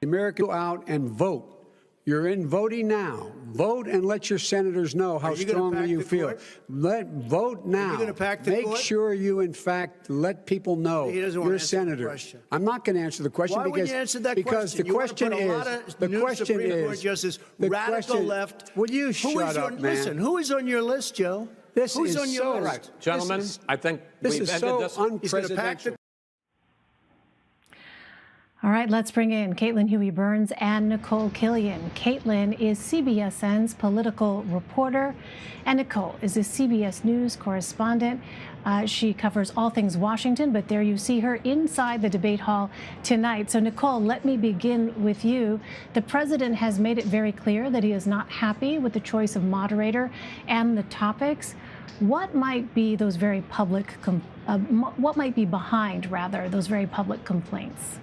The Americans go out and vote. You're in voting now. Vote and let your senators know how strongly you feel. Vote now. Make sure you, in fact, let people know you're a senator. I'm not going to answer the question because the question is radical left. Will you shut up, man? Listen, who is on your list, Joe? Who's on your list? Right, gentlemen. I think we've ended this. Unprecedented. All right, let's bring in Caitlin Huey-Burns and Nicole Killion. Caitlin is CBSN's political reporter, and Nicole is a CBS News correspondent. She covers all things Washington, but there you see her inside the debate hall tonight. So, Nicole, let me begin with you. The president has made it very clear that he is not happy with the choice of moderator and the topics. What might be those very public, what might be behind, rather, those very public complaints?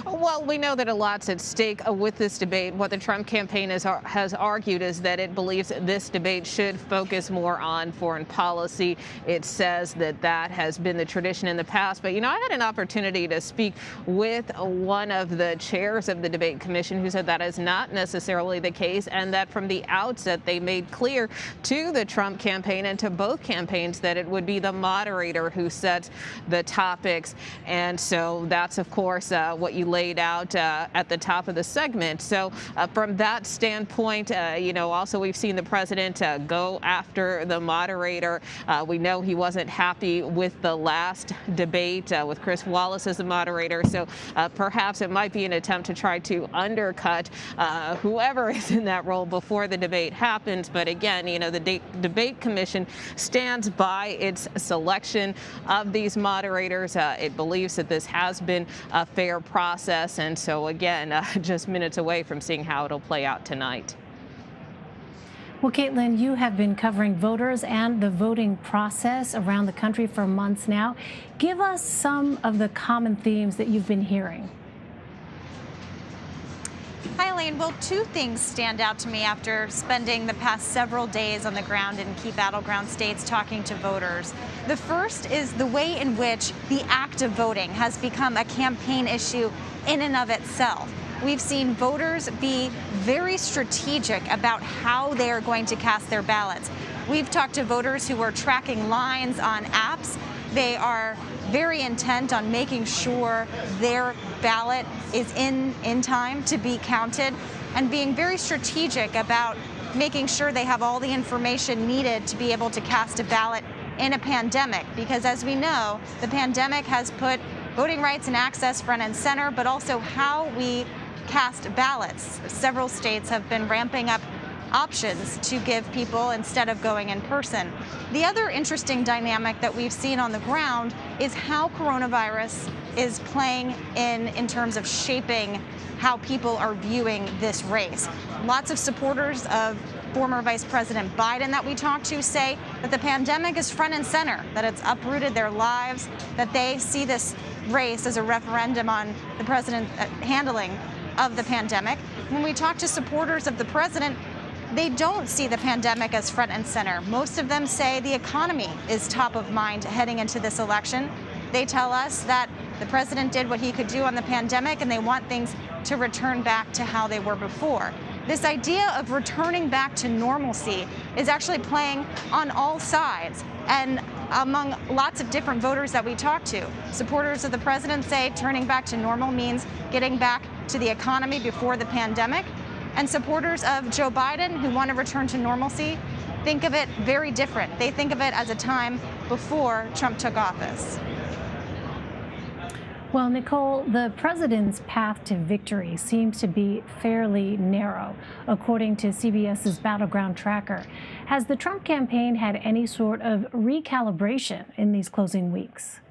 Well, we know that a lot's at stake with this debate. What the Trump campaign has argued is that it believes this debate should focus more on foreign policy. It says that that has been the tradition in the past. But, you know, I had an opportunity to speak with one of the chairs of the debate commission who said that is not necessarily the case, and that from the outset they made clear to the Trump campaign and to both campaigns that it would be the moderator who sets the topics. And so that's, of course, what you laid out at the top of the segment. So from that standpoint, you know, also we've seen the president go after the moderator. We know he wasn't happy with the last debate with Chris Wallace as the moderator. So perhaps it might be an attempt to try to undercut whoever is in that role before the debate happens. But again, you know, the debate commission stands by its selection of these moderators. It believes that this has been a fair process. And so, again, just minutes away from seeing how it'll play out tonight. Well, Caitlin, you have been covering voters and the voting process around the country for months now. Give us some of the common themes that you've been hearing. Hi, Elaine. Well, two things stand out to me after spending the past several days on the ground in key battleground states talking to voters. The first is the way in which the act of voting has become a campaign issue in and of itself. We've seen voters be very strategic about how they are going to cast their ballots. We've talked to voters who are tracking lines on apps. They are very intent on making sure their ballot is in time to be counted, and being very strategic about making sure they have all the information needed to be able to cast a ballot in a pandemic. Because as we know, the pandemic has put voting rights and access front and center, but also how we cast ballots. Several states have been ramping up options to give people instead of going in person. The other interesting dynamic that we've seen on the ground is how coronavirus is playing in terms of shaping how people are viewing this race. Lots of supporters of former Vice President Biden that we talked to say that the pandemic is front and center, that it's uprooted their lives, that they see this race as a referendum on the president's handling of the pandemic. When we talk to supporters of the president, they don't see the pandemic as front and center. Most of them say the economy is top of mind heading into this election. They tell us that the president did what he could do on the pandemic, and they want things to return back to how they were before. This idea of returning back to normalcy is actually playing on all sides and among lots of different voters that we talk to. Supporters of the president say turning back to normal means getting back to the economy before the pandemic. And supporters of Joe Biden who want to return to normalcy think of it very different. They think of it as a time before Trump took office. Well, Nicole, the president's path to victory seems to be fairly narrow, according to CBS's Battleground Tracker. Has the Trump campaign had any sort of recalibration in these closing weeks?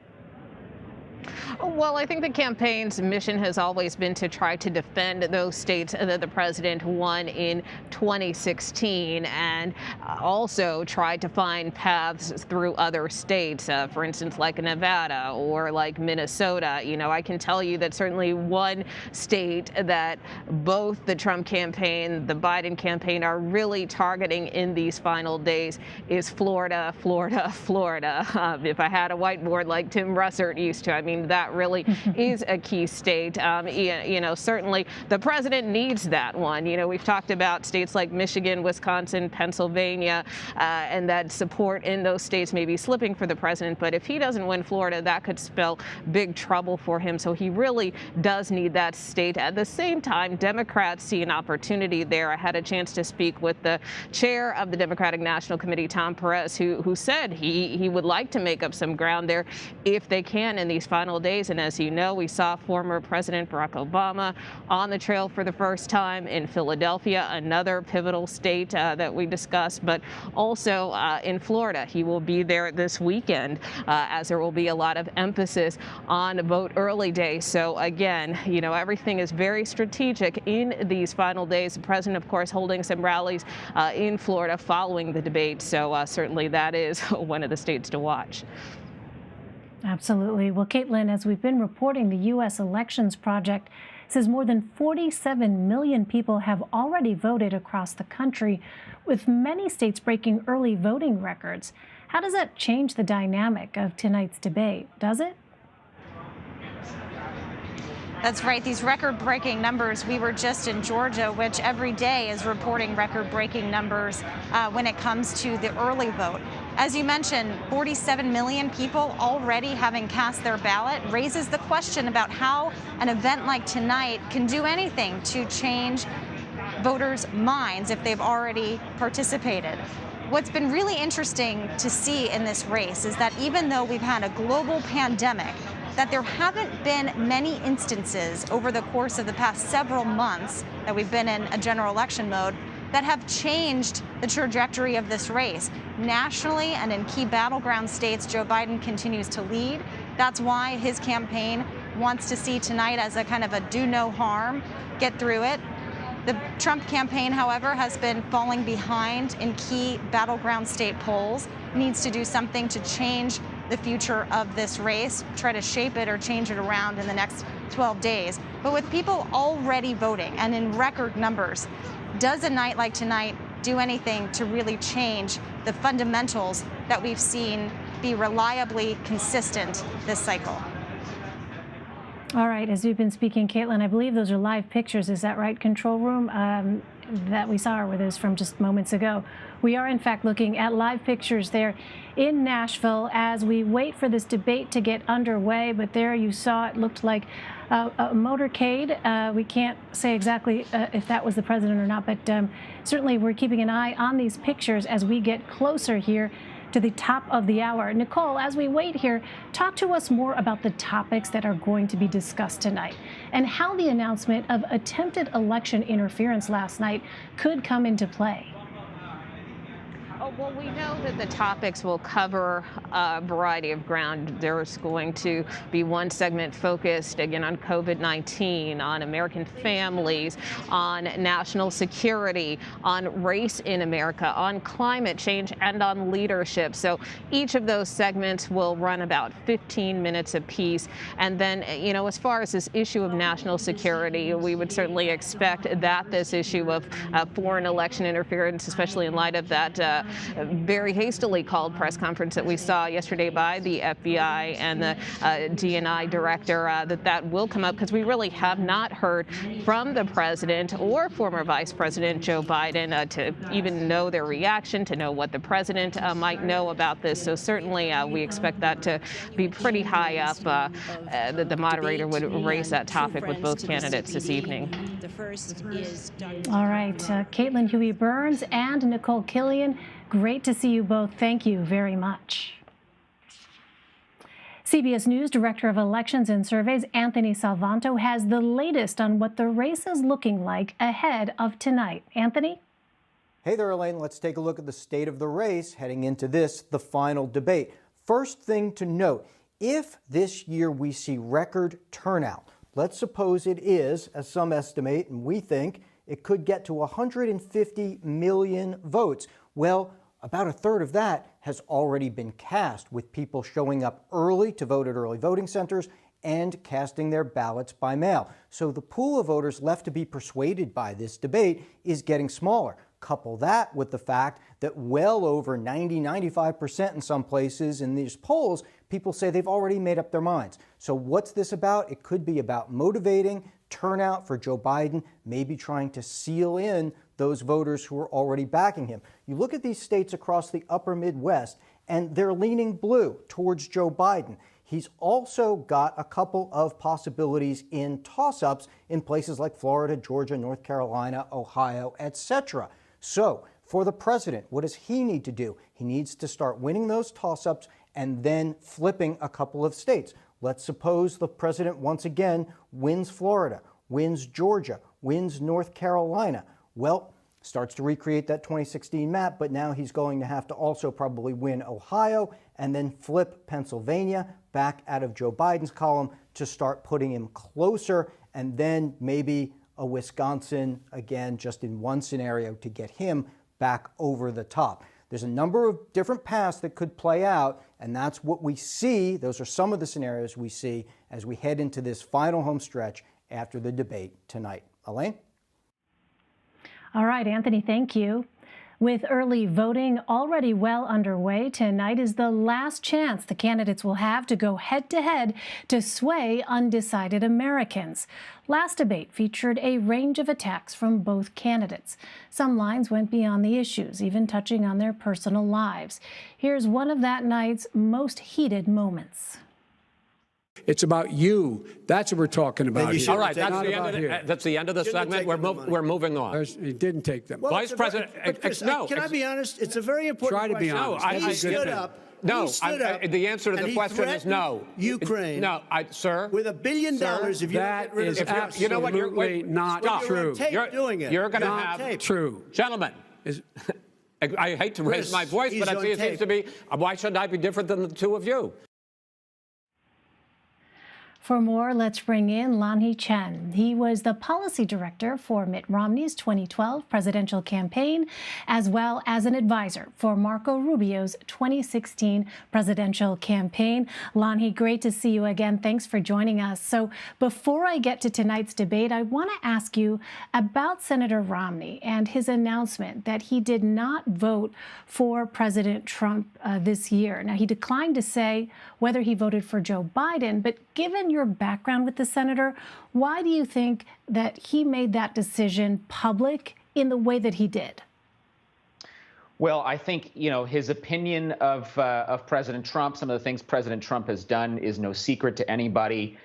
Well, I think the campaign's mission has always been to try to defend those states that the president won in 2016, and also try to find paths through other states, for instance, like Nevada or like Minnesota. You know, I can tell you that certainly one state that both the Trump campaign, the Biden campaign are really targeting in these final days is Florida, Florida, Florida. If I had a whiteboard like Tim Russert used to, I mean, Maine. That really is a key state. Certainly the president needs that one. We've talked about states like Michigan, Wisconsin, Pennsylvania, and that support in those states may be slipping for the president. But if he doesn't win Florida, that could spell big trouble for him. So he really does need that state. At the same time, Democrats see an opportunity there. I had a chance to speak with the chair of the Democratic National Committee, Tom Perez, who said he would like to make up some ground there if they can in these final days. And as you know, we saw former President Barack Obama on the trail for the first time in Philadelphia, another pivotal state that we discussed, but also in Florida. He will be there this weekend as there will be a lot of emphasis on vote early day. So again, everything is very strategic in these final days. The president, of course, holding some rallies in Florida following the debate. So certainly that is one of the states to watch. Absolutely. Well, Caitlin, as we've been reporting, the U.S. Elections Project says more than 47 million people have already voted across the country, with many states breaking early voting records. How does that change the dynamic of tonight's debate? Does it? That's right. These record-breaking numbers. We were just in Georgia, which every day is reporting record-breaking numbers when it comes to the early vote. As you mentioned, 47 million people already having cast their ballot raises the question about how an event like tonight can do anything to change voters' minds if they've already participated. What's been really interesting to see in this race is that even though we've had a global pandemic, that there haven't been many instances over the course of the past several months that we've been in a general election mode that have changed the trajectory of this race. Nationally and in key battleground states, Joe Biden continues to lead. That's why his campaign wants to see tonight as a kind of a do no harm, get through it. The Trump campaign, however, has been falling behind in key battleground state polls, needs to do something to change the future of this race, try to shape it or change it around in the next 12 days. But with people already voting and in record numbers, does a night like tonight do anything to really change the fundamentals that we've seen be reliably consistent this cycle? All right, as we've been speaking, Caitlin, I believe those are live pictures. Is that right, control room, that we saw, or were those from just moments ago? We are, in fact, looking at live pictures there in Nashville as we wait for this debate to get underway. But there you saw it looked like a motorcade. We can't say exactly if that was the president or not, but certainly we're keeping an eye on these pictures as we get closer here to the top of the hour. Nicole, as we wait here, talk to us more about the topics that are going to be discussed tonight and how the announcement of attempted election interference last night could come into play. Well, we know that the topics will cover a variety of ground. There's going to be one segment focused, again, on COVID-19, on American families, on national security, on race in America, on climate change, and on leadership. So each of those segments will run about 15 minutes apiece. And then, as far as this issue of national security, we would certainly expect that this issue of foreign election interference, especially in light of that very hastily called press conference that we saw yesterday by the FBI and the DNI director, that will come up, because we really have not heard from the president or former Vice President Joe Biden to even know their reaction, to know what the president might know about this. So certainly we expect that to be pretty high up, that the moderator would raise that topic with both candidates this evening. All right, Caitlin Huey Burns and Nicole Killion, great to see you both. Thank you very much. CBS News Director of Elections and Surveys Anthony Salvanto has the latest on what the race is looking like ahead of tonight. Anthony? Hey there, Elaine. Let's take a look at the state of the race heading into the final debate. First thing to note, if this year we see record turnout, let's suppose it is, as some estimate, and we think, it could get to 150 million votes. Well, about a third of that has already been cast, with people showing up early to vote at early voting centers and casting their ballots by mail. So the pool of voters left to be persuaded by this debate is getting smaller. Couple that with the fact that well over 90–95% in some places in these polls, people say they've already made up their minds. So what's this about? It could be about motivating turnout for Joe Biden, maybe trying to seal in those voters who are already backing him. You look at these states across the upper Midwest, and they're leaning blue towards Joe Biden. He's also got a couple of possibilities in toss-ups in places like Florida, Georgia, North Carolina, Ohio, etc. So for the president, what does he need to do? He needs to start winning those toss-ups and then flipping a couple of states. Let's suppose the president once again wins Florida, wins Georgia, wins North Carolina. Well, starts to recreate that 2016 map, but now he's going to have to also probably win Ohio and then flip Pennsylvania back out of Joe Biden's column to start putting him closer, and then maybe a Wisconsin, again, just in one scenario, to get him back over the top. There's a number of different paths that could play out, and that's what we see. Those are some of the scenarios we see as we head into this final home stretch after the debate tonight. Elaine? All right, Anthony, thank you. With early voting already well underway, tonight is the last chance the candidates will have to go head-to-head to sway undecided Americans. Last debate featured a range of attacks from both candidates. Some lines went beyond the issues, even touching on their personal lives. Here's one of that night's most heated moments. It's about you. That's what we're talking about. All right, that's the end of the segment. We're moving on. He didn't take them. Well, Vice President, no. Can I be honest? It's a very important question. Try to be honest. He stood up. No, the answer to the question is no. Ukraine. No, sir. With $1 billion, if you that is absolutely not true. You're going to have true, gentlemen. I hate to raise my voice, but it seems to be. Why should I be different than the two of you? For more, let's bring in Lanhee Chen. He was the policy director for Mitt Romney's 2012 presidential campaign, as well as an advisor for Marco Rubio's 2016 presidential campaign. Lanhee, great to see you again. Thanks for joining us. So before I get to tonight's debate, I want to ask you about Senator Romney and his announcement that he did not vote for President Trump this year. Now, he declined to say whether he voted for Joe Biden, but given your background with the senator, why do you think that he made that decision public in the way that he did? Well, I think, his opinion of President Trump, some of the things President Trump has done is no secret to anybody.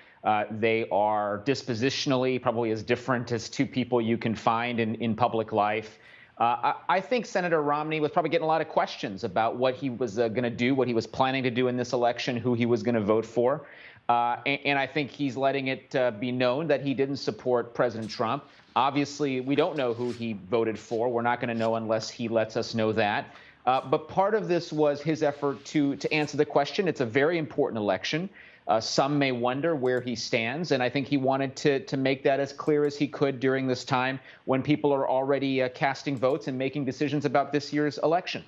They are dispositionally probably as different as two people you can find in public life. I think Senator Romney was probably getting a lot of questions about what he was going to do, what he was planning to do in this election, who he was going to vote for. And I think he's letting it be known that he didn't support President Trump. Obviously, we don't know who he voted for. We're not going to know unless he lets us know that. But part of this was his effort to answer the question. It's a very important election. Some may wonder where he stands, and I think he wanted to make that as clear as he could during this time when people are already casting votes and making decisions about this year's election.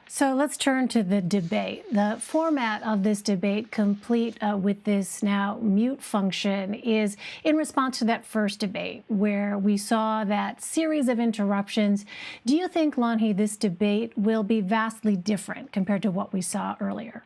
So let's turn to the debate. The format of this debate, complete with this now mute function, is in response to that first debate where we saw that series of interruptions. Do you think, Lanhee, this debate will be vastly different compared to what we saw earlier?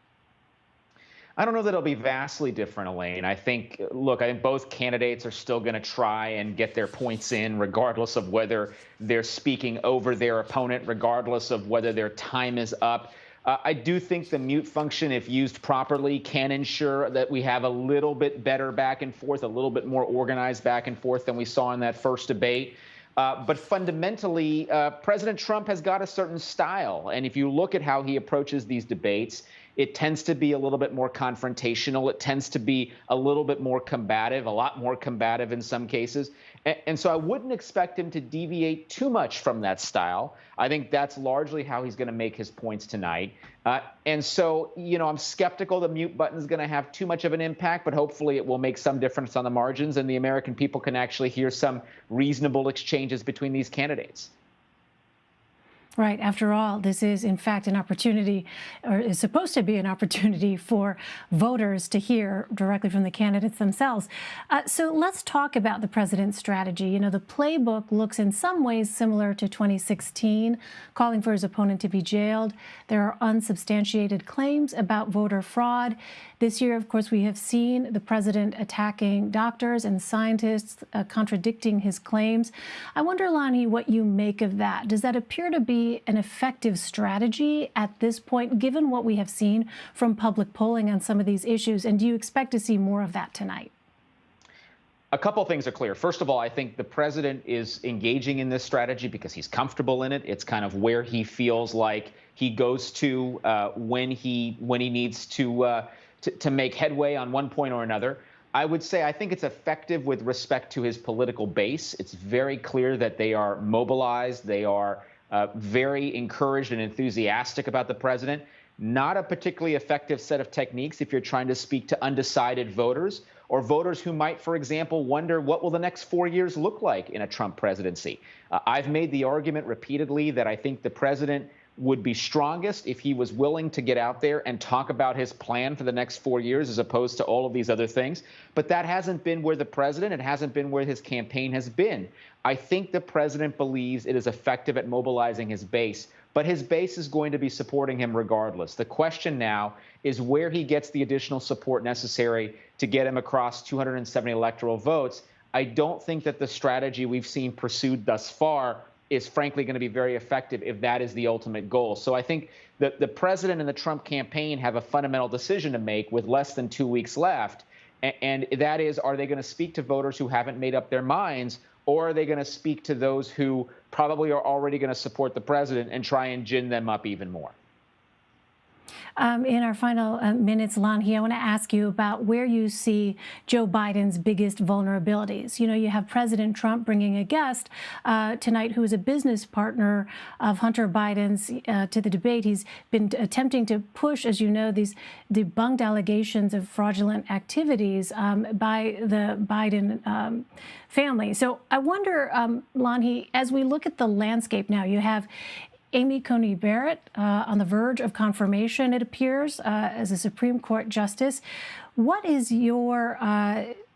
I don't know that it'll be vastly different, Elaine. I think both candidates are still going to try and get their points in, regardless of whether they're speaking over their opponent, regardless of whether their time is up. I do think the mute function, if used properly, can ensure that we have a little bit better back and forth, a little bit more organized back and forth than we saw in that first debate. But fundamentally, President Trump has got a certain style. And if you look at how he approaches these debates, it tends to be a little bit more confrontational. It tends to be a little bit more combative, a lot more combative in some cases. And so I wouldn't expect him to deviate too much from that style. I think that's largely how he's going to make his points tonight. And so, I'm skeptical the mute button is going to have too much of an impact, but hopefully it will make some difference on the margins and the American people can actually hear some reasonable exchanges between these candidates. Right. After all, this is, in fact, an opportunity, or is supposed to be an opportunity for voters to hear directly from the candidates themselves. So let's talk about the president's strategy. You know, the playbook looks in some ways similar to 2016, calling for his opponent to be jailed. There are unsubstantiated claims about voter fraud. This year, of course, we have seen the president attacking doctors and scientists, contradicting his claims. I wonder, Lanhee, what you make of that. Does that appear to be an effective strategy at this point, given what we have seen from public polling on some of these issues? And do you expect to see more of that tonight? A couple things are clear. First of all, I think the president is engaging in this strategy because he's comfortable in it. It's kind of where he feels like he goes to when he needs to make headway on one point or another. I would say I think it's effective with respect to his political base. It's very clear that they are mobilized. They are very encouraged and enthusiastic about the president. Not a particularly effective set of techniques if you're trying to speak to undecided voters or voters who might, for example, wonder what will the next 4 years look like in a Trump presidency. I've made the argument repeatedly that I think the president would be strongest if he was willing to get out there and talk about his plan for the next 4 years as opposed to all of these other things. But that hasn't been where the president, it hasn't been where his campaign has been. I think the president believes it is effective at mobilizing his base, but his base is going to be supporting him regardless. The question now is where he gets the additional support necessary to get him across 270 electoral votes. I don't think that the strategy we've seen pursued thus far is frankly going to be very effective if that is the ultimate goal. So I think that the president and the Trump campaign have a fundamental decision to make with less than 2 weeks left. And that is, are they going to speak to voters who haven't made up their minds, or are they going to speak to those who probably are already going to support the president and try and gin them up even more? In our final minutes, Lanhee, I want to ask you about where you see Joe Biden's biggest vulnerabilities. You know, you have President Trump bringing a guest tonight who is a business partner of Hunter Biden's to the debate. He's been attempting to push, as you know, these debunked allegations of fraudulent activities by the Biden family. So I wonder, Lanhee, as we look at the landscape now, you have Amy Coney Barrett on the verge of confirmation, it appears, as a Supreme Court justice. What is your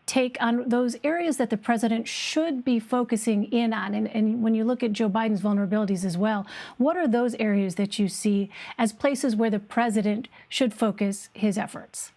take on those areas that the president should be focusing in on? And when you look at Joe Biden's vulnerabilities as well, what are those areas that you see as places where the president should focus his efforts?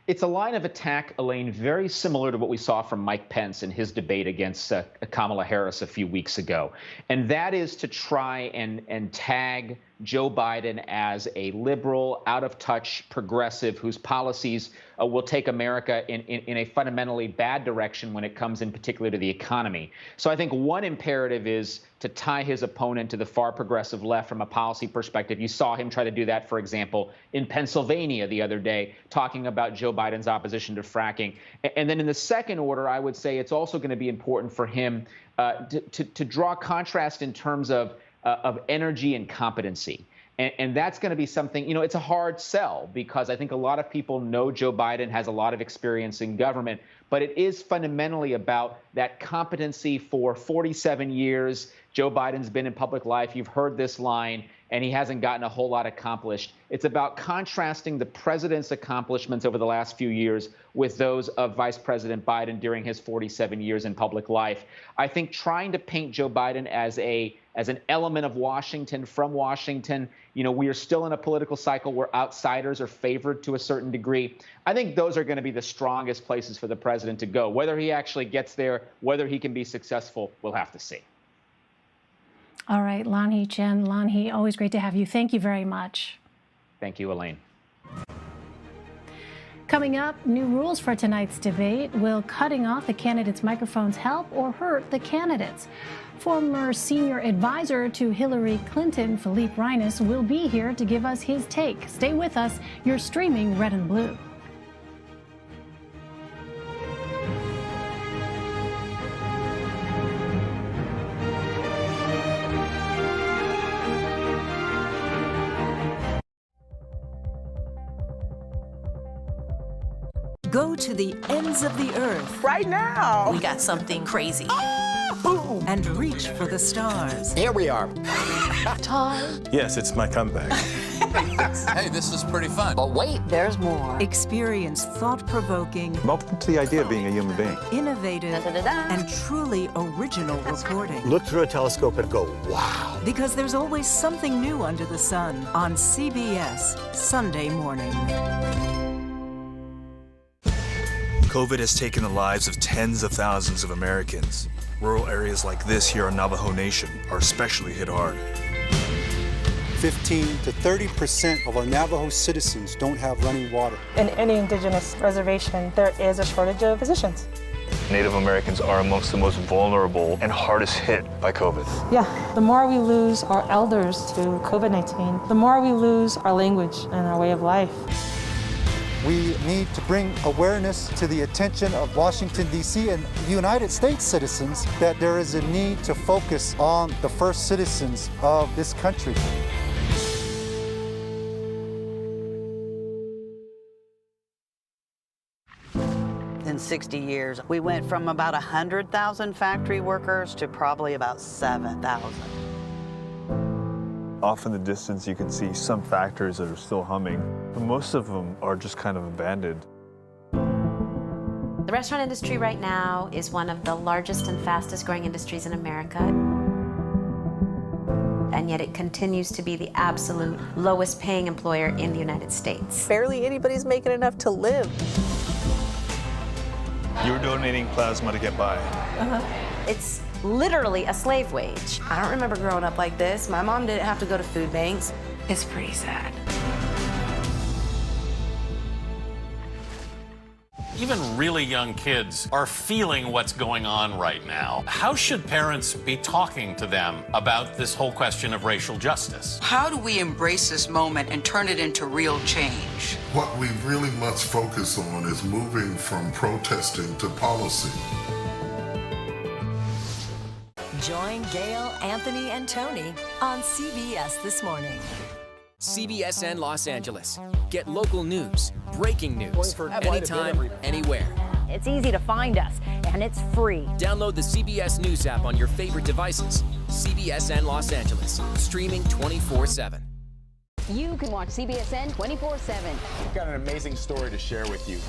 It's a line of attack, Elaine, very similar to what we saw from Mike Pence in his debate against Kamala Harris a few weeks ago. And that is to try and tag Joe Biden as a liberal, out-of-touch progressive whose policies will take America in a fundamentally bad direction when it comes in particular to the economy. So I think one imperative is to tie his opponent to the far progressive left from a policy perspective. You saw him try to do that, for example, in Pennsylvania the other day, talking about Joe Biden's opposition to fracking. And then in the second order, I would say it's also going to be important for him to draw contrast in terms of energy and competency. And that's going to be something, you know, it's a hard sell because I think a lot of people know Joe Biden has a lot of experience in government, but it is fundamentally about that competency. For 47 years, Joe Biden's been in public life. You've heard this line, and he hasn't gotten a whole lot accomplished. It's about contrasting the president's accomplishments over the last few years with those of Vice President Biden during his 47 years in public life. I think trying to paint Joe Biden as an element of Washington, from Washington, you know, we are still in a political cycle where outsiders are favored to a certain degree. I think those are going to be the strongest places for the president to go. Whether he actually gets there, whether he can be successful, we'll have to see. All right, Lanhee Chen. Lanhee, always great to have you. Thank you very much. Thank you, Elaine. Coming up, new rules for tonight's debate. Will cutting off the candidates' microphones help or hurt the candidates? Former senior advisor to Hillary Clinton, Philippe Reines, will be here to give us his take. Stay with us. You're streaming Red and Blue. Go to the ends of the earth. Right now. We got something crazy. Boom! And reach for the stars. Here we are. Time. Yes, it's my comeback. Hey, this is pretty fun. But wait, there's more. Experience thought-provoking. Welcome to the idea of being a human being. Innovative and truly original reporting. Look through a telescope and go, wow. Because there's always something new under the sun on CBS Sunday morning. COVID has taken the lives of tens of thousands of Americans. Rural areas like this here on Navajo Nation are especially hit hard. 15 to 30% of our Navajo citizens don't have running water. In any indigenous reservation, there is a shortage of physicians. Native Americans are amongst the most vulnerable and hardest hit by COVID. Yeah, the more we lose our elders to COVID-19, the more we lose our language and our way of life. We need to bring awareness to the attention of Washington, D.C. and United States citizens that there is a need to focus on the first citizens of this country. In 60 years, we went from about 100,000 factory workers to probably about 7,000. Off in the distance, you can see some factories that are still humming, but most of them are just kind of abandoned. The restaurant industry right now is one of the largest and fastest growing industries in America. And yet it continues to be the absolute lowest paying employer in the United States. Barely anybody's making enough to live. You were donating plasma to get by. It's literally a slave wage. I don't remember growing up like this. My mom didn't have to go to food banks. It's pretty sad. Even really young kids are feeling what's going on right now. How should parents be talking to them about this whole question of racial justice? How do we embrace this moment and turn it into real change? What we really must focus on is moving from protesting to policy. Join Gail, Anthony, and Tony on CBS This Morning. CBSN Los Angeles. Get local news, breaking news, anytime, anywhere. It's easy to find us, and it's free. Download the CBS News app on your favorite devices. CBSN Los Angeles, streaming 24/7. You can watch CBSN 24/7. We've got an amazing story to share with you.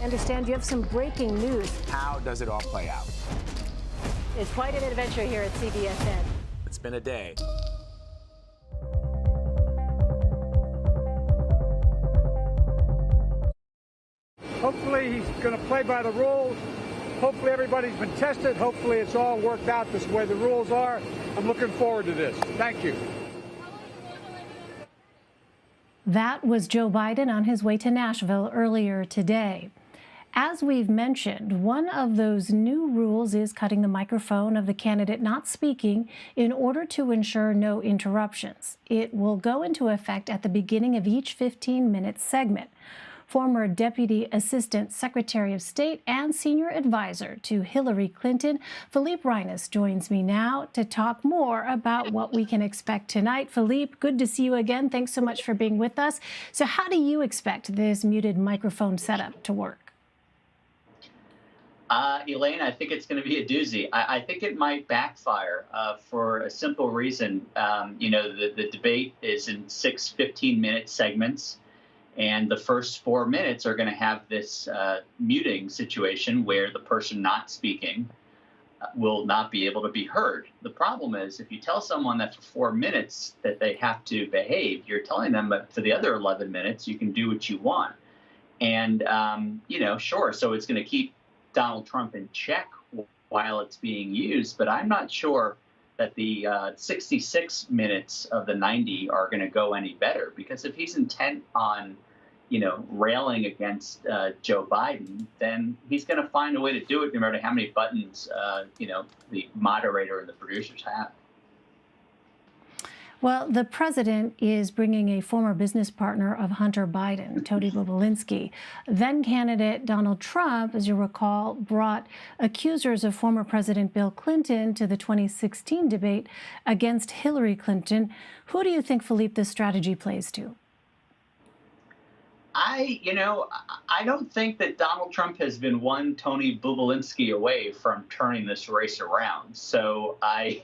I understand you have some breaking news. How does it all play out? It's quite an adventure here at CBSN. It's been a day. Hopefully he's going to play by the rules. Hopefully everybody's been tested. Hopefully it's all worked out this way the rules are. I'm looking forward to this. Thank you. That was Joe Biden on his way to Nashville earlier today. As we've mentioned, one of those new rules is cutting the microphone of the candidate not speaking in order to ensure no interruptions. It will go into effect at the beginning of each 15-minute segment. Former Deputy Assistant Secretary of State and Senior Advisor to Hillary Clinton, Philippe Reines, joins me now to talk more about what we can expect tonight. Philippe, good to see you again. Thanks so much for being with us. So how do you expect this muted microphone setup to work? Elaine, I think it's going to be a doozy. I think it might backfire for a simple reason. The debate is in 6 15-minute segments. And the first 4 minutes are going to have this muting situation where the person not speaking will not be able to be heard. The problem is if you tell someone that for 4 minutes that they have to behave, you're telling them that for the other 11 minutes, you can do what you want. And, sure, so it's going to keep Donald Trump in check while it's being used. But I'm not sure that the 66 minutes of the 90 are going to go any better, because if he's intent on, railing against Joe Biden, then he's going to find a way to do it no matter how many buttons, the moderator and the producers have. Well, the president is bringing a former business partner of Hunter Biden, Tony Bobulinski. Then candidate Donald Trump, as you recall, brought accusers of former President Bill Clinton to the 2016 debate against Hillary Clinton. Who do you think, Philippe, this strategy plays to? I don't think that Donald Trump has been one Tony Bobulinski away from turning this race around. So I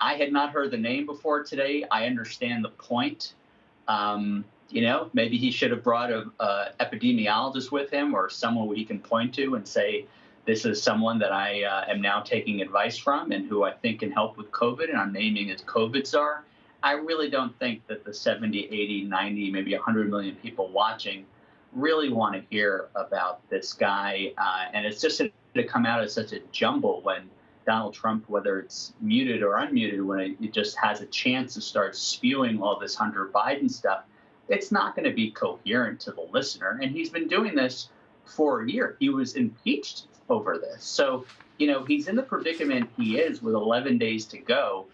had not heard the name before today. I understand the point. Maybe he should have brought a epidemiologist with him or someone he can point to and say, this is someone that I am now taking advice from and who I think can help with COVID, and I'm naming as COVID czar. I really don't think that the 70, 80, 90, maybe 100 million people watching really want to hear about this guy. And it's just to come out as such a jumble when Donald Trump, whether it's muted or unmuted, when it just has a chance to start spewing all this Hunter Biden stuff, it's not going to be coherent to the listener. And he's been doing this for a year. He was impeached over this. So, he's in the predicament he is with 11 days to go.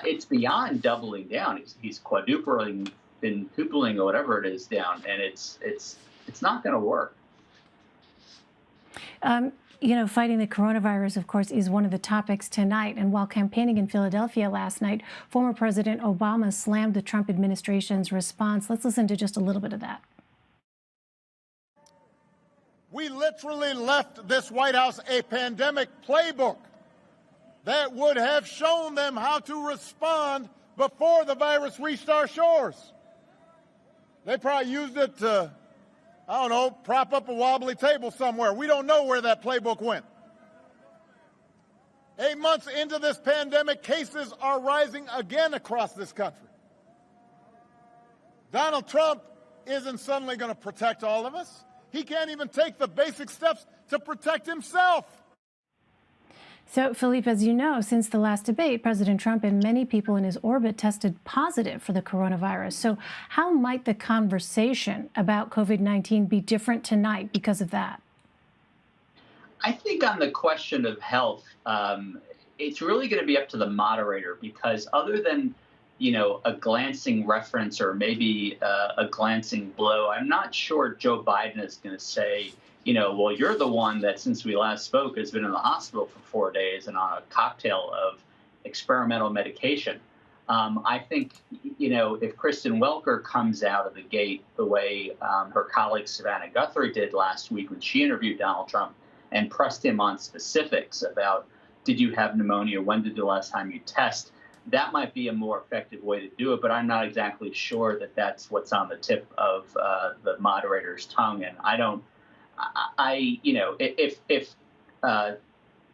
It's beyond doubling down. He's quadrupling or whatever it is down, and it's not going to work. Fighting the coronavirus, of course, is one of the topics tonight. And while campaigning in Philadelphia last night, former President Obama slammed the Trump administration's response. Let's listen to just a little bit of that. We literally left this White House a pandemic playbook that would have shown them how to respond before the virus reached our shores. They probably used it to, prop up a wobbly table somewhere. We don't know where that playbook went. 8 months into this pandemic, cases are rising again across this country. Donald Trump isn't suddenly going to protect all of us. He can't even take the basic steps to protect himself. So, Philippe, as you know, since the last debate, President Trump and many people in his orbit tested positive for the coronavirus. So how might the conversation about COVID-19 be different tonight because of that? I think on the question of health, it's really going to be up to the moderator, because other than a glancing reference or maybe a glancing blow, I'm not sure Joe Biden is going to say, well, you're the one that since we last spoke has been in the hospital for 4 days and on a cocktail of experimental medication. I think, if Kristen Welker comes out of the gate the way her colleague Savannah Guthrie did last week when she interviewed Donald Trump and pressed him on specifics about, did you have pneumonia? When did the last time you test? That might be a more effective way to do it, but I'm not exactly sure that that's what's on the tip of the moderator's tongue. And if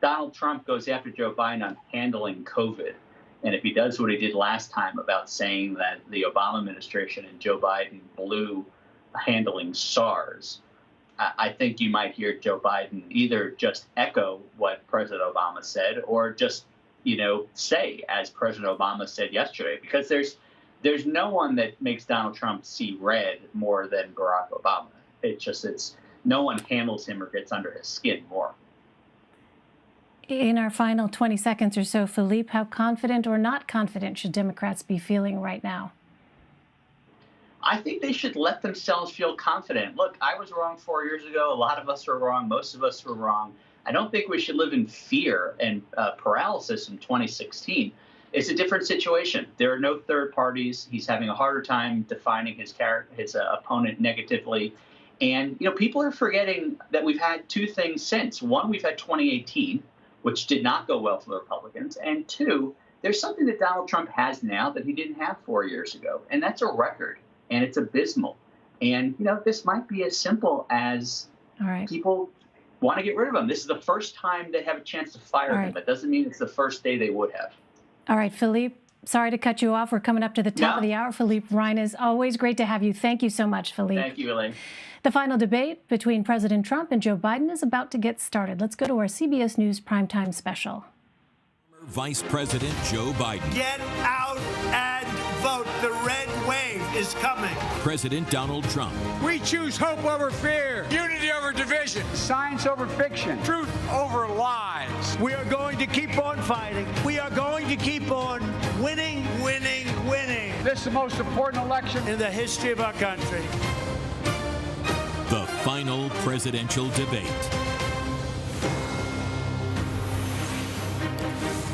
Donald Trump goes after Joe Biden on handling COVID, and if he does what he did last time about saying that the Obama administration and Joe Biden blew handling SARS, I think you might hear Joe Biden either just echo what President Obama said or just say, as President Obama said yesterday, because there's no one that makes Donald Trump see red more than Barack Obama. It's no one handles him or gets under his skin more. In our final 20 seconds or so, Philippe, how confident or not confident should Democrats be feeling right now? I think they should let themselves feel confident. Look, I was wrong 4 years ago. A lot of us were wrong. Most of us were wrong. I don't think we should live in fear and paralysis in 2016. It's a different situation. There are no third parties. He's having a harder time defining his opponent negatively. And, people are forgetting that we've had two things since. One, we've had 2018, which did not go well for the Republicans. And two, there's something that Donald Trump has now that he didn't have 4 years ago. And that's a record. And it's abysmal. And, this might be as simple as people want to get rid of him. This is the first time they have a chance to fire him. It doesn't mean it's the first day they would have. All right, Philippe, sorry to cut you off. We're coming up to the top of the hour. Philippe Reines, always great to have you. Thank you so much, Philippe. Thank you, Elaine. The final debate between President Trump and Joe Biden is about to get started. Let's go to our CBS News Primetime Special. Vice President Joe Biden. Get out and vote. The red wave is coming. President Donald Trump. We choose hope over fear, unity over division, science over fiction, truth over lies. We are going to keep on fighting. We are going to keep on winning, winning, winning. This is the most important election in the history of our country. The final presidential debate.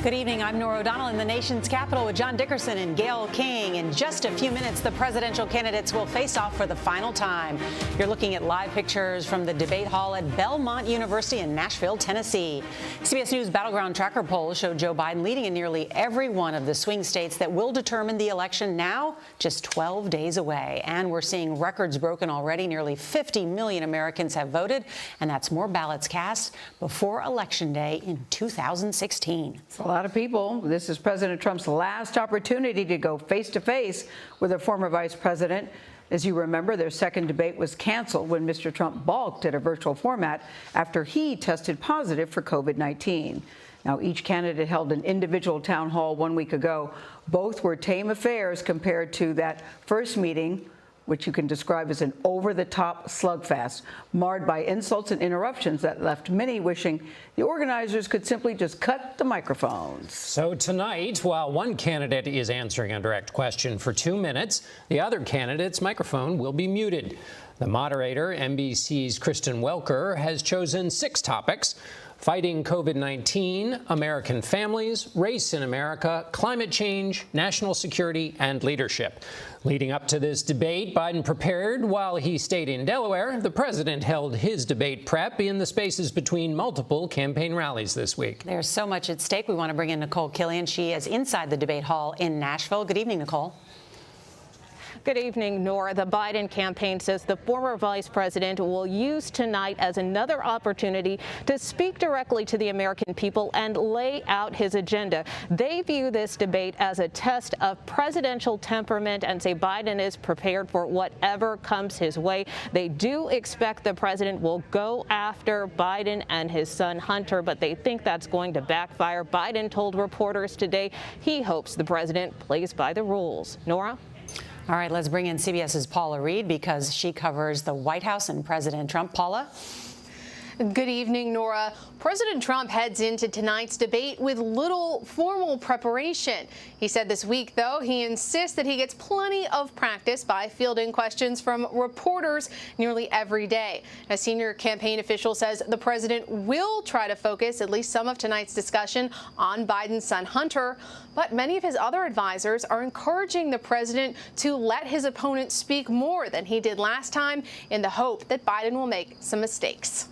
Good evening. I'm Norah O'Donnell in the nation's capital with John Dickerson and Gayle King. In just a few minutes, the presidential candidates will face off for the final time. You're looking at live pictures from the debate hall at Belmont University in Nashville, Tennessee. CBS News Battleground Tracker polls show Joe Biden leading in nearly every one of the swing states that will determine the election, now just 12 days away. And we're seeing records broken already. Nearly 50 million Americans have voted, and that's more ballots cast before Election Day in 2016. A lot of people. This is President Trump's last opportunity to go face-to-face with a former vice president. As you remember, their second debate was canceled when Mr. Trump balked at a virtual format after he tested positive for COVID-19. Now, each candidate held an individual town hall 1 week ago. Both were tame affairs compared to that first meeting, which you can describe as an over-the-top slugfest, marred by insults and interruptions that left many wishing the organizers could simply just cut the microphones. So tonight, while one candidate is answering a direct question for 2 minutes, the other candidate's microphone will be muted. The moderator, NBC's Kristen Welker, has chosen 6 topics: fighting COVID-19, American families, race in America, climate change, national security, and leadership. Leading up to this debate, Biden prepared while he stayed in Delaware. The president held his debate prep in the spaces between multiple campaign rallies this week. There's so much at stake. We want to bring in Nicole Killion. She is inside the debate hall in Nashville. Good evening, Nicole. Good evening, Nora. The Biden campaign says the former vice president will use tonight as another opportunity to speak directly to the American people and lay out his agenda. They view this debate as a test of presidential temperament and say Biden is prepared for whatever comes his way. They do expect the president will go after Biden and his son Hunter, but they think that's going to backfire. Biden told reporters today he hopes the president plays by the rules. Nora? All right, let's bring in CBS's Paula Reed because she covers the White House and President Trump. Paula? Good evening, Nora. President Trump heads into tonight's debate with little formal preparation. He said this week, though, he insists that he gets plenty of practice by fielding questions from reporters nearly every day. A senior campaign official says the president will try to focus at least some of tonight's discussion on Biden's son Hunter, but many of his other advisors are encouraging the president to let his opponent speak more than he did last time in the hope that Biden will make some mistakes.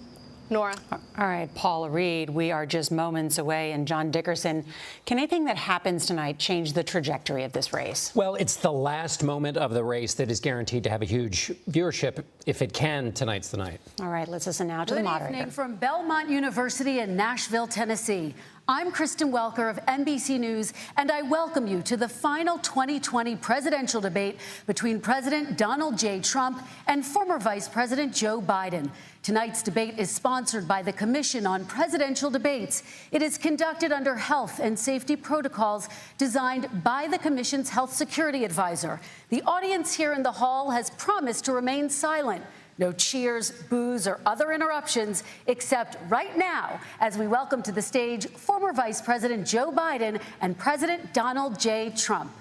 Nora. All right, Paula Reed, we are just moments away. And John Dickerson, can anything that happens tonight change the trajectory of this race? Well, it's the last moment of the race that is guaranteed to have a huge viewership. If it can, tonight's the night. All right, let's listen now to the moderator. Good evening from Belmont University in Nashville, Tennessee. I'm Kristen Welker of NBC News, and I welcome you to the final 2020 presidential debate between President Donald J. Trump and former Vice President Joe Biden. Tonight's debate is sponsored by the Commission on Presidential Debates. It is conducted under health and safety protocols designed by the Commission's health security advisor. The audience here in the hall has promised to remain silent. No cheers, boos, or other interruptions, except right now as we welcome to the stage former Vice President Joe Biden and President Donald J. Trump.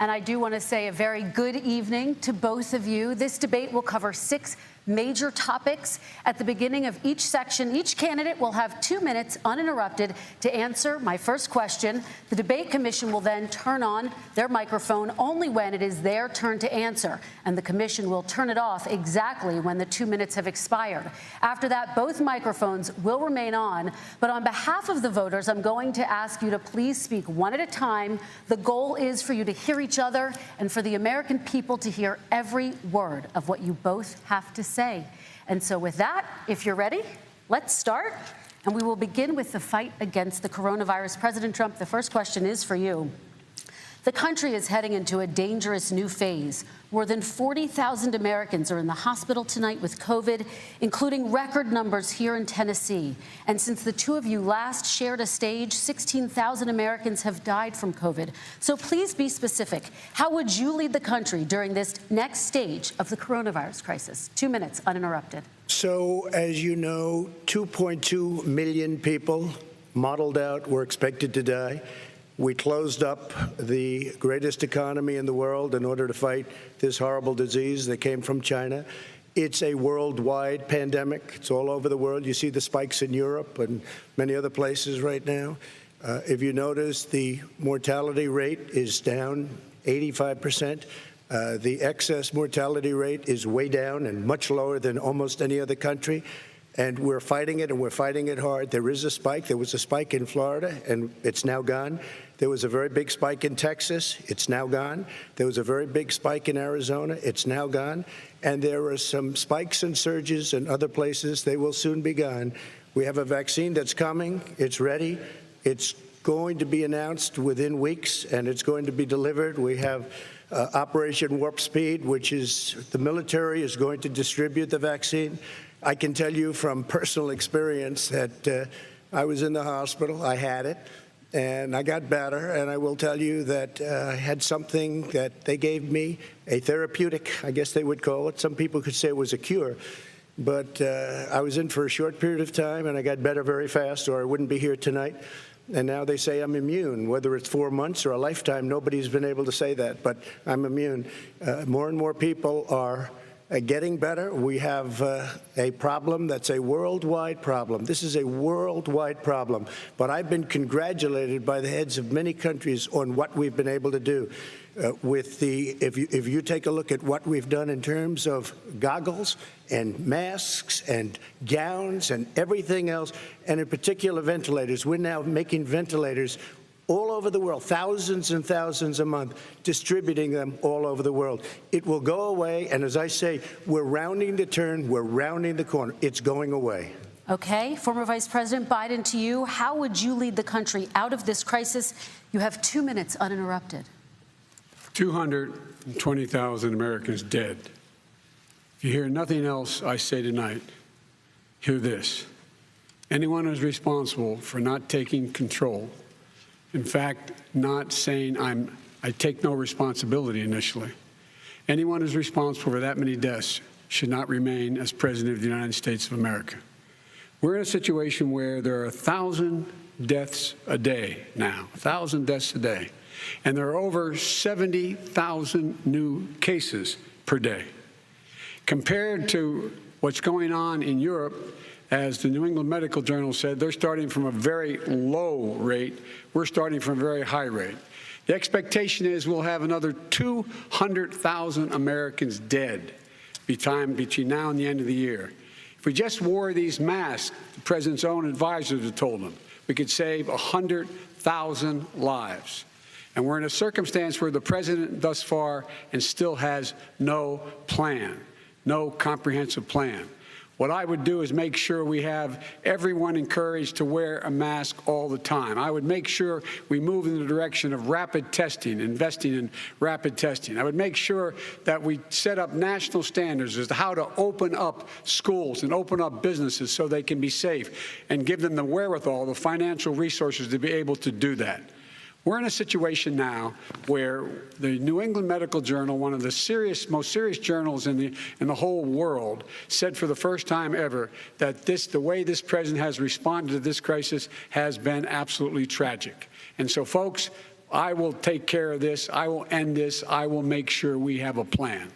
And I do want to say a very good evening to both of you. This debate will cover 6 major topics. At the beginning of each section, each candidate will have 2 minutes uninterrupted to answer my first question. The debate commission will then turn on their microphone only when it is their turn to answer, and the commission will turn it off exactly when the 2 minutes have expired. After that, both microphones will remain on, but on behalf of the voters, I'm going to ask you to please speak one at a time. The goal is for you to hear each other and for the American people to hear every word of what you both have to say. And so with that, if you're ready, let's start. And we will begin with the fight against the coronavirus. President Trump, the first question is for you. The country is heading into a dangerous new phase. More than 40,000 Americans are in the hospital tonight with COVID, including record numbers here in Tennessee. And since the two of you last shared a stage, 16,000 Americans have died from COVID. So please be specific. How would you lead the country during this next stage of the coronavirus crisis? 2 minutes, uninterrupted. So, as you know, 2.2 million people modeled out were expected to die. We closed up the greatest economy in the world in order to fight this horrible disease that came from China. It's a worldwide pandemic. It's all over the world. You see the spikes in Europe and many other places right now. If you notice, the mortality rate is down 85%. The excess mortality rate is way down and much lower than almost any other country. And we're fighting it, and we're fighting it hard. There is a spike. There was a spike in Florida, and it's now gone. There was a very big spike in Texas. It's now gone. There was a very big spike in Arizona. It's now gone. And there are some spikes and surges in other places. They will soon be gone. We have a vaccine that's coming. It's ready. It's going to be announced within weeks, and it's going to be delivered. We have Operation Warp Speed, which is the military is going to distribute the vaccine. I can tell you from personal experience that I was in the hospital, I had it, and I got better, and I will tell you that I had something that they gave me, a therapeutic, I guess they would call it. Some people could say it was a cure, but I was in for a short period of time, and I got better very fast, or I wouldn't be here tonight. And now they say I'm immune, whether it's 4 months or a lifetime. Nobody's been able to say that, but I'm immune. More and more people are getting better. We have a problem that's a worldwide problem. This is a worldwide problem. But I've been congratulated by the heads of many countries on what we've been able to do. If you take a look at what we've done in terms of goggles and masks and gowns and everything else, and in particular ventilators, we're now making ventilators all over the world, thousands and thousands a month, distributing them all over the world. It will go away, and as I say, we're rounding the turn, we're rounding the corner. It's going away. Okay, former Vice President Biden, to you, how would you lead the country out of this crisis? You have 2 minutes uninterrupted. 220,000 Americans dead. If you hear nothing else I say tonight, hear this. Anyone who's responsible for not taking control, in fact, not saying I take no responsibility initially. Anyone who's responsible for that many deaths should not remain as President of the United States of America. We're in a situation where there are 1,000 deaths a day now, 1,000 deaths a day, and there are over 70,000 new cases per day. Compared to what's going on in Europe, as the New England Medical Journal said, they're starting from a very low rate. We're starting from a very high rate. The expectation is we'll have another 200,000 Americans dead between now and the end of the year. If we just wore these masks, the president's own advisors have told him, we could save 100,000 lives. And we're in a circumstance where the president thus far and still has no plan, no comprehensive plan. What I would do is make sure we have everyone encouraged to wear a mask all the time. I would make sure we move in the direction of rapid testing, investing in rapid testing. I would make sure that we set up national standards as to how to open up schools and open up businesses so they can be safe and give them the wherewithal, the financial resources to be able to do that. We're in a situation now where the New England Medical Journal, one of the most serious journals in the whole world, said for the first time ever that the way this president has responded to this crisis has been absolutely tragic. And so, folks, I will take care of this. I will end this. I will make sure we have a plan.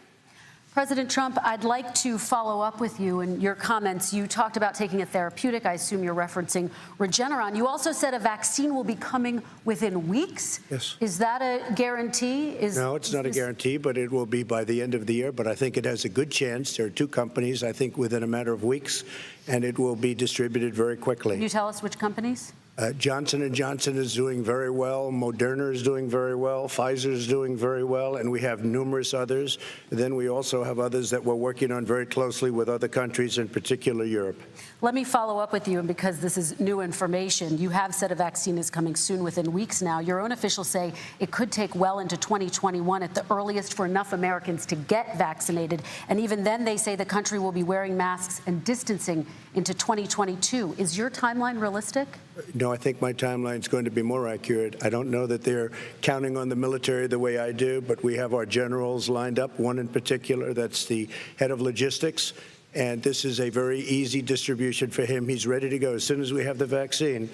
President Trump, I'd like to follow up with you in your comments. You talked about taking a therapeutic. I assume you're referencing Regeneron. You also said a vaccine will be coming within weeks. Yes. Is that a guarantee? No, it's not a guarantee, but it will be by the end of the year. But I think it has a good chance. There are two companies, I think, within a matter of weeks, and it will be distributed very quickly. Can you tell us which companies? Johnson & Johnson is doing very well. Moderna is doing very well. Pfizer is doing very well. And we have numerous others. Then we also have others that we're working on very closely with other countries, in particular Europe. Let me follow up with you, and because this is new information, you have said a vaccine is coming soon, within weeks now. Your own officials say it could take well into 2021 at the earliest for enough Americans to get vaccinated. And even then, they say the country will be wearing masks and distancing into 2022. Is your timeline realistic? No, I think my timeline is going to be more accurate. I don't know that they're counting on the military the way I do, but we have our generals lined up, one in particular that's the head of logistics. And this is a very easy distribution for him. He's ready to go as soon as we have the vaccine.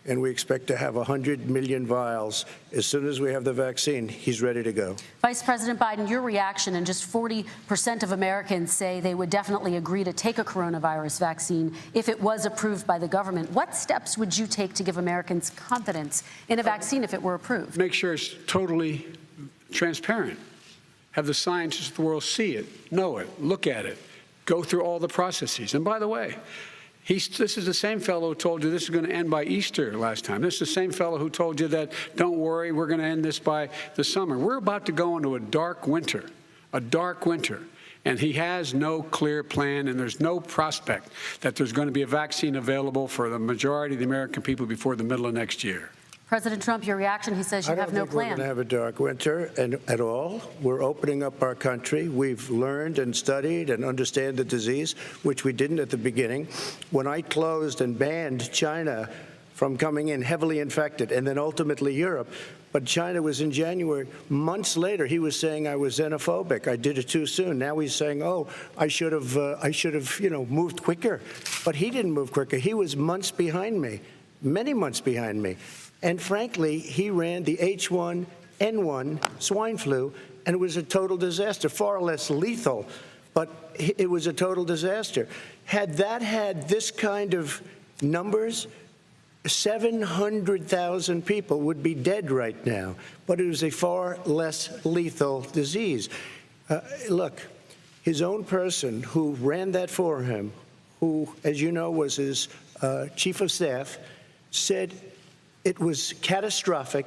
And we expect to have 100 million vials. As soon as we have the vaccine, he's ready to go. Vice President Biden, your reaction, and just 40% of Americans say they would definitely agree to take a coronavirus vaccine if it was approved by the government. What steps would you take to give Americans confidence in a vaccine if it were approved? Make sure it's totally transparent. Have the scientists of the world see it, know it, look at it, go through all the processes. And by the way, this is the same fellow who told you this is going to end by Easter last time. This is the same fellow who told you that, don't worry, we're going to end this by the summer. We're about to go into a dark winter, and he has no clear plan, and there's no prospect that there's going to be a vaccine available for the majority of the American people before the middle of next year. President Trump, your reaction, he says you have no plan. I don't think we're going to have a dark winter at all. We're opening up our country. We've learned and studied and understand the disease, which we didn't at the beginning. When I closed and banned China from coming in heavily infected, and then ultimately Europe, but China was in January. Months later, he was saying I was xenophobic. I did it too soon. Now he's saying, oh, I should have, moved quicker. But he didn't move quicker. He was months behind me, many months behind me. And frankly, he ran the H1N1 swine flu, and it was a total disaster, far less lethal, but it was a total disaster. Had that had this kind of numbers, 700,000 people would be dead right now, but it was a far less lethal disease. Look, his own person who ran that for him, who, as you know, was his chief of staff, said it was catastrophic.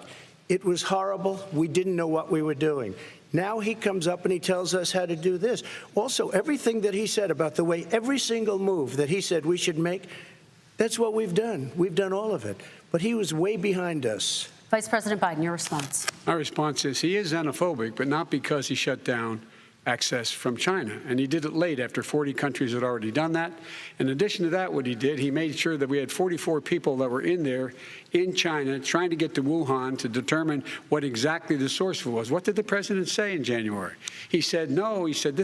It was horrible. We didn't know what we were doing. Now he comes up and he tells us how to do this. Also, everything that he said about the way every single move that he said we should make, that's what we've done. We've done all of it. But he was way behind us. Vice President Biden, your response. My response is he is xenophobic, but not because he shut down access from China. And he did it late after 40 countries had already done that. In addition to that, what he did, he made sure that we had 44 people that were in there in China trying to get to Wuhan to determine what exactly the source was. What did the president say in January? He said, no, he said,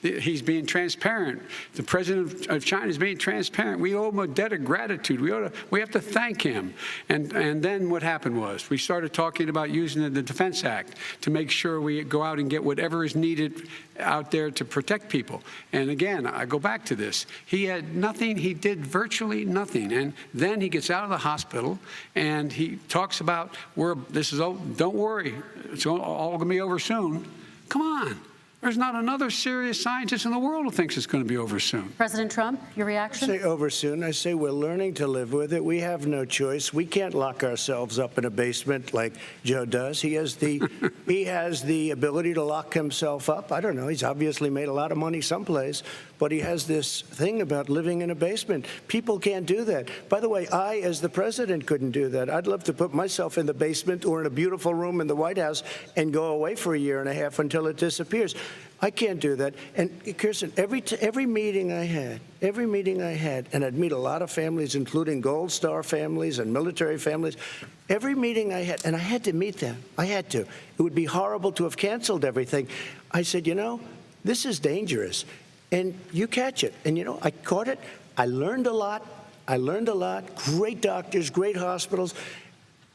he's being transparent. The president of China is being transparent. We owe him a debt of gratitude. We have to thank him. And then what happened was we started talking about using the Defense Act to make sure we go out and get whatever is needed out there to protect people. And again, I go back to this. He had nothing. He did virtually nothing. And then he gets out of the hospital and he talks about, don't worry, it's all going to be over soon. Come on. There's not another serious scientist in the world who thinks it's going to be over soon. President Trump, your reaction? I say over soon. I say we're learning to live with it. We have no choice. We can't lock ourselves up in a basement like Joe does. He has the ability to lock himself up. I don't know. He's obviously made a lot of money someplace, but he has this thing about living in a basement. People can't do that. By the way, I, as the president, couldn't do that. I'd love to put myself in the basement or in a beautiful room in the White House and go away for a year and a half until it disappears. I can't do that. And Kirsten, every meeting I had, and I'd meet a lot of families, including Gold Star families and military families, every meeting I had, and I had to meet them. I had to. It would be horrible to have canceled everything. I said, this is dangerous. And you catch it. And, I caught it. I learned a lot. Great doctors, great hospitals.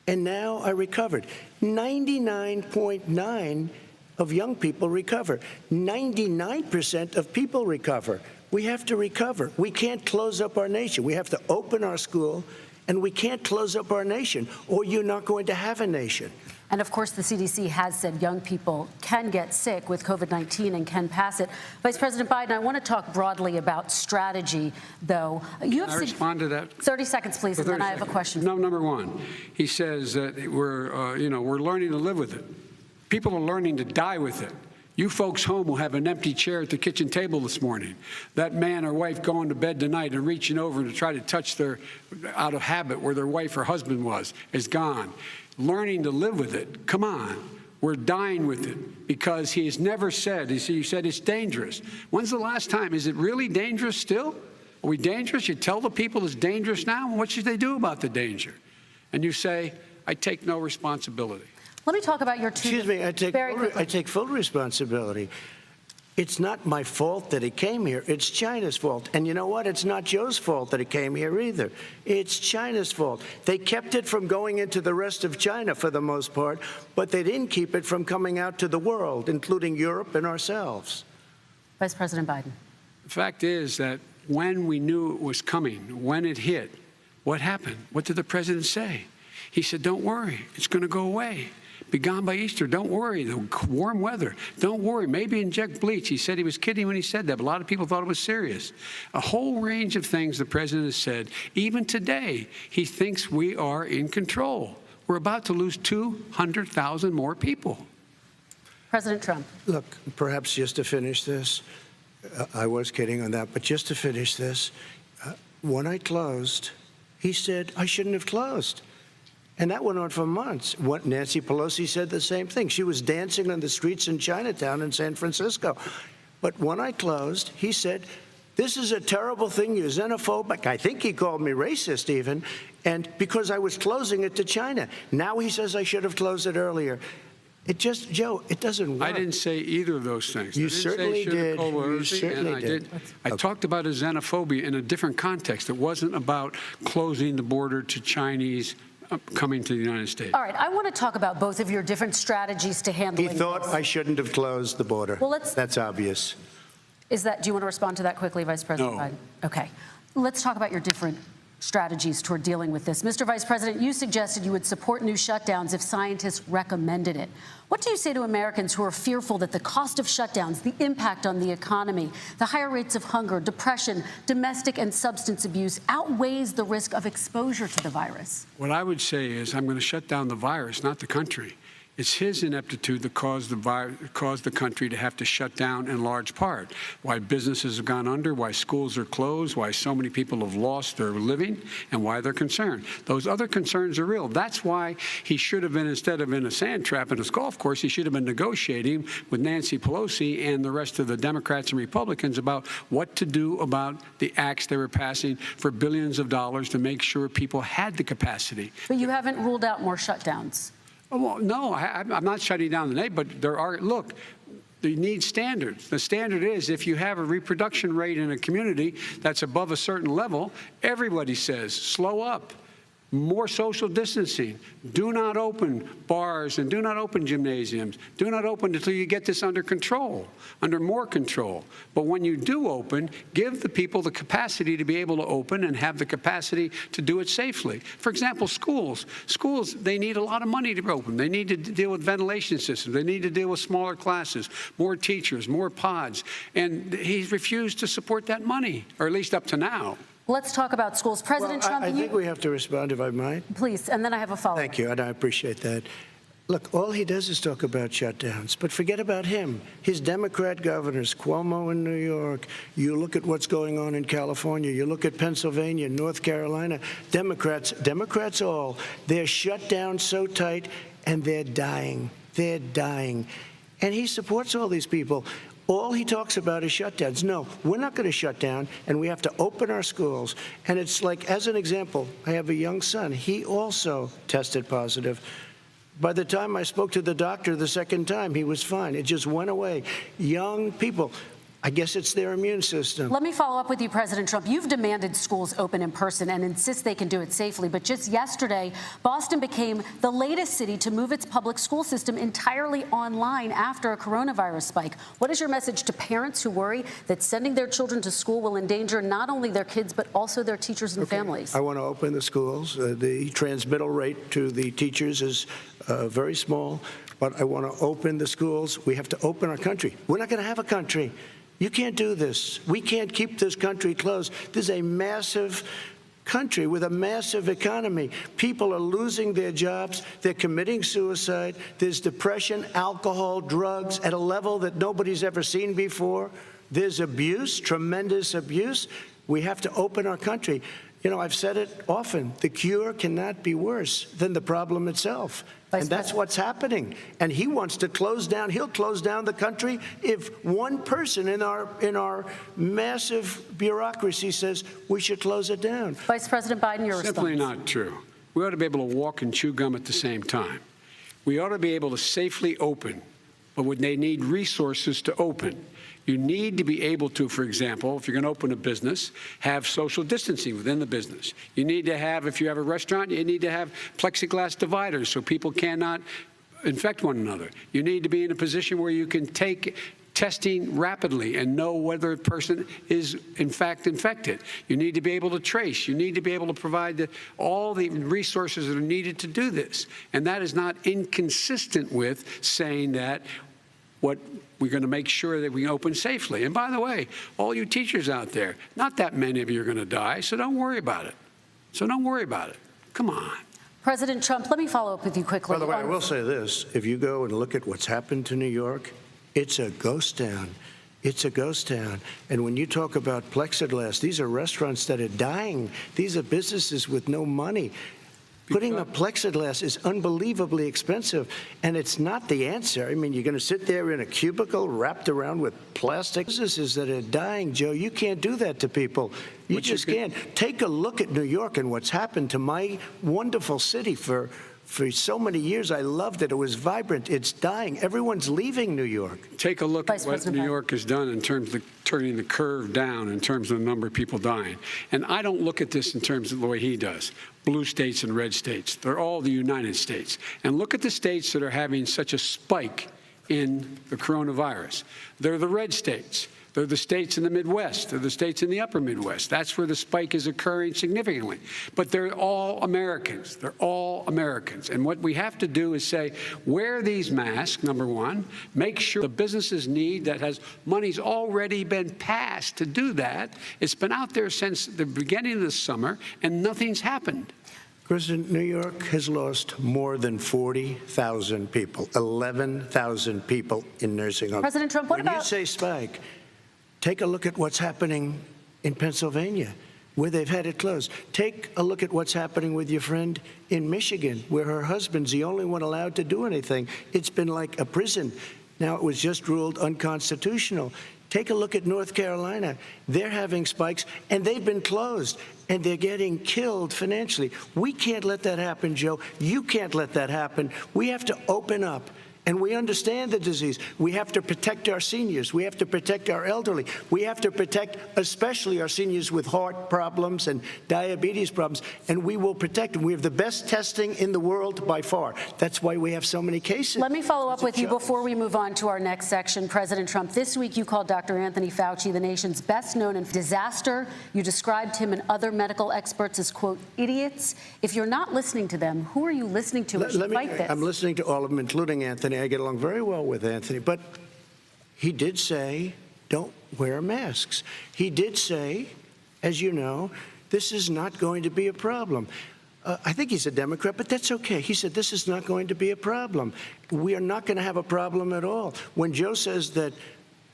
And now I recovered. 99.9% of young people recover. 99% of people recover. We have to recover. We can't close up our nation. We have to open our school, and we can't close up our nation, or you're not going to have a nation. And of course, the CDC has said young people can get sick with COVID-19 and can pass it. Vice President Biden, I want to talk broadly about strategy, though. You have Can I respond to that? 30 seconds, please, and then I have a question. No, number one, he says that we're learning to live with it. People are learning to die with it. You folks home will have an empty chair at the kitchen table this morning. That man or wife going to bed tonight and reaching over to try to touch their, out of habit, where their wife or husband was, is gone. Learning to live with it. Come on. We're dying with it because he has never said, you said it's dangerous. When's the last time? Is it really dangerous still? Are we dangerous? You tell the people it's dangerous now? What should they do about the danger? And you say, I take no responsibility. Let me talk about your two. Excuse me, I take full responsibility. It's not my fault that it came here. It's China's fault. And you know what? It's not Joe's fault that it came here either. It's China's fault. They kept it from going into the rest of China for the most part, but they didn't keep it from coming out to the world, including Europe and ourselves. Vice President Biden. The fact is that when we knew it was coming, when it hit, what happened? What did the president say? He said, don't worry, it's going to go away. Be gone by Easter. Don't worry. The warm weather. Don't worry. Maybe inject bleach. He said he was kidding when he said that, but a lot of people thought it was serious. A whole range of things the president has said. Even today, he thinks we are in control. We're about to lose 200,000 more people. President Trump. Look, perhaps just to finish this, I was kidding on that, but just to finish this, when I closed, he said I shouldn't have closed. And that went on for months. Nancy Pelosi said the same thing. She was dancing on the streets in Chinatown in San Francisco. But when I closed, he said, this is a terrible thing. You're xenophobic. I think he called me racist even. And because I was closing it to China. Now he says I should have closed it earlier. It just, Joe, it doesn't work. I didn't say either of those things. You certainly did. You certainly did. I talked about a xenophobia in a different context. It wasn't about closing the border to Chinese coming to the United States. All right, I want to talk about both of your different strategies to handling He thought this. I shouldn't have closed the border. Well, that's obvious. Do you want to respond to that quickly, Vice President Biden? Okay. Let's talk about your different strategies toward dealing with this. Mr. Vice President, you suggested you would support new shutdowns if scientists recommended it. What do you say to Americans who are fearful that the cost of shutdowns, the impact on the economy, the higher rates of hunger, depression, domestic and substance abuse outweighs the risk of exposure to the virus? What I would say is I'm going to shut down the virus, not the country. It's his ineptitude that caused the country to have to shut down in large part. Why businesses have gone under, why schools are closed, why so many people have lost their living, and why they're concerned. Those other concerns are real. That's why he should have been, instead of in a sand trap in his golf course, he should have been negotiating with Nancy Pelosi and the rest of the Democrats and Republicans about what to do about the acts they were passing for billions of dollars to make sure people had the capacity. But you haven't ruled out more shutdowns. Well, no, I'm not shutting down the nation, but there are, look, you need standards. The standard is if you have a reproduction rate in a community that's above a certain level, everybody says, slow up. More social distancing. Do not open bars and do not open gymnasiums. Do not open until you get this under control, under more control. But when you do open, give the people the capacity to be able to open and have the capacity to do it safely. For example, schools. Schools, they need a lot of money to open. They need to deal with ventilation systems. They need to deal with smaller classes, more teachers, more pods. And he's refused to support that money, or at least up to now. Let's talk about schools. President Trump, I think we have to respond, if I might. Please, and then I have a follow-up. Thank you, and I appreciate that. Look, all he does is talk about shutdowns, but forget about him. His Democrat governors, Cuomo in New York, you look at what's going on in California, you look at Pennsylvania, North Carolina, Democrats all, they're shut down so tight, and they're dying. They're dying. And he supports all these people. All he talks about is shutdowns. No, we're not going to shut down, and we have to open our schools. And it's like, as an example, I have a young son. He also tested positive. By the time I spoke to the doctor the second time, he was fine. It just went away. Young people. I guess it's their immune system. Let me follow up with you, President Trump. You've demanded schools open in person and insist they can do it safely. But just yesterday, Boston became the latest city to move its public school system entirely online after a coronavirus spike. What is your message to parents who worry that sending their children to school will endanger not only their kids, but also their teachers and families? I want to open the schools. The transmittal rate to the teachers is very small, but I want to open the schools. We have to open our country. We're not going to have a country. You can't do this. We can't keep this country closed. This is a massive country with a massive economy. People are losing their jobs. They're committing suicide. There's depression, alcohol, drugs at a level that nobody's ever seen before. There's abuse, tremendous abuse. We have to open our country. You know, I've said it often, the cure cannot be worse than the problem itself. And that's what's happening. And he wants to close down, he'll close down the country if one person in our massive bureaucracy says we should close it down. Vice President Biden, your response. Simply not true. We ought to be able to walk and chew gum at the same time. We ought to be able to safely open, but when they need resources to open. You need to be able to, for example, if you're going to open a business, have social distancing within the business. You need to have, if you have a restaurant, you need to have plexiglass dividers so people cannot infect one another. You need to be in a position where you can take testing rapidly and know whether a person is in fact infected. You need to be able to trace. You need to be able to provide all the resources that are needed to do this. And that is not inconsistent with saying that what we're going to make sure that we open safely. And by the way, all you teachers out there, not that many of you are going to die, so don't worry about it. So don't worry about it. Come on. President Trump, let me follow up with you quickly. By the way, I will say this. If you go and look at what's happened to New York, it's a ghost town. It's a ghost town. And when you talk about plexiglass, these are restaurants that are dying. These are businesses with no money. Putting up plexiglass is unbelievably expensive, and it's not the answer. I mean, you're going to sit there in a cubicle wrapped around with plastic. Businesses that are dying, Joe, you can't do that to people. You just can't. Take a look at New York and what's happened to my wonderful city for so many years. I loved it. It was vibrant. It's dying. Everyone's leaving New York. Take a look at what New York has done in terms of turning the curve down in terms of the number of people dying. And I don't look at this in terms of the way he does. Blue states and red states. They're all the United States. And look at the states that are having such a spike in the coronavirus. They're the red states. They're the states in the Midwest. They're the states in the upper Midwest. That's where the spike is occurring significantly. But they're all Americans. They're all Americans. And what we have to do is say, wear these masks, number one. Make sure the businesses need that has money's already been passed to do that. It's been out there since the beginning of the summer, and nothing's happened. President, New York has lost more than 40,000 people, 11,000 people in nursing homes. President Trump, what about... When you say spike, take a look at what's happening in Pennsylvania, where they've had it closed. Take a look at what's happening with your friend in Michigan, where her husband's the only one allowed to do anything. It's been like a prison. Now it was just ruled unconstitutional. Take a look at North Carolina. They're having spikes, and they've been closed, and they're getting killed financially. We can't let that happen, Joe. You can't let that happen. We have to open up. And we understand the disease. We have to protect our seniors. We have to protect our elderly. We have to protect especially our seniors with heart problems and diabetes problems. And we will protect them. We have the best testing in the world by far. That's why we have so many cases. Let me follow up with you before we move on to our next section. President Trump, this week you called Dr. Anthony Fauci the nation's best known in disaster. You described him and other medical experts as, quote, idiots. If you're not listening to them, who are you listening to as you fight this? I'm listening to all of them, including Anthony. I get along very well with Anthony, but he did say, don't wear masks. He did say, as you know, this is not going to be a problem. I think he's a Democrat, but that's okay. He said, this is not going to be a problem. We are not going to have a problem at all. When Joe says that,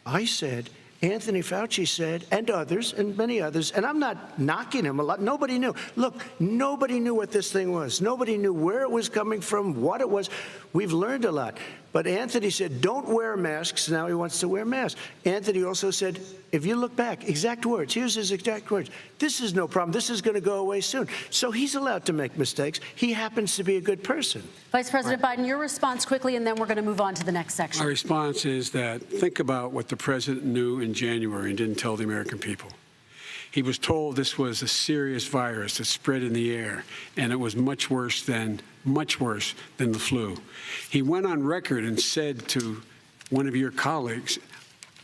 I said, Anthony Fauci said, and others, and many others, and I'm not knocking him a lot. Nobody knew. Look, nobody knew what this thing was. Nobody knew where it was coming from, what it was. We've learned a lot. But Anthony said, don't wear masks. Now he wants to wear masks. Anthony also said, if you look back, exact words, here's his exact words, this is no problem. This is going to go away soon. So he's allowed to make mistakes. He happens to be a good person. Vice President Biden, your response quickly, and then we're going to move on to the next section. My response is that think about what the president knew in January and didn't tell the American people. He was told this was a serious virus that spread in the air, and it was much worse than the flu. He went on record and said to one of your colleagues,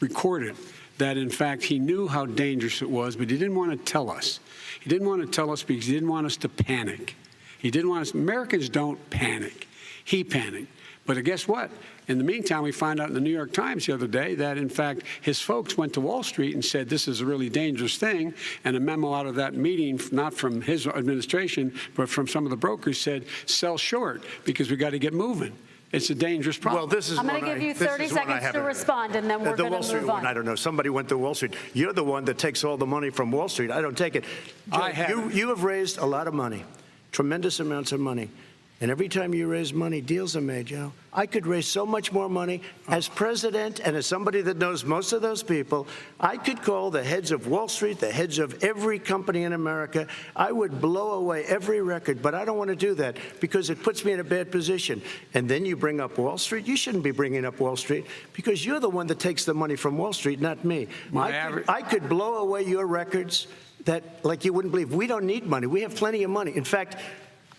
recorded, that in fact he knew how dangerous it was, but he didn't want to tell us. He didn't want to tell us because he didn't want us to panic. He didn't want us. Americans don't panic. He panicked. But guess what? In the meantime, we found out in the New York Times the other day that, in fact, his folks went to Wall Street and said this is a really dangerous thing. And a memo out of that meeting, not from his administration, but from some of the brokers, said sell short because we got to get moving. It's a dangerous problem. Well, this is I'm going to give you 30 seconds to respond, and then we're going to move on. I don't know. Somebody went to Wall Street. You're the one that takes all the money from Wall Street. I don't take it. You have raised a lot of money, tremendous amounts of money. And every time you raise money, deals are made, Joe. I could raise so much more money. As president and as somebody that knows most of those people, I could call the heads of Wall Street, the heads of every company in America. I would blow away every record, but I don't want to do that because it puts me in a bad position. And then you bring up Wall Street. You shouldn't be bringing up Wall Street because you're the one that takes the money from Wall Street, not me. I could blow away your records that, like you wouldn't believe. We don't need money. We have plenty of money. In fact,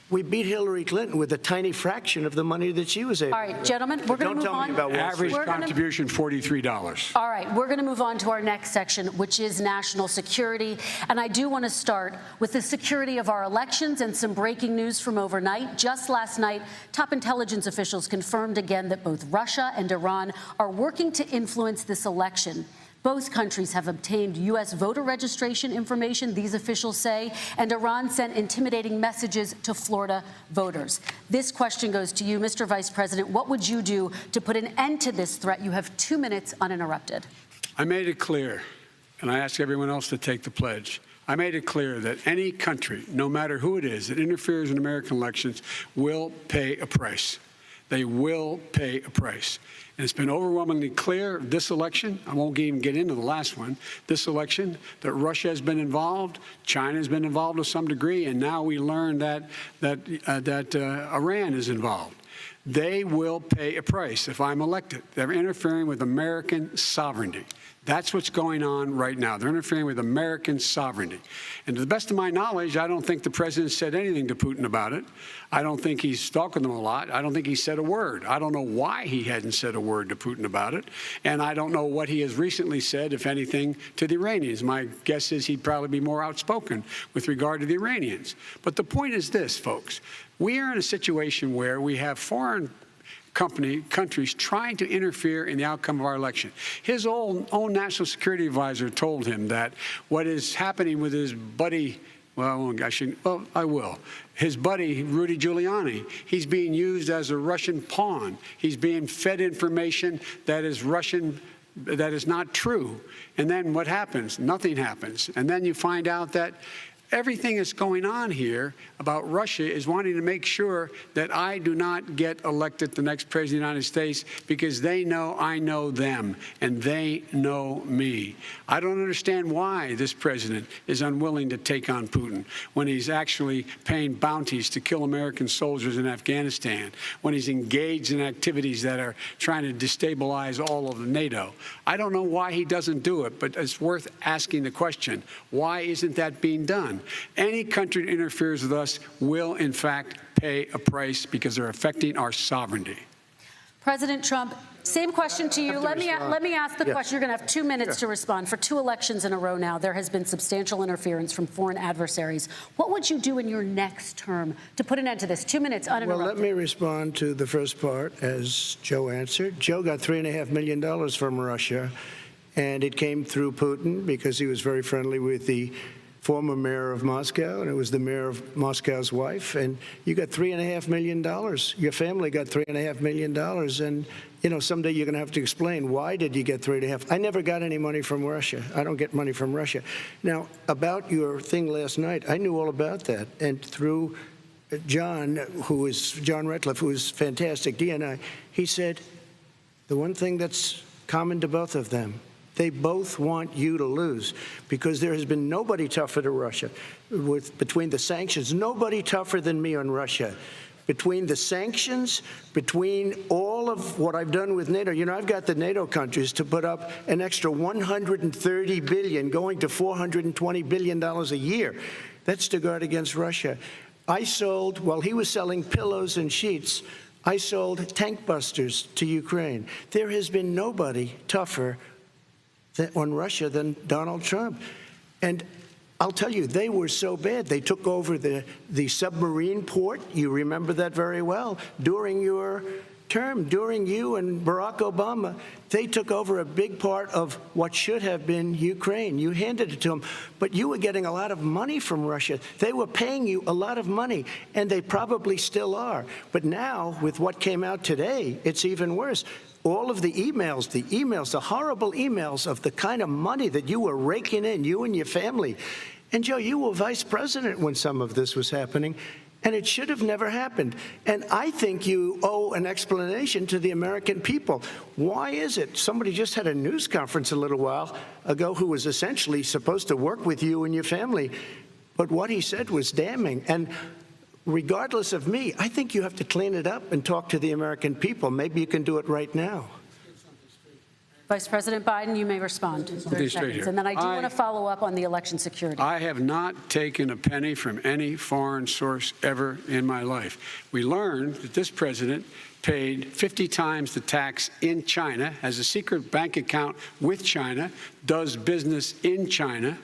we beat Hillary Clinton with a tiny fraction of the money that she was able to. All right, gentlemen, we're going to move on. Don't tell me about Wall Street. Average contribution, $43. All right, we're going to move on to our next section, which is national security. And I do want to start with the security of our elections and some breaking news from overnight. Just last night, top intelligence officials confirmed again that both Russia and Iran are working to influence this election. Both countries have obtained U.S. voter registration information, these officials say, and Iran sent intimidating messages to Florida voters. This question goes to you, Mr. Vice President. What would you do to put an end to this threat? You have 2 minutes uninterrupted. I made it clear, and I ask everyone else to take the pledge. I made it clear that any country, no matter who it is, that interferes in American elections will pay a price. They will pay a price. And it's been overwhelmingly clear this election, I won't even get into the last one, this election, that Russia has been involved, China has been involved to some degree, and now we learn that Iran is involved. They will pay a price if I'm elected. They're interfering with American sovereignty. That's what's going on right now. They're interfering with American sovereignty. And to the best of my knowledge, I don't think the president said anything to Putin about it. I don't think he's stalking them a lot. I don't think he said a word. I don't know why he hadn't said a word to Putin about it. And I don't know what he has recently said, if anything, to the Iranians. My guess is he'd probably be more outspoken with regard to the Iranians. But the point is this, folks. We are in a situation where we have foreign countries trying to interfere in the outcome of our election. His own national security advisor told him that what is happening with his buddy, I will. His buddy, Rudy Giuliani, he's being used as a Russian pawn. He's being fed information that is Russian, that is not true. And then what happens? Nothing happens. And then you find out that everything that's going on here about Russia is wanting to make sure that I do not get elected the next president of the United States because they know I know them and they know me. I don't understand why this president is unwilling to take on Putin when he's actually paying bounties to kill American soldiers in Afghanistan, when he's engaged in activities that are trying to destabilize all of NATO. I don't know why he doesn't do it, but it's worth asking the question, why isn't that being done? Any country that interferes with us will, in fact, pay a price because they're affecting our sovereignty. President Trump, same question to you. Let me ask the question. You're going to have 2 minutes to respond. For 2 elections in a row now, there has been substantial interference from foreign adversaries. What would you do in your next term to put an end to this? 2 minutes uninterrupted. Well, let me respond to the first part, as Joe answered. Joe got $3.5 million from Russia, and it came through Putin because he was very friendly with the former mayor of Moscow, and it was the mayor of Moscow's wife, and you got $3.5 million. Your family got $3.5 million, and, you know, someday you're going to have to explain, why did you get $3.5? I never got any money from Russia. I don't get money from Russia. Now, about your thing last night, I knew all about that, and through John Ratcliffe, who is fantastic, DNI, he said, the one thing that's common to both of them, they both want you to lose, because there has been nobody tougher to Russia. Between the sanctions, nobody tougher than me on Russia. Between the sanctions, between all of what I've done with NATO, I've got the NATO countries to put up an extra $130 billion, going to $420 billion a year. That's to guard against Russia. I sold, while he was selling pillows and sheets, I sold tank busters to Ukraine. There has been nobody tougher on Russia than Donald Trump. And I'll tell you, they were so bad. They took over the submarine port. You remember that very well. During your term, during you and Barack Obama, they took over a big part of what should have been Ukraine. You handed it to them, but you were getting a lot of money from Russia. They were paying you a lot of money, and they probably still are. But now, with what came out today, it's even worse. All of the emails, the horrible emails of the kind of money that you were raking in, you and your family. And Joe, you were vice president when some of this was happening, and it should have never happened. And I think you owe an explanation to the American people. Why is it? Somebody just had a news conference a little while ago who was essentially supposed to work with you and your family, but what he said was damning. And regardless of me, I think you have to clean it up and talk to the American people. Maybe you can do it right now. Vice President Biden, you may respond. 30 seconds. And then I do want to follow up on the election security. I have not taken a penny from any foreign source ever in my life. We learned that this president paid 50 times the tax in China, has a secret bank account with China, does business in China,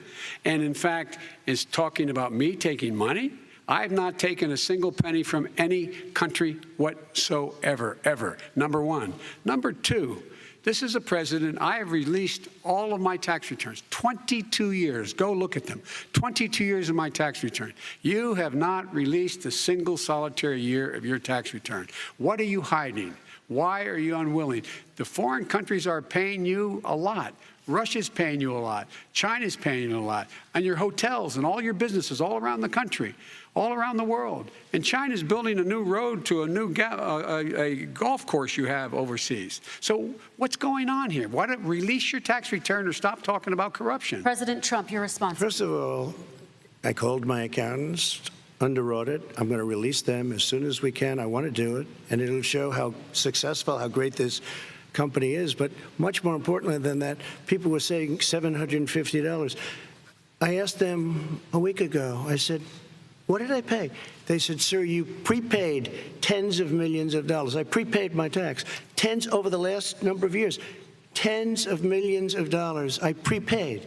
and in fact is talking about me taking money. I have not taken a single penny from any country whatsoever, ever. Number one. Number two, this is a president, I have released all of my tax returns, 22 years. Go look at them. 22 years of my tax return. You have not released a single solitary year of your tax return. What are you hiding? Why are you unwilling? The foreign countries are paying you a lot. Russia's paying you a lot. China's paying you a lot. And your hotels and all your businesses all around the country, all around the world. And China's building a new road to a new a golf course you have overseas. So what's going on here? Why don't release your tax return or stop talking about corruption? President Trump, your response. First of all, I called my accountants under audit. I'm going to release them as soon as we can. I want to do it, and it'll show how successful, how great this company is. But much more importantly than that, people were saying $750. I asked them a week ago, I said, what did I pay? They said, sir, you prepaid tens of millions of dollars. I prepaid my tax. Tens over the last number of years. Tens of millions of dollars I prepaid.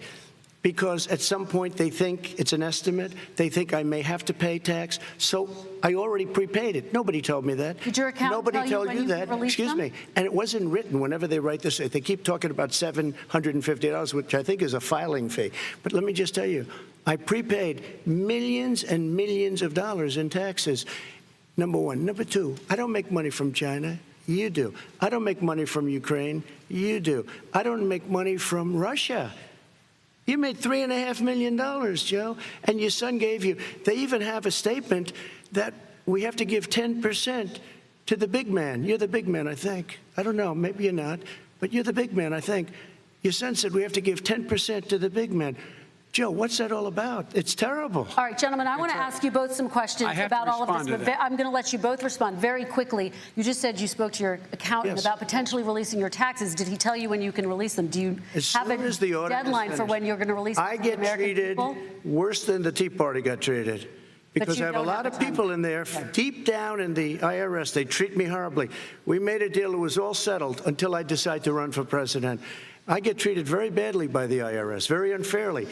Because at some point they think it's an estimate. They think I may have to pay tax. So I already prepaid it. Nobody told me that. Did your accountant Nobody tell told you that. Excuse me. And it wasn't written whenever they write this. They keep talking about $750, which I think is a filing fee. But let me just tell you, I prepaid millions and millions of dollars in taxes. Number one. Number two, I don't make money from China. You do. I don't make money from Ukraine. You do. I don't make money from Russia. You made $3.5 million, Joe, and your son gave you. They even have a statement that we have to give 10% to the big man. You're the big man, I think. I don't know. Maybe you're not, but you're the big man, I think. Your son said we have to give 10% to the big man. Joe, what's that all about? It's terrible. All right, gentlemen, I want to ask you both some questions about all of this. But I'm going to let you both respond very quickly. You just said you spoke to your accountant about potentially releasing your taxes. Did he tell you when you can release them? Do you have a deadline for when you're going to release them? I get treated worse than the Tea Party got treated. Because I have a lot of people in there, deep down in the IRS, they treat me horribly. We made a deal, it was all settled until I decide to run for president. I get treated very badly by the IRS, very unfairly.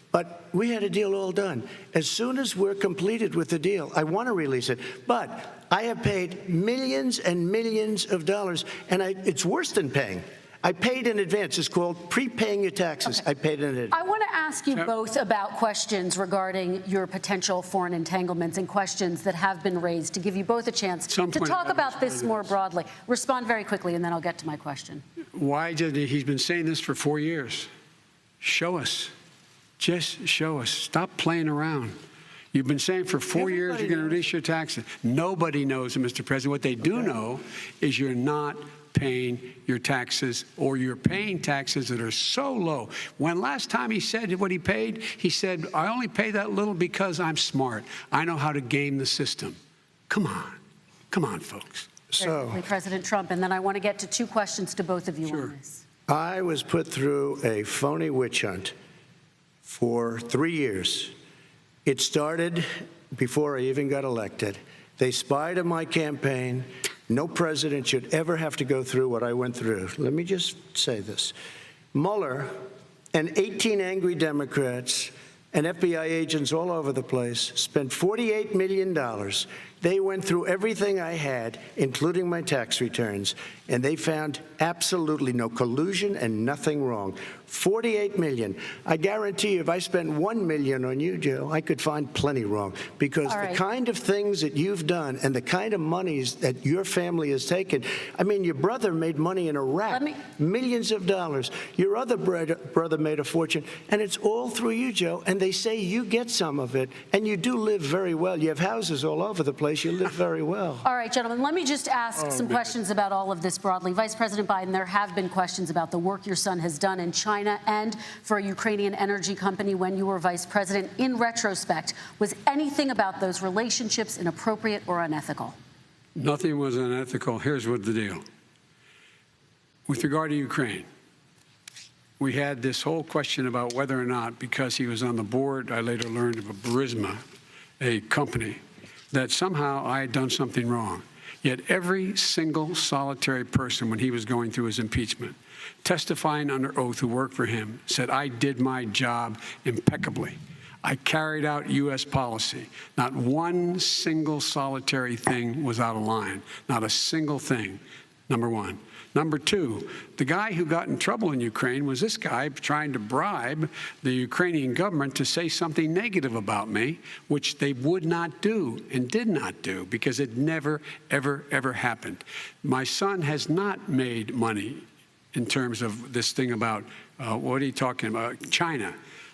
But we had a deal all done. As soon as we're completed with the deal, I want to release it. But I have paid millions and millions of dollars, and it's worse than paying. I paid in advance. It's called prepaying your taxes. I paid in advance. I want to ask you both about questions regarding your potential foreign entanglements and questions that have been raised to give you both a chance to talk about this more broadly. Respond very quickly, and then I'll get to my question. Why did he's been saying this for 4 years? Show us. Just show us. Stop playing around. You've been saying for 4 years you're going to release your taxes. Nobody knows, Mr. President. What they do know is you're not paying your taxes, or you're paying taxes that are so low. When last time he said what he paid, he said, I only pay that little because I'm smart. I know how to game the system. Come on, folks. So, President Trump, and then I want to get to two questions to both of you Sure. on this. I was put through a phony witch hunt for 3 years. It started before I even got elected. They spied on my campaign. No president should ever have to go through what I went through. Let me just say this. Mueller and 18 angry Democrats and FBI agents all over the place spent $48 million. They went through everything I had, including my tax returns, and they found absolutely no collusion and nothing wrong. $48 million. I guarantee you, if I spent $1 million on you, Joe, I could find plenty wrong, because the kind of things that you've done and the kind of monies that your family has taken. I mean, your brother made money in Iraq, millions of dollars. Your other brother made a fortune, and it's all through you, Joe. And they say you get some of it, and you do live very well. You have houses all over the place. You live very well. All right, gentlemen, let me just ask some questions about all of this broadly. Vice President Biden, there have been questions about the work your son has done in China and for a Ukrainian energy company when you were vice president. In retrospect, was anything about those relationships inappropriate or unethical? Nothing was unethical. Here's what the deal. With regard to Ukraine, we had this whole question about whether or not, because he was on the board, I later learned of a Burisma, a company, that somehow I had done something wrong. Yet every single solitary person, when he was going through his impeachment, testifying under oath who worked for him, said, I did my job impeccably. I carried out U.S. policy. Not one single solitary thing was out of line. Not a single thing, number one. Number two, the guy who got in trouble in Ukraine was this guy trying to bribe the Ukrainian government to say something negative about me, which they would not do and did not do, because it never, ever, ever happened. My son has not made money in terms of this thing about, what are you talking about, China.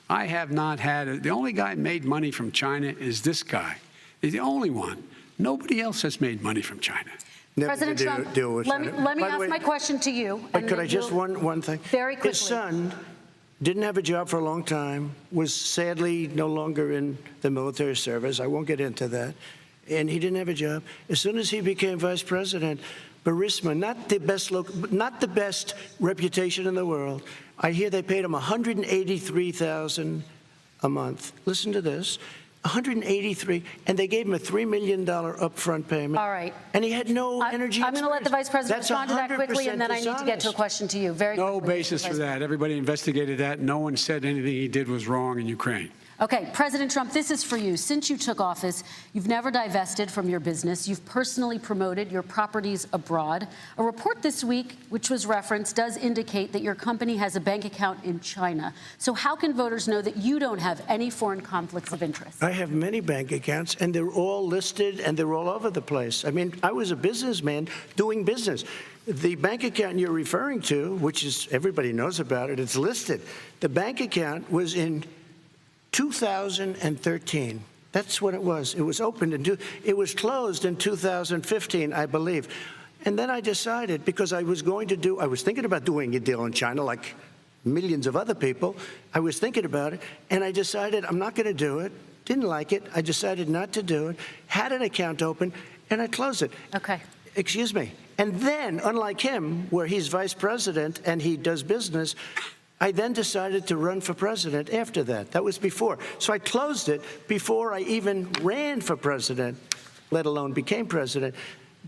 I have not had, the only guy made money from China is this guy. He's the only one. Nobody else has made money from China. President Trump, let me ask my question to you. But could I just one thing? Very quickly. His son didn't have a job for a long time, was sadly no longer in the military service. I won't get into that. And he didn't have a job. As soon as he became vice president, Burisma, not the best reputation in the world. I hear they paid him $183,000 a month. Listen to this. $183, and they gave him a $3 million upfront payment. All right. And he had no energy. I'm going to let the vice president That's respond to that quickly, and then I need to get to a question to you. Very quickly. No basis for that. Everybody investigated that. No one said anything he did was wrong in Ukraine. Okay, President Trump, this is for you. Since you took office, you've never divested from your business. You've personally promoted your properties abroad. A report this week, which was referenced, does indicate that your company has a bank account in China. So how can voters know that you don't have any foreign conflicts of interest? I have many bank accounts, and they're all listed, and they're all over the place. I mean, I was a businessman doing business. The bank account you're referring to, which is, everybody knows about it, it's listed. The bank account was in 2013. That's what it was. It was opened it was closed in 2015, I believe. And then I decided, because I was thinking about doing a deal in China like millions of other people. I was thinking about it, and I decided I'm not going to do it. Didn't like it. I decided not to do it. Had an account open, and I closed it. Okay. Excuse me. And then, unlike him, where he's vice president and he does business, I then decided to run for president after that. That was before. So I closed it before I even ran for president, let alone became president.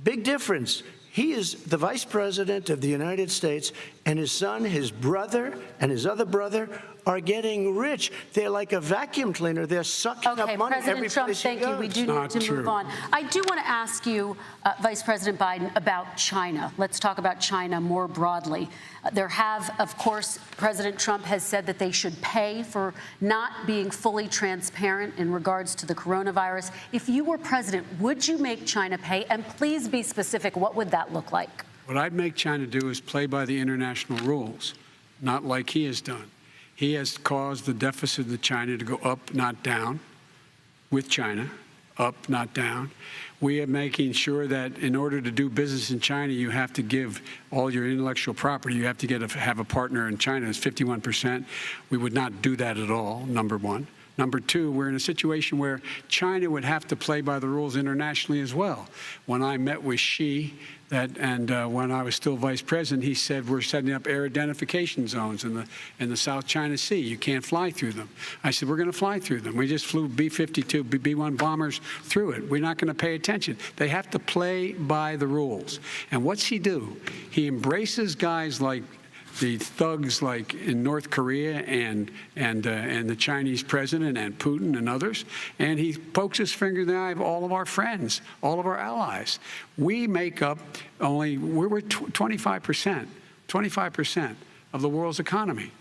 Big difference. He is the vice president of the United States, and his son, his brother, and his other brother are getting rich. They're like a vacuum cleaner. They're sucking up money every Trump, place thank he you. goes. We do need to move on. I do want to ask you, Vice President Biden, about China. Let's talk about China more broadly. There have, of course, President Trump has said that they should pay for not being fully transparent in regards to the coronavirus. If you were president, would you make China pay? And please be specific. What would that look like? What I'd make China do is play by the international rules, not like he has done. He has caused the deficit of China to go up, not down, with China. up, not down. We are making sure that in order to do business in China, you have to give all your intellectual property. You have to have a partner in China. It's 51%. We would not do that at all, number one. Number two, we're in a situation where China would have to play by the rules internationally as well. When I met with Xi, when I was still vice president, he said we're setting up air identification zones in the South China Sea. You can't fly through them. I said we're going to fly through them. We just flew B-52, B-1 bombers through it. We're not going to pay attention. They have to play by the rules. And what's he do? He embraces guys like the thugs like in North Korea and the Chinese president and Putin and others, and he pokes his finger in the eye of all of our friends, all of our allies. We make up we're 25% of the world's economy.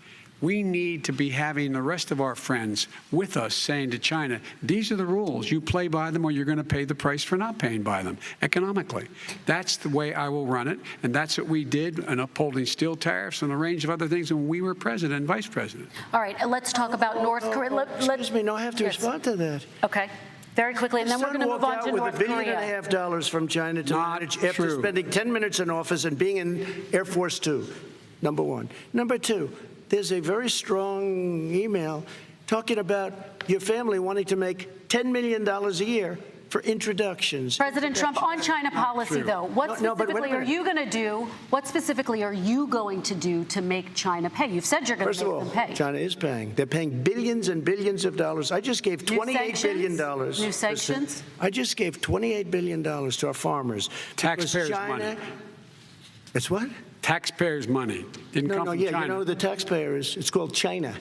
We need to be having the rest of our friends with us saying to China, these are the rules. You play by them or you're going to pay the price for not paying by them economically. That's the way I will run it. And that's what we did in upholding steel tariffs and a range of other things when we were president and vice president. All right, let's talk about North Korea. Excuse me, no, I have to respond to that. Okay. Very quickly, and then we're going to move on to North Korea. With $1.5 billion from China to manage after spending 10 minutes in office and being in Air Force Two, number one. Number two, there's a very strong email talking about your family wanting to make $10 million a year for introductions. President Trump, on China policy, though, what specifically are you going to do? What specifically are you going to do to make China pay? You've said you're going to make them pay. China is paying. They're paying billions and billions of dollars. I just gave $28 billion. New sanctions? I just gave $28 billion to our farmers. Taxpayers' money. It's what? Taxpayers' money. Didn't come from China. You know the taxpayer it's called China.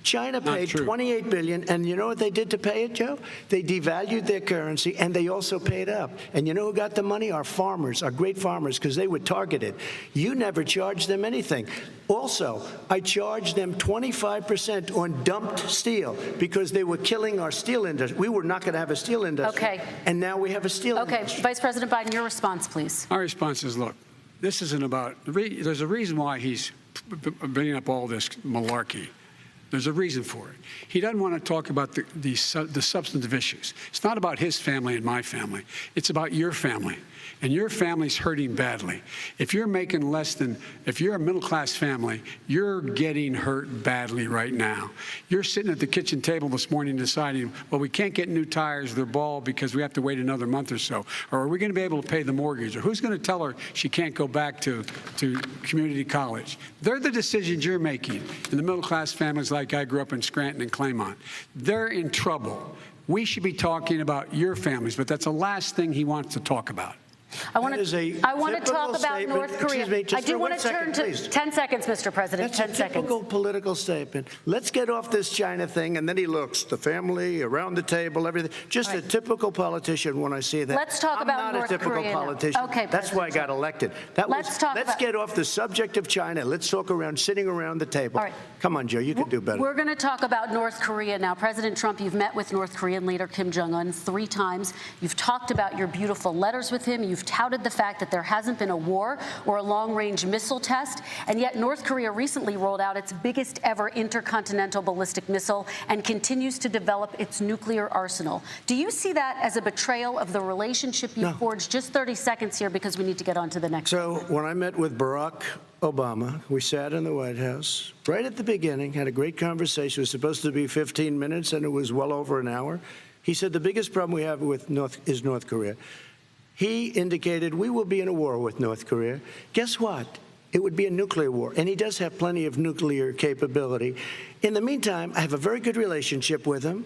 China paid $28 billion, and you know what they did to pay it, Joe? They devalued their currency, and they also paid up. And you know who got the money? Our farmers, our great farmers, because they were targeted. You never charged them anything. Also, I charged them 25% on dumped steel because they were killing our steel industry. We were not going to have a steel industry. Okay. And now we have a steel industry. Okay, Vice President Biden, your response, please. Our response is, look, this isn't about, there's a reason why he's bringing up all this malarkey. There's a reason for it. He doesn't want to talk about the substantive issues. It's not about his family and my family. It's about your family. And your family's hurting badly. If you're making if you're a middle-class family, you're getting hurt badly right now. You're sitting at the kitchen table this morning deciding, well, we can't get new tires, they're bald because we have to wait another month or so. Or are we going to be able to pay the mortgage? Or who's going to tell her she can't go back to community college? They're the decisions you're making in the middle-class families like I grew up in Scranton and Claymont. They're in trouble. We should be talking about your families, but that's the last thing he wants to talk about. I want to talk about North Korea. Excuse me, I do want to turn to 10 seconds, Mr. President. That's 10 a seconds. typical political statement. Let's get off this China thing, and then he looks, the family, around the table, everything. Just a typical politician when I see that. Let's talk about North Korea. I'm not a typical politician. Okay, that's why I got elected. Let's get off the subject of China. Let's talk sitting around the table. All right. Come on, Joe, you can do better. We're going to talk about North Korea now. President Trump, you've met with North Korean leader Kim Jong-un 3 times. You've talked about your beautiful letters with him. You've touted the fact that there hasn't been a war or a long-range missile test, and yet North Korea recently rolled out its biggest ever intercontinental ballistic missile and continues to develop its nuclear arsenal. Do you see that as a betrayal of the relationship you forged? Just 30 seconds here because we need to get on to the next. So when I met with Barack Obama, we sat in the White House right at the beginning, had a great conversation. It was supposed to be 15 minutes, and it was well over an hour. He said the biggest problem we have with North Korea. He indicated we will be in a war with North Korea. Guess what? It would be a nuclear war, and he does have plenty of nuclear capability. In the meantime, I have a very good relationship with him.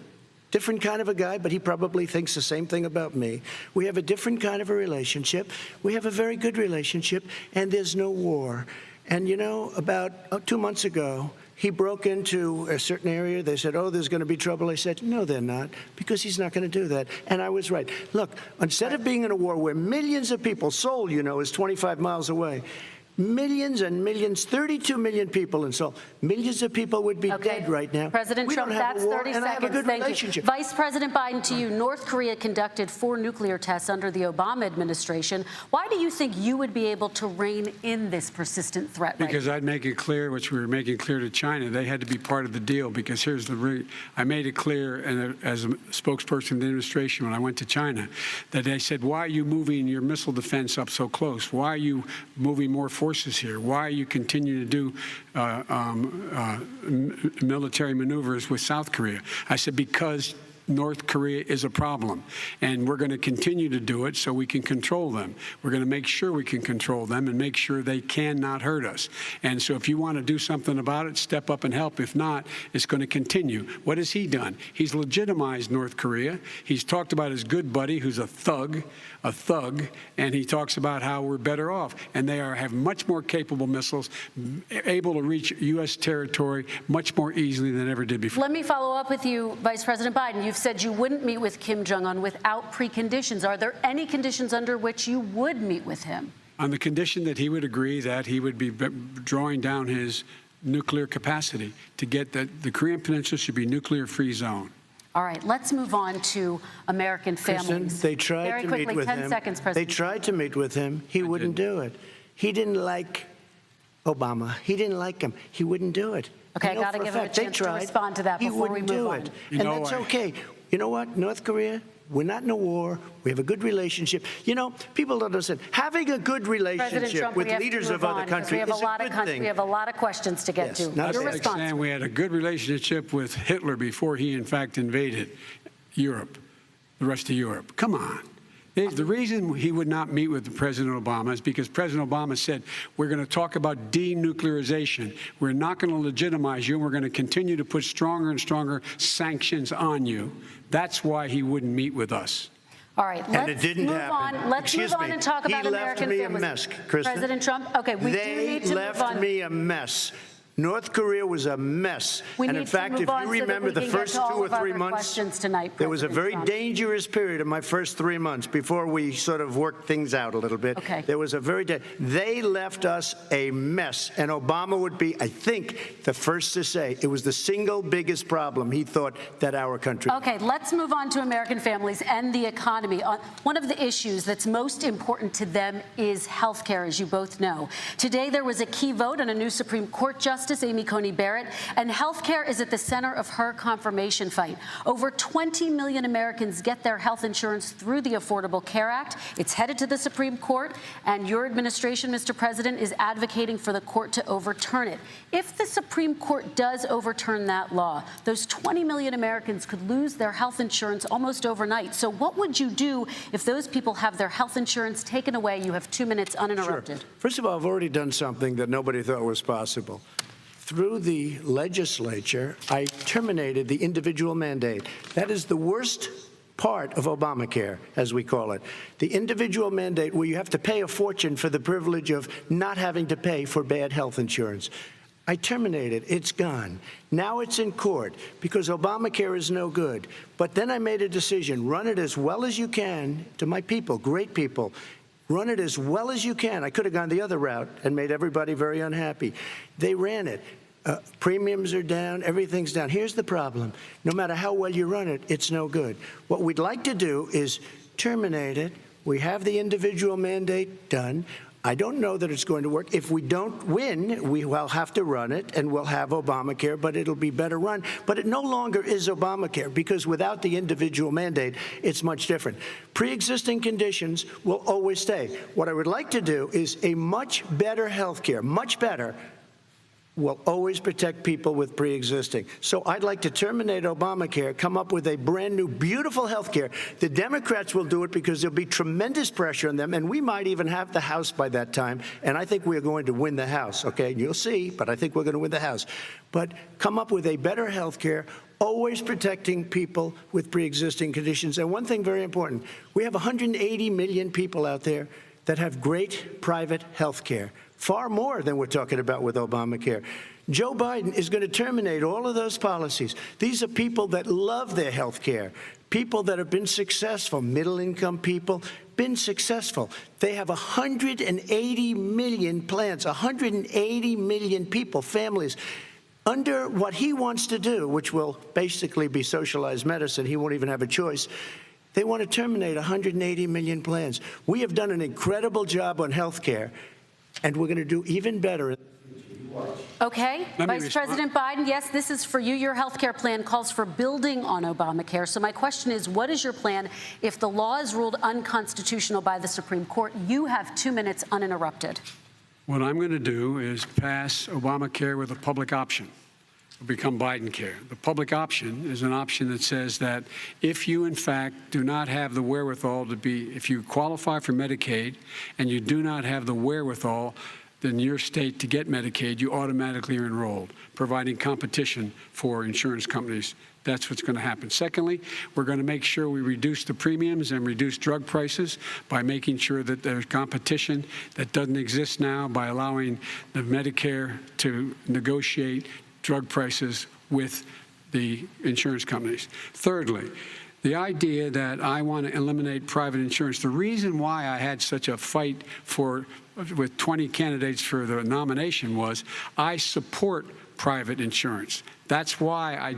Different kind of a guy, but he probably thinks the same thing about me. We have a different kind of a relationship. We have a very good relationship, and there's no war. And, you know, about 2 months ago, he broke into a certain area. They said, oh, there's going to be trouble. I said, no, they're not, because he's not going to do that. And I was right. Look, instead of being in a war where millions of people, Seoul, you know, is 25 miles away, millions and millions, 32 million people in Seoul. Millions of people would be dead right now. President we Trump, don't have that's a war, 30 and seconds. I have a good Thank relationship. you. Vice President Biden, to you, North Korea conducted 4 nuclear tests under the Obama administration. Why do you think you would be able to rein in this persistent threat? Because I'd make it clear, which we were making clear to China, they had to be part of the deal. Because here's the I made it clear, and as a spokesperson of the administration when I went to China, that they said, why are you moving your missile defense up so close? Why are you moving more forces here? Why are you continuing to do military maneuvers with South Korea? I said, because North Korea is a problem, and we're going to continue to do it so we can control them. We're going to make sure we can control them and make sure they cannot hurt us. And so if you want to do something about it, step up and help. If not, it's going to continue. What has he done? He's legitimized North Korea. He's talked about his good buddy, who's a thug, and he talks about how we're better off. And they have much more capable missiles, able to reach U.S. territory much more easily than ever did before. Let me follow up with you, Vice President Biden. You've said you wouldn't meet with Kim Jong-un without preconditions. Are there any conditions under which you would meet with him? On the condition that he would agree that he would be drawing down his nuclear capacity to get that the Korean Peninsula should be nuclear-free zone. All right, let's move on to American families. Kristen, they tried Very to quickly, meet with 10 him. seconds, President. They tried to meet with him. He wouldn't do it. He didn't like Obama. He didn't like him. He wouldn't do it. Okay, I got to give him a chance to respond to that before we move on. And that's okay. You know what, North Korea, we're not in a war. We have a good relationship. You know, people don't understand. Having a good relationship with leaders of other countries is a good thing. We have a lot of questions to get to. That's like saying we had a good relationship with Hitler before he, in fact, invaded Europe, the rest of Europe. Come on. The reason he would not meet with President Obama is because President Obama said, we're going to talk about denuclearization. We're not going to legitimize you, and we're going to continue to put stronger and stronger sanctions on you. That's why he wouldn't meet with us. All right, let's move on. Let's move on and talk about American families. He left me a mess, Kristen. President Trump, okay, we do need to move on. They left me a mess. North Korea was a mess. And in fact, if you remember the first 2 or 3 months, there was a very dangerous period in my first 3 months before we sort of worked things out a little bit. Okay. There was a they left us a mess. And Obama would be, I think, the first to say it was the single biggest problem he thought that our country. Okay, let's move on to American families and the economy. One of the issues that's most important to them is health care, as you both know. Today, there was a key vote on a new Supreme Court justice, Amy Coney Barrett, and health care is at the center of her confirmation fight. Over 20 million Americans get their health insurance through the Affordable Care Act. It's headed to the Supreme Court, and your administration, Mr. President, is advocating for the court to overturn it. If the Supreme Court does overturn that law, those 20 million Americans could lose their health insurance almost overnight. So what would you do if those people have their health insurance taken away? You have 2 minutes uninterrupted. Sure. First of all, I've already done something that nobody thought was possible. Through the legislature, I terminated the individual mandate. That is the worst part of Obamacare, as we call it. The individual mandate where you have to pay a fortune for the privilege of not having to pay for bad health insurance. I terminated. It's gone. Now it's in court because Obamacare is no good. But then I made a decision. Run it as well as you can to my people, great people. Run it as well as you can. I could have gone the other route and made everybody very unhappy. They ran it. Premiums are down. Everything's down. Here's the problem. No matter how well you run it, it's no good. What we'd like to do is terminate it. We have the individual mandate done. I don't know that it's going to work. If we don't win, we will have to run it, and we'll have Obamacare, but it'll be better run. But it no longer is Obamacare, because without the individual mandate, it's much different. Pre-existing conditions will always stay. What I would like to do is a much better health care, much better, will always protect people with pre-existing. So I'd like to terminate Obamacare, come up with a brand new, beautiful health care. The Democrats will do it because there'll be tremendous pressure on them, and we might even have the House by that time, and I think we're going to win the House, okay? You'll see, but I think we're going to win the House. But come up with a better health care, always protecting people with pre-existing conditions. And one thing very important, we have 180 million people out there that have great private health care. far more than we're talking about with Obamacare. Joe Biden is going to terminate all of those policies. These are people that love their health care, people that have been successful, middle-income people, been successful. They have 180 million plans, 180 million people, families, under what he wants to do, which will basically be socialized medicine. He won't even have a choice. They want to terminate 180 million plans. We have done an incredible job on health care, and we're going to do even better. Okay, Vice President Biden, yes, this is for you. Your health care plan calls for building on Obamacare. So my question is, what is your plan if the law is ruled unconstitutional by the Supreme Court? You have 2 minutes uninterrupted. What I'm going to do is pass Obamacare with a public option. It'll become Biden care. The public option is an option that says that if you, in fact, do not have the wherewithal to be, if you qualify for Medicaid and you do not have the wherewithal in your state to get Medicaid, you automatically are enrolled, providing competition for insurance companies. That's what's going to happen. Secondly, we're going to make sure we reduce the premiums and reduce drug prices by making sure that there's competition that doesn't exist now by allowing the Medicare to negotiate drug prices with the insurance companies. Thirdly, the idea that I want to eliminate private insurance, the reason why I had such a fight with 20 candidates for the nomination was I support private insurance. That's why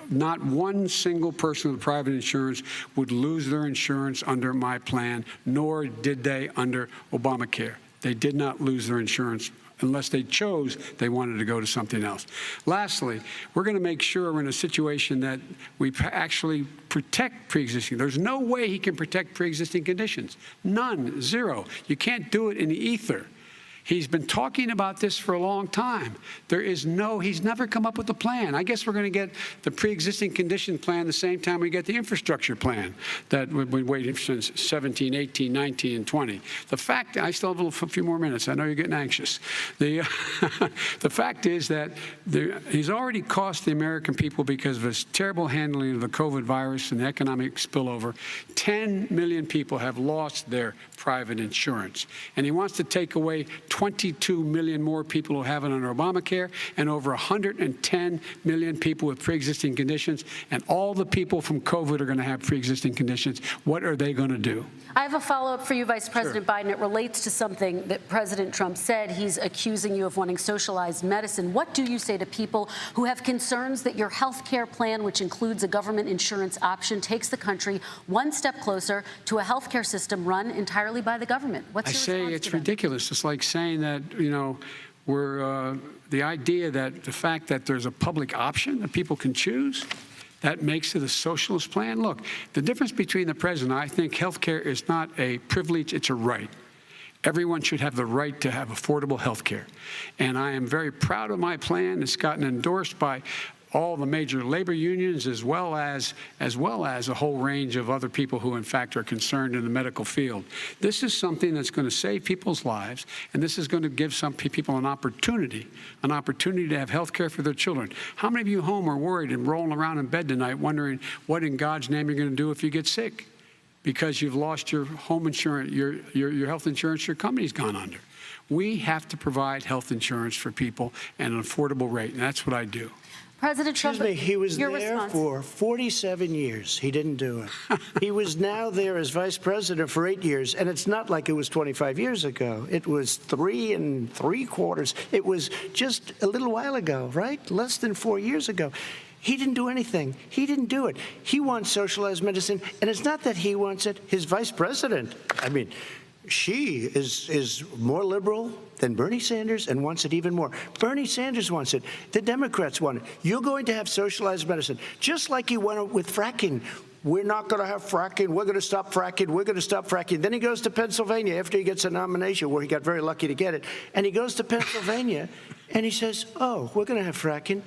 not one single person with private insurance would lose their insurance under my plan, nor did they under Obamacare. They did not lose their insurance unless they chose they wanted to go to something else. Lastly, we're going to make sure we're in a situation that we actually protect pre-existing. There's no way he can protect pre-existing conditions. None, zero. You can't do it in the ether. He's been talking about this for a long time. He's never come up with a plan. I guess we're going to get the pre-existing condition plan the same time we get the infrastructure plan that we've been waiting since 17, 18, 19, and 20. The fact, I still have a few more minutes. I know you're getting anxious. The fact is that he's already cost the American people, because of his terrible handling of the COVID virus and the economic spillover, 10 million people have lost their private insurance. And he wants to take away 22 million more people who have it under Obamacare, and over 110 million people with pre-existing conditions, and all the people from COVID are going to have pre-existing conditions. What are they going to do? I have a follow-up for you, Vice President Biden. It relates to something that President Trump said. He's accusing you of wanting socialized medicine. What do you say to people who have concerns that your health care plan, which includes a government insurance option, takes the country one step closer to a health care system run entirely by the government? What's your response to them? I say it's ridiculous. It's like saying that, the idea that the fact that there's a public option that people can choose, that makes it a socialist plan. Look, the difference between the president, I think health care is not a privilege, it's a right. Everyone should have the right to have affordable health care. And I am very proud of my plan. It's gotten endorsed by all the major labor unions, as well as a whole range of other people who, in fact, are concerned in the medical field. This is something that's going to save people's lives, and this is going to give some people an opportunity to have health care for their children. How many of you home are worried and rolling around in bed tonight wondering what in God's name you're going to do if you get sick because you've lost your home insurance, your health insurance, your company's gone under? We have to provide health insurance for people at an affordable rate, and that's what I do. President Trump, he was there response. for 47 years. He didn't do it. He was now there as vice president for 8 years, and it's not like it was 25 years ago. It was 3 3/4. It was just a little while ago, right? Less than 4 years ago. He didn't do anything. He didn't do it. He wants socialized medicine, and it's not that he wants it. His vice president, she is more liberal than Bernie Sanders and wants it even more. Bernie Sanders wants it. The Democrats want it. You're going to have socialized medicine, just like you went with fracking. We're not going to have fracking. We're going to stop fracking. We're going to stop fracking. Then he goes to Pennsylvania after he gets a nomination, where he got very lucky to get it. And he goes to Pennsylvania and he says, oh, we're going to have fracking.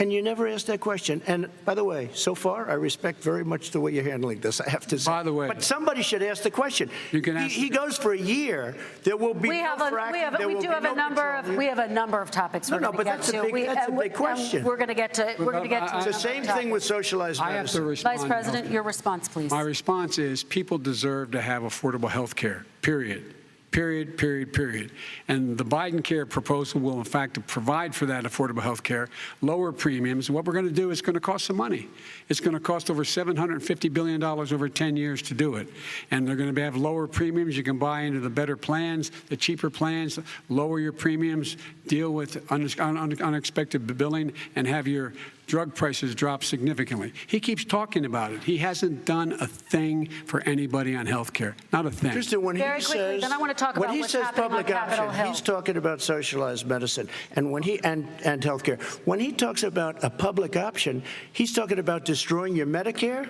And you never asked that question. And by the way, so far, I respect very much the way you're handling this, I have to say. By the way. But somebody should ask the question. You can ask. He goes for a year. There will be no fracking. We have a number of topics we're going to get to. That's a big question. We're going to get to. It's the same thing with socialized medicine. I have to respond. Vice President, your response, please. My response is people deserve to have affordable health care, period. Period, period, period. And the Biden care proposal will, in fact, provide for that affordable health care, lower premiums. What we're going to do is going to cost some money. It's going to cost over $750 billion over 10 years to do it. And they're going to have lower premiums. You can buy into the better plans, the cheaper plans, lower your premiums, deal with unexpected billing, and have your drug prices drop significantly. He keeps talking about it. He hasn't done a thing for anybody on health care. Not a thing. Kristen, when Very he quickly, says, then I want to talk about what's happening on Capitol Hill. He's talking about socialized medicine and when he and healthcare. When he talks about a public option, he's talking about destroying your Medicare,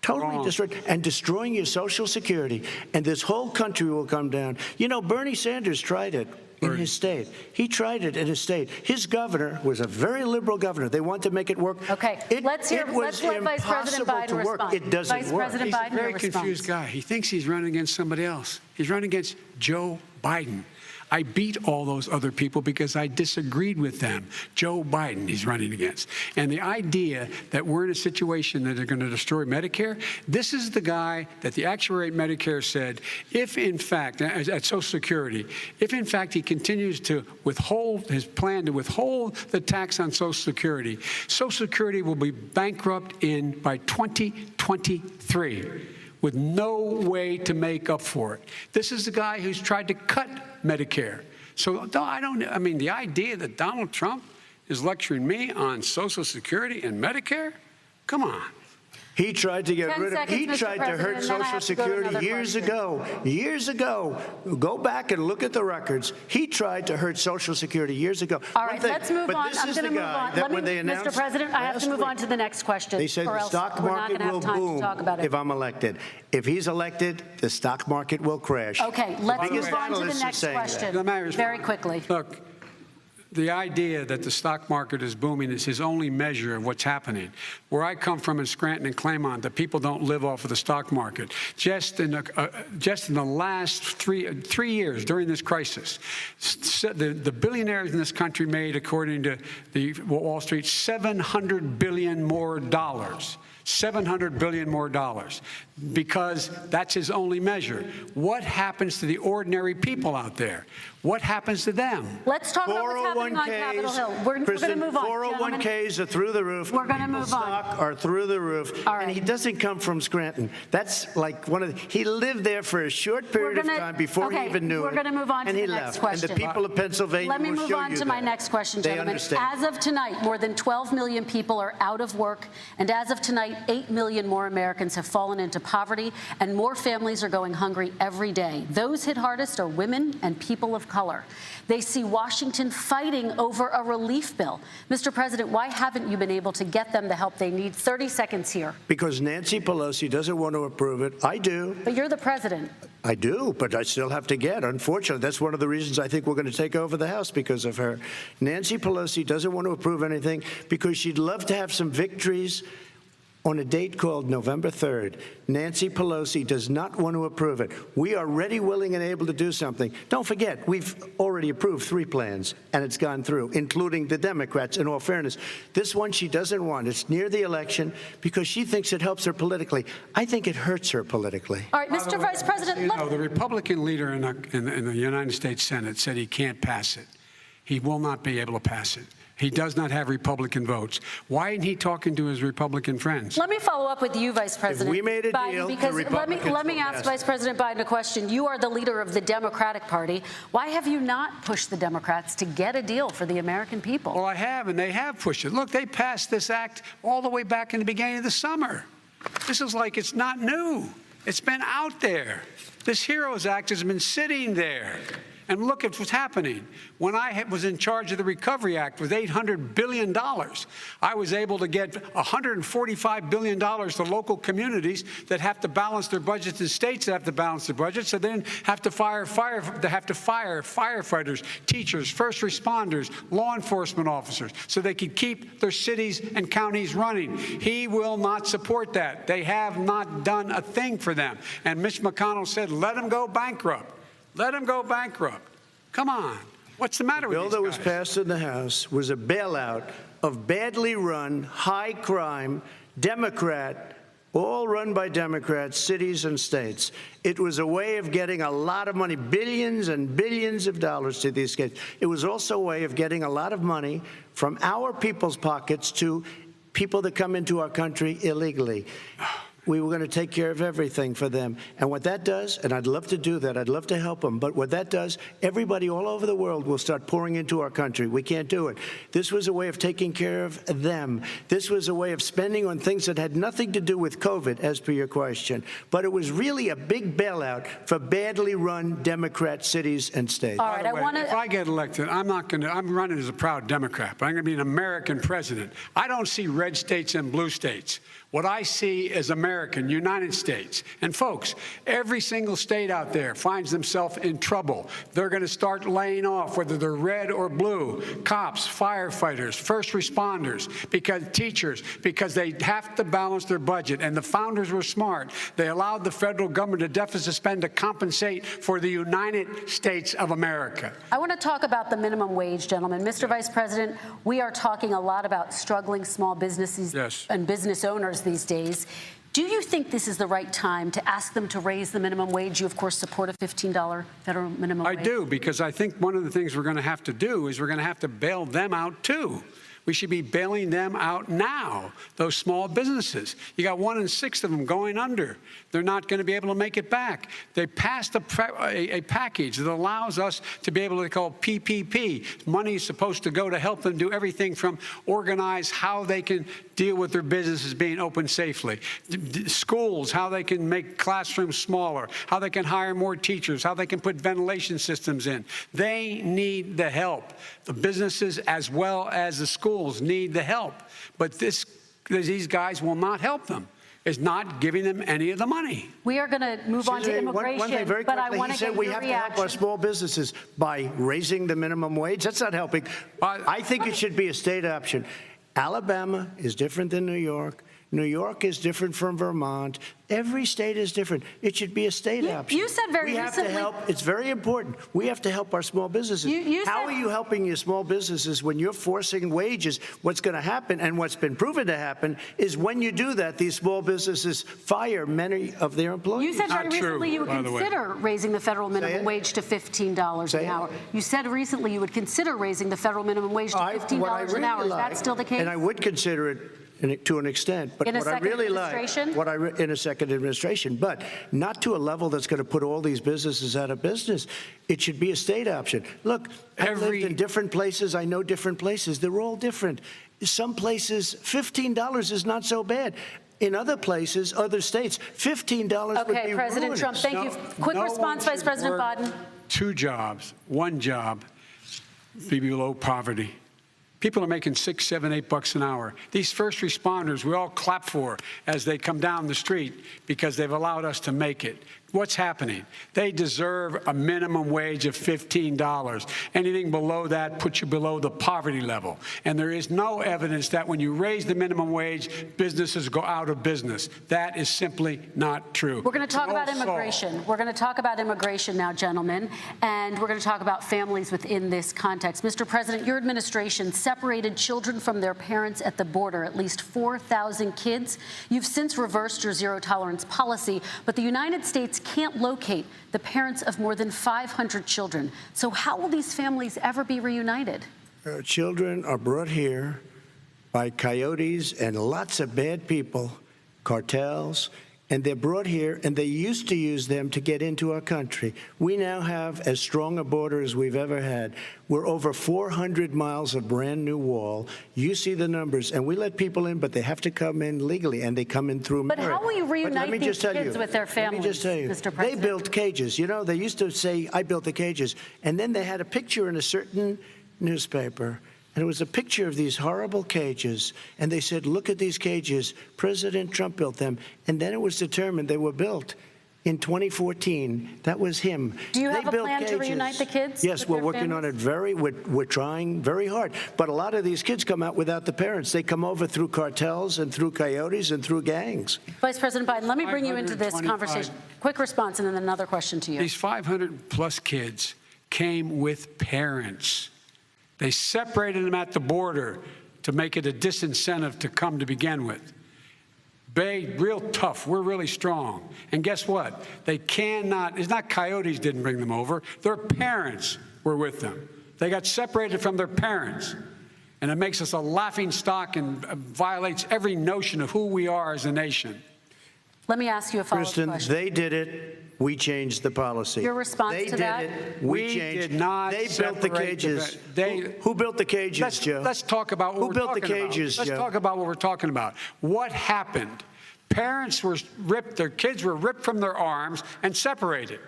totally destroyed, and destroying your Social Security. And this whole country will come down. You know, Bernie Sanders tried it in his state. He tried it in his state. His governor was a very liberal governor. They want to make it work. Okay, let's let Vice President Biden respond. It doesn't Vice work. President Biden, He's a very confused guy. He thinks he's running against somebody else. He's running against Joe Biden. I beat all those other people because I disagreed with them. Joe Biden he's running against. And the idea that we're in a situation that they're going to destroy Medicare, this is the guy that the actuary at Medicare said, if in fact, at Social Security, if in fact he continues to withhold his plan to withhold the tax on Social Security, Social Security will be bankrupt by 2023. With no way to make up for it. This is the guy who's tried to cut Medicare. So I mean, the idea that Donald Trump is lecturing me on Social Security and Medicare? Come on. He tried to get rid of, he tried to hurt Social Security years ago. Years ago. Go back and look at the records. He tried to hurt Social Security years ago. All right, let's move on. I'm going to move on. Mr. President, I have to move on to the next question. They said the stock market will boom if I'm elected. If he's elected, the stock market will crash. Okay, let's move on to the next question. Very quickly. Look. The idea that the stock market is booming is his only measure of what's happening. Where I come from in Scranton and Claymont, the people don't live off of the stock market. Just in the last three years during this crisis, the billionaires in this country made, according to the Wall Street, $700 billion more dollars. $700 billion more dollars, because that's his only measure. What happens to the ordinary people out there? What happens to them? Let's talk about what's happening on Capitol Hill. We're going to move on. 401ks are through the roof. We're going to move on. Stock are through the roof. All right. And he doesn't come from Scranton. That's like he lived there for a short period of time before he even knew it. We're going to move on to the next question. And the people of Pennsylvania Let me move on to my next question, gentlemen. As of tonight, more than 12 million people are out of work. And as of tonight, 8 million more Americans have fallen into poverty, and more families are going hungry every day. Those hit hardest are women and people of color. They see Washington fighting over a relief bill. Mr. President, why haven't you been able to get them the help they need? 30 seconds here. Because Nancy Pelosi doesn't want to approve it. I do. But you're the president. I do, but I still have to get. Unfortunately, that's one of the reasons I think we're going to take over the House, because of her. Nancy Pelosi doesn't want to approve anything because she'd love to have some victories on a date called November 3rd. Nancy Pelosi does not want to approve it. We are ready, willing, and able to do something. Don't forget, we've already approved 3 plans, and it's gone through, including the Democrats, in all fairness. This one she doesn't want. It's near the election because she thinks it helps her politically. I think it hurts her politically. All right, Mr. Vice President. The Republican leader in the United States Senate said he can't pass it. He will not be able to pass it. He does not have Republican votes. Why isn't he talking to his Republican friends? Let me follow up with you, Vice President If we made a Biden, deal, because the Republicans let me ask Vice President Biden a question. You are the leader of the Democratic Party. Why have you not pushed the Democrats to get a deal for the American people? Well, I have, and they have pushed it. Look, they passed this act all the way back in the beginning of the summer. This is like it's not new. It's been out there. This HEROES Act has been sitting there. And look at what's happening. When I was in charge of the Recovery Act with $800 billion, I was able to get $145 billion to local communities that have to balance their budgets and states that have to balance their budgets, so then have to fire firefighters, teachers, first responders, law enforcement officers, so they can keep their cities and counties running. He will not support that. They have not done a thing for them. And Mitch McConnell said, let them go bankrupt. Let him go bankrupt. Come on. What's the matter with these guys? The bill that was passed in the House was a bailout of badly run, high-crime, Democrat all run by Democrats, cities and states. It was a way of getting a lot of money, billions and billions of dollars to these states. It was also a way of getting a lot of money from our people's pockets to people that come into our country illegally. We were going to take care of everything for them. And what that does, and I'd love to do that, I'd love to help them, but what that does, everybody all over the world will start pouring into our country. We can't do it. This was a way of taking care of them. This was a way of spending on things that had nothing to do with COVID, as per your question. But it was really a big bailout for badly run Democrat cities and states. All right, If I get elected, I'm running as a proud Democrat, but I'm going to be an American president. I don't see red states and blue states. What I see is American, United States. And folks, every single state out there finds themselves in trouble. They're going to start laying off, whether they're red or blue, cops, firefighters, first responders, because teachers, because they have to balance their budget. And the founders were smart. They allowed the federal government to deficit spend to compensate for the United States of America. I want to talk about the minimum wage, gentlemen. Mr. Vice President, we are talking a lot about struggling small businesses and business owners these days. Do you think this is the right time to ask them to raise the minimum wage? You, of course, support a $15 federal minimum wage. I do, because I think one of the things we're going to have to do is we're going to have to bail them out, too. We should be bailing them out now, those small businesses. You got 1 in 6 of them going under. They're not going to be able to make it back. They passed a package that allows us to be able to call PPP. Money is supposed to go to help them do everything from organize how they can deal with their businesses being open safely. Schools, how they can make classrooms smaller, how they can hire more teachers, how they can put ventilation systems in. They need the help. The businesses as well as the schools need the help. But these guys will not help them. Is not giving them any of the money. We are going to move on to immigration, one thing very but I quickly, want he to said get we your have reaction. to help our small businesses by raising the minimum wage. That's not helping. I think it should be a state option. Alabama is different than New York. New York is different from Vermont. Every state is different. It should be a state option. You said very recently. We have to help. It's very important. We have to help our small businesses. How are you helping your small businesses when you're forcing wages? What's going to happen, and what's been proven to happen, is when you do that, these small businesses fire many of their employees. You said very recently you would consider raising the federal minimum wage to $15 an hour. You said recently you would consider raising the federal minimum wage to $15 an hour. Is that still the case? And I would consider it to an extent, but what I really like, in a second administration, but not to a level that's going to put all these businesses out of business. It should be a state option. Look, I've lived in different places. I know different places. They're all different. Some places, $15 is not so bad. In other places, other states, $15 would be Okay, President Trump, thank you. Quick response, Vice President Biden. 2 jobs, 1 job, be below poverty. People are making $6, $7, $8 an hour. These first responders, we all clap for as they come down the street because they've allowed us to make it. What's happening? They deserve a minimum wage of $15. Anything below that puts you below the poverty level. And there is no evidence that when you raise the minimum wage, businesses go out of business. That is simply not true. We're going to talk about immigration. We're going to talk about immigration now, gentlemen, and we're going to talk about families within this context. Mr. President, your administration separated children from their parents at the border, at least 4,000 kids. You've since reversed your zero-tolerance policy, but the United States can't locate the parents of more than 500 children. So how will these families ever be reunited? Children are brought here by coyotes and lots of bad people, cartels, and they're brought here, and they used to use them to get into our country. We now have as strong a border as we've ever had. We're over 400 miles of brand new wall. You see the numbers, and we let people in, but they have to come in legally, and they come in through But how will you reunite these kids with their families, Let me just tell you, Mr. President? they built cages. You know, they used to say, I built the cages, and then they had a picture in a certain newspaper, and it was a picture of these horrible cages, and they said, look at these cages. President Trump built them. And then it was determined they were built in 2014. That was him. Do you have a plan to reunite the kids? Yes, we're working on it we're trying very hard. But a lot of these kids come out without the parents. They come over through cartels and through coyotes and through gangs. Vice President Biden, let me bring you into this conversation. Quick response and then another question to you. These 500-plus kids came with parents. They separated them at the border to make it a disincentive to come to begin with. real tough. We're really strong. And guess what? They cannot, it's not coyotes didn't bring them over. Their parents were with them. They got separated from their parents. And it makes us a laughing stock and violates every notion of who we are as a nation. Let me ask you a follow-up Kristen, question. they did it. We changed the policy. Your response they to that? They did it. We changed. Did not They built the cages. Who built the cages, Joe? Let's talk about what Who we're built the talking about. cages, Let's Joe? talk about what we're talking about. What happened? Parents were ripped, their kids were ripped from their arms and separated.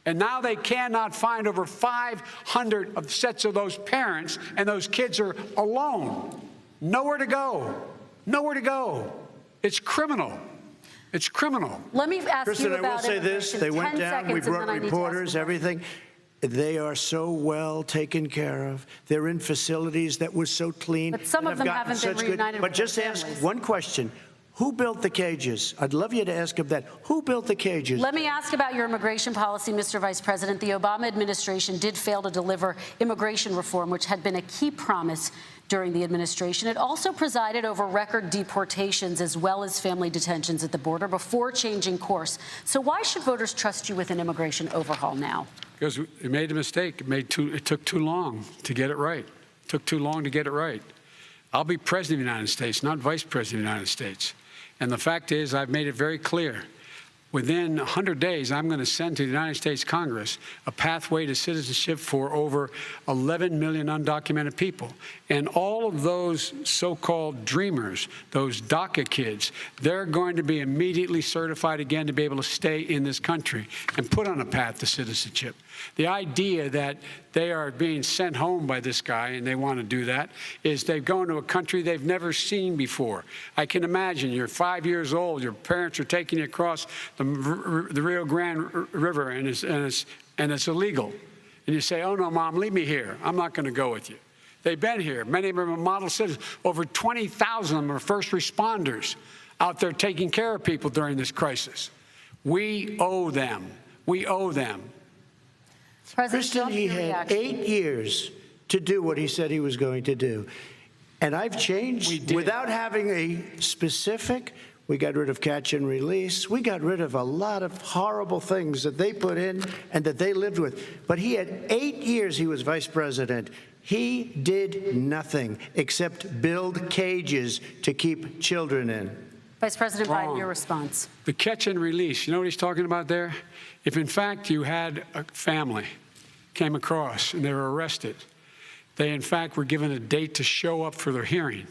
And now they cannot find over 500 of sets of those parents, and those kids are alone. Nowhere to go. Nowhere to go. It's criminal. It's criminal. Let me ask Kristen, you about I will say this. immigration. They went 10 down. We seconds, and brought then I need to ask reporters, you. everything. They are so well taken care of. They're in facilities that were so clean. But some and of them gotten haven't been such reunited But with their just ask families. one question. Who built the cages? I'd love you to ask him that. Who built the cages? Let me ask about your immigration policy, Mr. Vice President. The Obama administration did fail to deliver immigration reform, which had been a key promise during the administration. It also presided over record deportations as well as family detentions at the border before changing course. So why should voters trust you with an immigration overhaul now? Because we made a mistake. It took too long to get it right. It took too long to get it right. I'll be president of the United States, not vice president of the United States. And the fact is, I've made it very clear. Within 100 days, I'm going to send to the United States Congress a pathway to citizenship for over 11 million undocumented people. And all of those so-called dreamers, those DACA kids, they're going to be immediately certified again to be able to stay in this country and put on a path to citizenship. The idea that they are being sent home by this guy, and they want to do that, is they've gone to a country they've never seen before. I can imagine you're 5 years old, your parents are taking you across the Rio Grande River, and it's illegal. And you say, oh, no, Mom, leave me here. I'm not going to go with you. They've been here. Many of them are model citizens. Over 20,000 of them are first responders out there taking care of people during this crisis. We owe them. We owe them. Kristen, he had 8 years to do what he said he was going to do. And I've changed without having a specific. We got rid of catch and release. We got rid of a lot of horrible things that they put in and that they lived with. But he had 8 years he was vice president. He did nothing except build cages to keep children in. Vice President Biden, your response. The catch and release, you know what he's talking about there? If, in fact, you had a family came across and they were arrested, they, in fact, were given a date to show up for their hearing.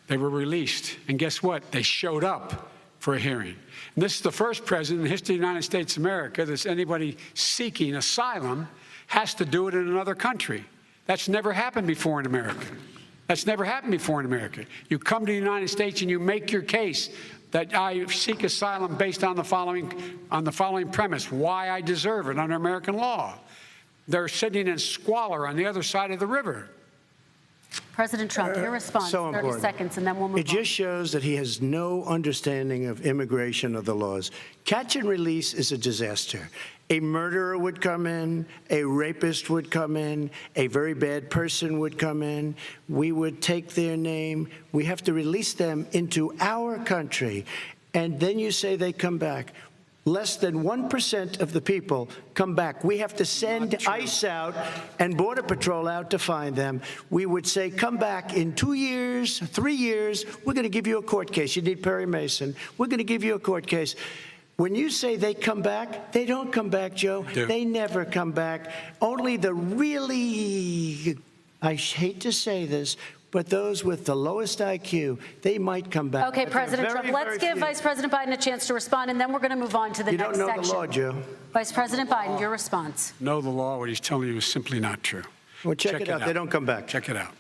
They were released. And guess what? They showed up for a hearing. And this is the first president in the history of the United States of America that anybody seeking asylum has to do it in another country. That's never happened before in America. That's never happened before in America. You come to the United States and you make your case that I seek asylum based on the following premise, why I deserve it under American law. They're sitting in squalor on the other side of the river. President Trump, your response, So 30 important. seconds, and then we'll move It just shows that he has no understanding of immigration or the laws. Catch and release is a disaster. A murderer would come in, a rapist would come in, a very bad person would come in. We would take their name. We have to release them into our country. And then you say they come back. Less than 1% of the people come back. We have to send ICE out and Border Patrol out to find them. We would say, come back in 2 years, 3 years. We're going to give you a court case. You need Perry Mason. We're going to give you a court case. When you say they come back, they don't come back, Joe. They never come back. Only the really, I hate to say this, but those with the lowest IQ, they might come back. Okay, But they're President Trump, very, let's very give few. Vice President Biden a chance to respond, and then we're going to move on to the You next don't know section. the law, Joe. Vice President Biden, your response. Know the law. What he's telling you is simply not true. Well, check it out. They don't come back. Check it out.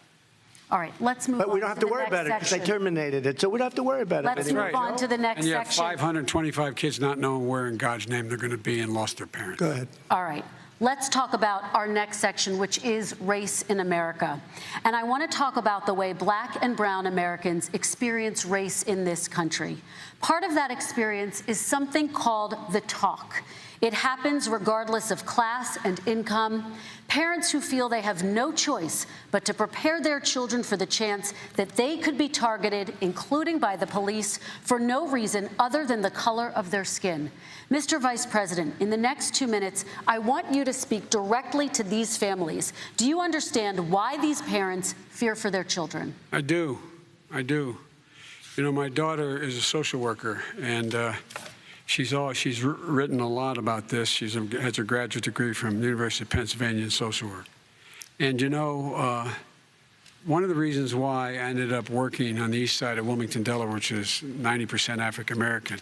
All right, let's move on. But we don't have to worry about it because they terminated it, so we don't have to worry about it Let's anymore. move on to the next And you have section. 525 kids not knowing where in God's name they're going to be and lost their parents. Go ahead. All right. Let's talk about our next section, which is race in America. And I want to talk about the way Black and brown Americans experience race in this country. Part of that experience is something called the talk. It happens regardless of class and income. Parents who feel they have no choice but to prepare their children for the chance that they could be targeted, including by the police, for no reason other than the color of their skin. Mr. Vice President, in the next 2 minutes, I want you to speak directly to these families. Do you understand why these parents fear for their children? I do. I do. You know, my daughter is a social worker, and she's written a lot about this. She has a graduate degree from the University of Pennsylvania in social work. And, you know, one of the reasons why I ended up working on the east side of Wilmington, Delaware, which is 90% African American,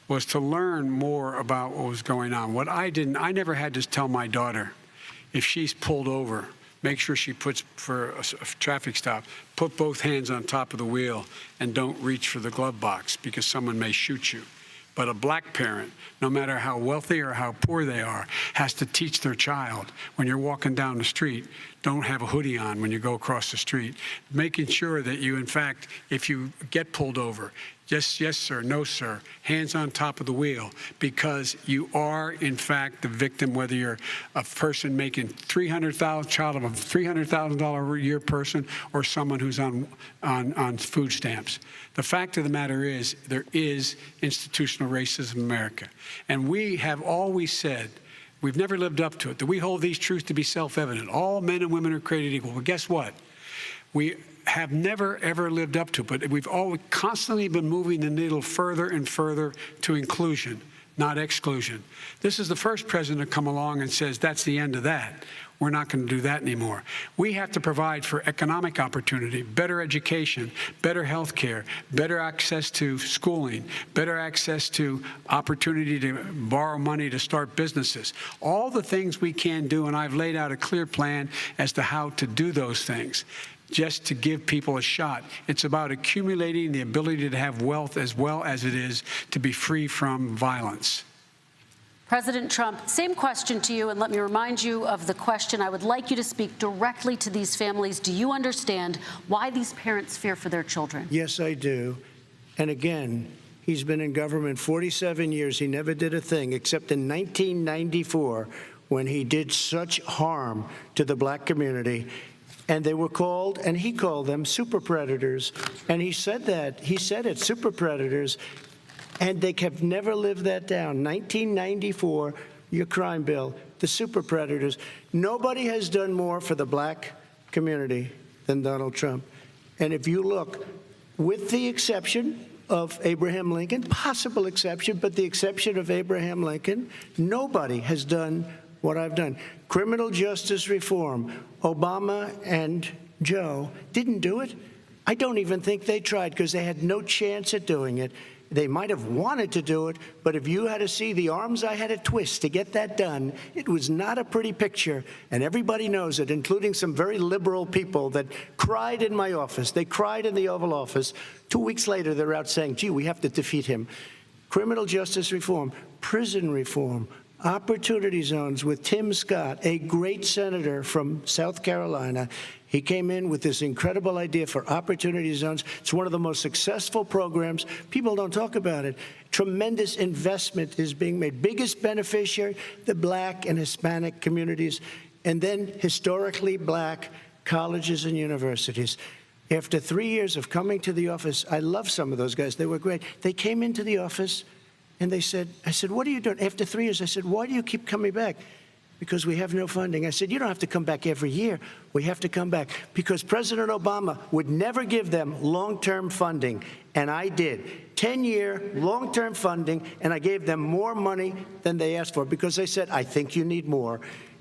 was to learn more about what was going on. I never had to tell my daughter, if she's pulled over, make sure she puts, for a traffic stop, put both hands on top of the wheel and don't reach for the glove box because someone may shoot you. But a black parent, no matter how wealthy or how poor they are, has to teach their child, when you're walking down the street, don't have a hoodie on when you go across the street. Making sure that you, in fact, if you get pulled over, just yes, sir, no, sir, hands on top of the wheel, because you are, in fact, the victim, whether you're a person making child of a $300,000 a year person or someone who's on food stamps. The fact of the matter is there is institutional racism in America. And we have always said, we've never lived up to it, that we hold these truths to be self-evident. All men and women are created equal. Well, guess what? We have never, ever lived up to it, but we've always constantly been moving the needle further and further to inclusion, not exclusion. This is the first president to come along and says, that's the end of that. We're not going to do that anymore. We have to provide for economic opportunity, better education, better health care, better access to schooling, better access to opportunity to borrow money to start businesses. All the things we can do, and I've laid out a clear plan as to how to do those things, just to give people a shot. It's about accumulating the ability to have wealth as well as it is to be free from violence. President Trump, same question to you, and let me remind you of the question. I would like you to speak directly to these families. Do you understand why these parents fear for their children? Yes, I do. And again, he's been in government 47 years. He never did a thing except in 1994 when he did such harm to the black community. And they were called, and he called them super predators. And he said that. He said it, super predators. And they have never lived that down. 1994, your crime bill, the super predators. Nobody has done more for the black community than Donald Trump. And if you look, with the exception of Abraham Lincoln, possible exception, but the exception of Abraham Lincoln, nobody has done what I've done. Criminal justice reform. Obama and Joe didn't do it. I don't even think they tried because they had no chance at doing it. They might have wanted to do it, but if you had to see the arms I had to twist to get that done, it was not a pretty picture, and everybody knows it, including some very liberal people that cried in my office. They cried in the Oval Office. 2 weeks later, they're out saying, gee, we have to defeat him. Criminal justice reform, prison reform, opportunity zones with Tim Scott, a great senator from South Carolina. He came in with this incredible idea for opportunity zones. It's one of the most successful programs. People don't talk about it. Tremendous investment is being made. Biggest beneficiary, the black and Hispanic communities, and then historically black colleges and universities. After 3 years of coming to the office, I love some of those guys. They were great. They came into the office and they said, I said, what are you doing? After 3 years, I said, why do you keep coming back? Because we have no funding. I said, you don't have to come back every year. We have to come back because President Obama would never give them long-term funding, and I did. 10-year long-term funding, and I gave them more money than they asked for because they said, I think you need more.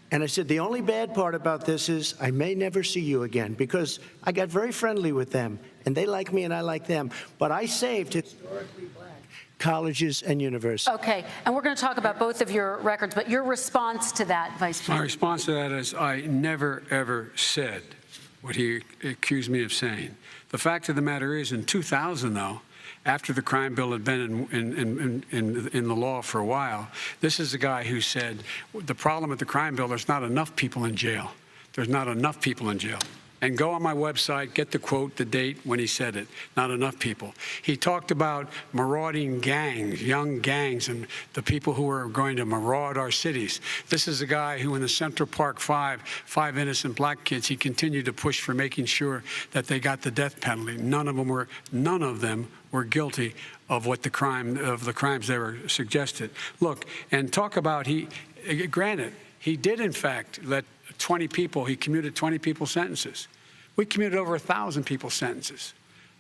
And I said, the only bad part about this is I may never see you again because I got very friendly with them, and they like me and I like them. But I saved historically black colleges and universities. Okay, and we're going to talk about both of your records, but your response to that, Vice President? My response to that is I never, ever said what he accused me of saying. The fact of the matter is, in 2000, though, after the crime bill had been in the law for a while, this is the guy who said, the problem with the crime bill, there's not enough people in jail. There's not enough people in jail. And go on my website, get the quote, the date when he said it. Not enough people. He talked about marauding gangs, young gangs, and the people who are going to maraud our cities. This is a guy who in the Central Park five innocent black kids, he continued to push for making sure that they got the death penalty. None of them were guilty of the crimes they were suggested. Look, and talk about granted, he did in fact let 20 people, he commuted 20 people's sentences. We commuted over 1,000 people's sentences.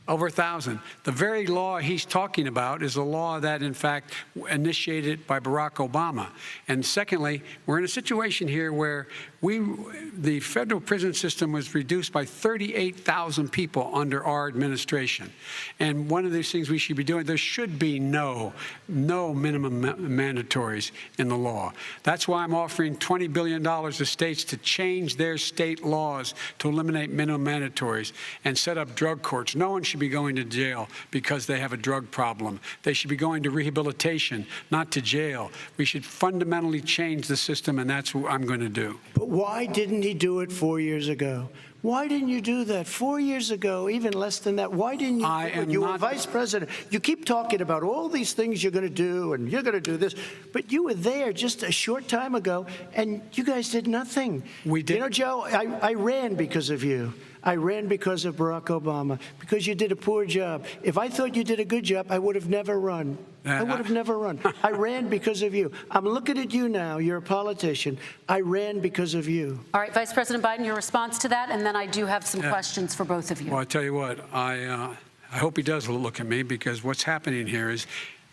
Over 1,000. The very law he's talking about is a law that, in fact, initiated by Barack Obama. And secondly, we're in a situation here where the federal prison system was reduced by 38,000 people under our administration. And one of these things we should be doing, there should be no minimum mandatories in the law. That's why I'm offering $20 billion to states to change their state laws to eliminate minimum mandatories and set up drug courts. No one should be going to jail because they have a drug problem. They should be going to rehabilitation, not to jail. We should fundamentally change the system, and that's what I'm going to do. But why didn't he do it 4 years ago? Why didn't you do that 4 years ago, even less than that? Why didn't you? When you were vice president, you keep talking about all these things you're going to do and you're going to do this, but you were there just a short time ago and you guys did nothing. We did. You know, Joe, I ran because of you. I ran because of Barack Obama, because you did a poor job. If I thought you did a good job, I would have never run. I would have never run. I ran because of you. I'm looking at you now. You're a politician. I ran because of you. All right, Vice President Biden, your response to that, and then I do have some questions for both of you. Well, I tell you what, I hope he does look at me, because what's happening here is,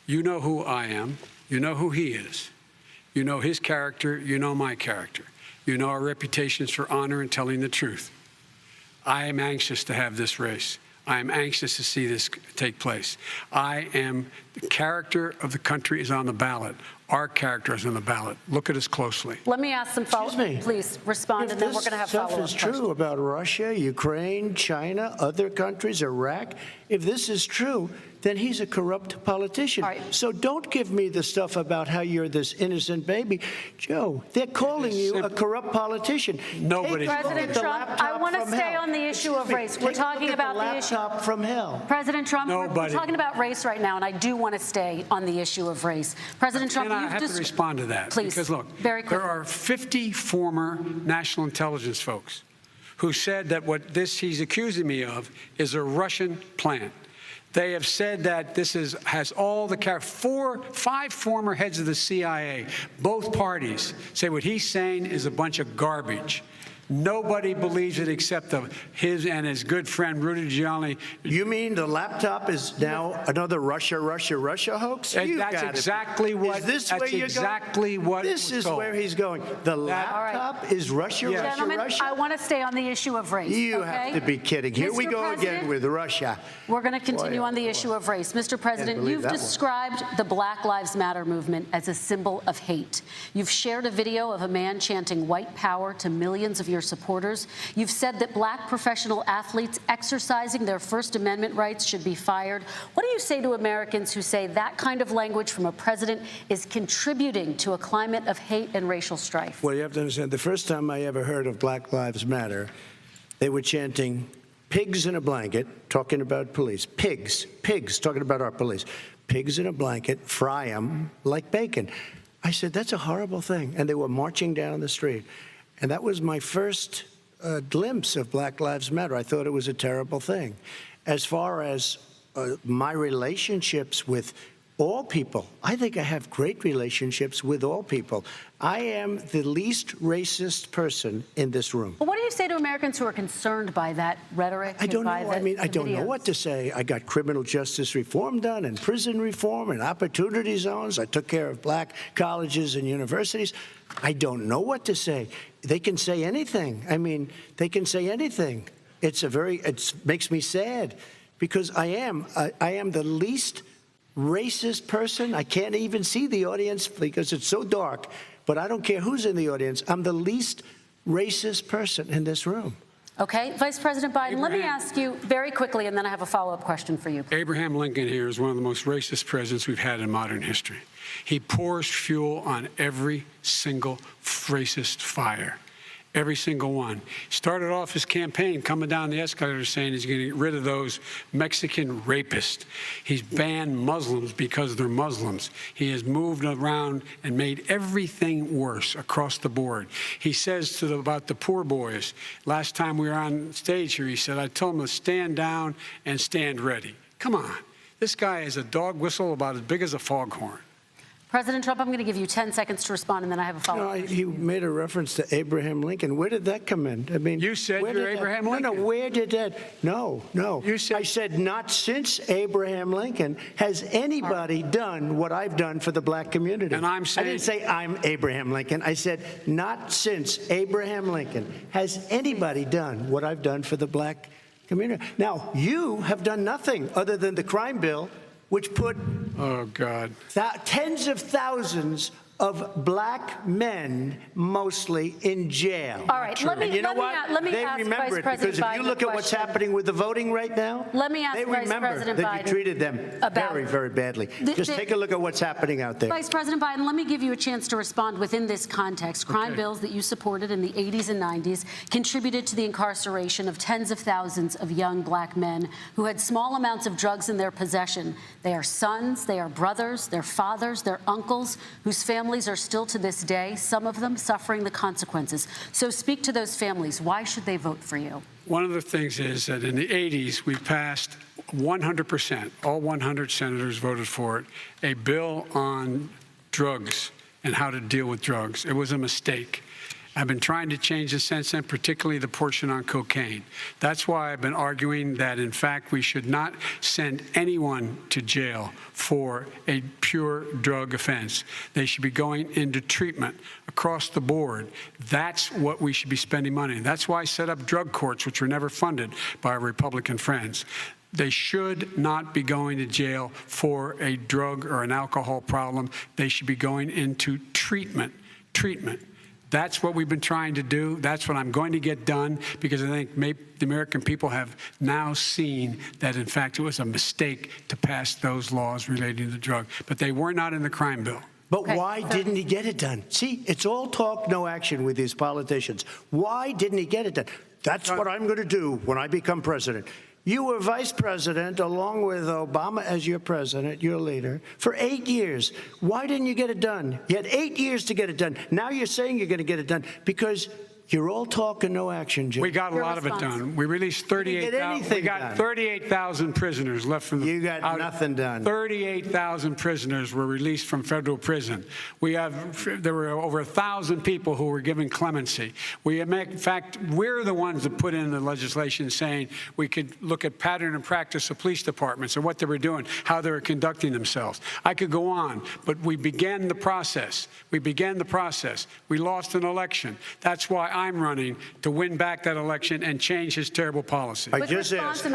you know who I am. You know who he is. You know his character. You know my character. You know our reputations for honor and telling the truth. I am anxious to have this race. I am anxious to see this take place. The character of the country is on the ballot. Our character is on the ballot. Look at us closely. Let me ask some follow-up. Please respond, and then we're going to have follow-up questions. If this stuff is true about Russia, Ukraine, China, other countries, Iraq, if this is true, then he's a corrupt politician. So don't give me the stuff about how you're this innocent baby. Joe, they're calling you a corrupt politician. Nobody. President Trump, I want to stay on the issue of race. We're talking about the issue. From hell. President Trump, we're talking about race right now, and I do want to stay on the issue of race. President Trump, I have to respond to that. Please, because look, there are 50 former national intelligence folks who said that what he's accusing me of is a Russian plan. They have said that this has all the five former heads of the CIA, both parties, say what he's saying is a bunch of garbage. Nobody believes it except his and his good friend Rudy Giuliani. You mean the laptop is now another Russia hoax? That's exactly what. Is this where you're going? This is where he's going. The laptop is Russia. Gentlemen, I want to stay on the issue of race. You have to be kidding. Here we go again with Russia. We're going to continue on the issue of race. Mr. President, you've described the Black Lives Matter movement as a symbol of hate. You've shared a video of a man chanting white power to millions of your supporters. You've said that black professional athletes exercising their First Amendment rights should be fired. What do you say to Americans who say that kind of language from a president is contributing to a climate of hate and racial strife? Well, you have to understand, the first time I ever heard of Black Lives Matter, they were chanting pigs in a blanket, talking about police. Pigs, talking about our police. Pigs in a blanket, fry them like bacon. I said, that's a horrible thing. And they were marching down the street. And that was my first glimpse of Black Lives Matter. I thought it was a terrible thing. As far as my relationships with all people, I think I have great relationships with all people. I am the least racist person in this room. But what do you say to Americans who are concerned by that rhetoric? I don't know. I don't know what to say. I got criminal justice reform done and prison reform and opportunity zones. I took care of black colleges and universities. I don't know what to say. They can say anything. They can say anything. It makes me sad because I am the least racist person. I can't even see the audience because it's so dark, but I don't care who's in the audience. I'm the least racist person in this room. Okay, Vice President Biden, let me ask you very quickly, and then I have a follow-up question for you. Abraham Lincoln here is one of the most racist presidents we've had in modern history. He pours fuel on every single racist fire. Every single one. Started off his campaign coming down the escalator saying he's going to get rid of those Mexican rapists. He's banned Muslims because they're Muslims. He has moved around and made everything worse across the board. He says about the poor boys, last time we were on stage here, he said, I told them to stand down and stand ready. Come on. This guy is a dog whistle about as big as a foghorn. President Trump, I'm going to give you 10 seconds to respond, and then I have a follow-up. No, he made a reference to Abraham Lincoln. Where did that come in? I mean, you said you're Abraham Lincoln. No, where did that? No. You said. I said not since Abraham Lincoln has anybody done what I've done for the black community. And I'm saying. I didn't say I'm Abraham Lincoln. I said not since Abraham Lincoln has anybody done what I've done for the black community. Now, you have done nothing other than the crime bill, which put tens of thousands of black men, mostly, in jail. All right, let me They ask remember Vice it President because if you Biden look a at what's question. happening with the voting right now, Let me ask they Vice remember President that Biden you treated them very, very badly. Just take a look at what's happening out there. Vice President Biden, let me give you a chance to respond within this context. Crime bills that you supported in the 80s and 90s contributed to the incarceration of tens of thousands of young black men who had small amounts of drugs in their possession. They are sons, they are brothers, they're fathers, they're uncles, whose families are still to this day, some of them suffering the consequences. So speak to those families. Why should they vote for you? One of the things is that in the 80s, we passed 100%, all 100 senators voted for it, a bill on drugs and how to deal with drugs. It was a mistake. I've been trying to change the since then, particularly the portion on cocaine. That's why I've been arguing that, in fact, we should not send anyone to jail for a pure drug offense. They should be going into treatment across the board. That's what we should be spending money on. That's why I set up drug courts, which were never funded by our Republican friends. They should not be going to jail for a drug or an alcohol problem. They should be going into treatment. That's what we've been trying to do. That's what I'm going to get done, because I think the American people have now seen that, in fact, it was a mistake to pass those laws relating to drug. But they were not in the crime bill. But why didn't he get it done? See, it's all talk, no action with these politicians. Why didn't he get it done? That's what I'm going to do when I become president. You were vice president along with Obama as your president, your leader, for 8 years. Why didn't you get it done? You had 8 years to get it done. Now you're saying you're going to get it done because you're all talk and no action, Jim. We got a lot of it done. We released 38,000. We got 38,000 prisoners left from the. You got nothing done. 38,000 prisoners were released from federal prison. There were over 1,000 people who were given clemency. In fact, we're the ones that put in the legislation saying we could look at pattern and practice of police departments and what they were doing, how they were conducting themselves. I could go on, but we began the process. We lost an election. That's why I'm running to win back that election and change his terrible policy. I just asked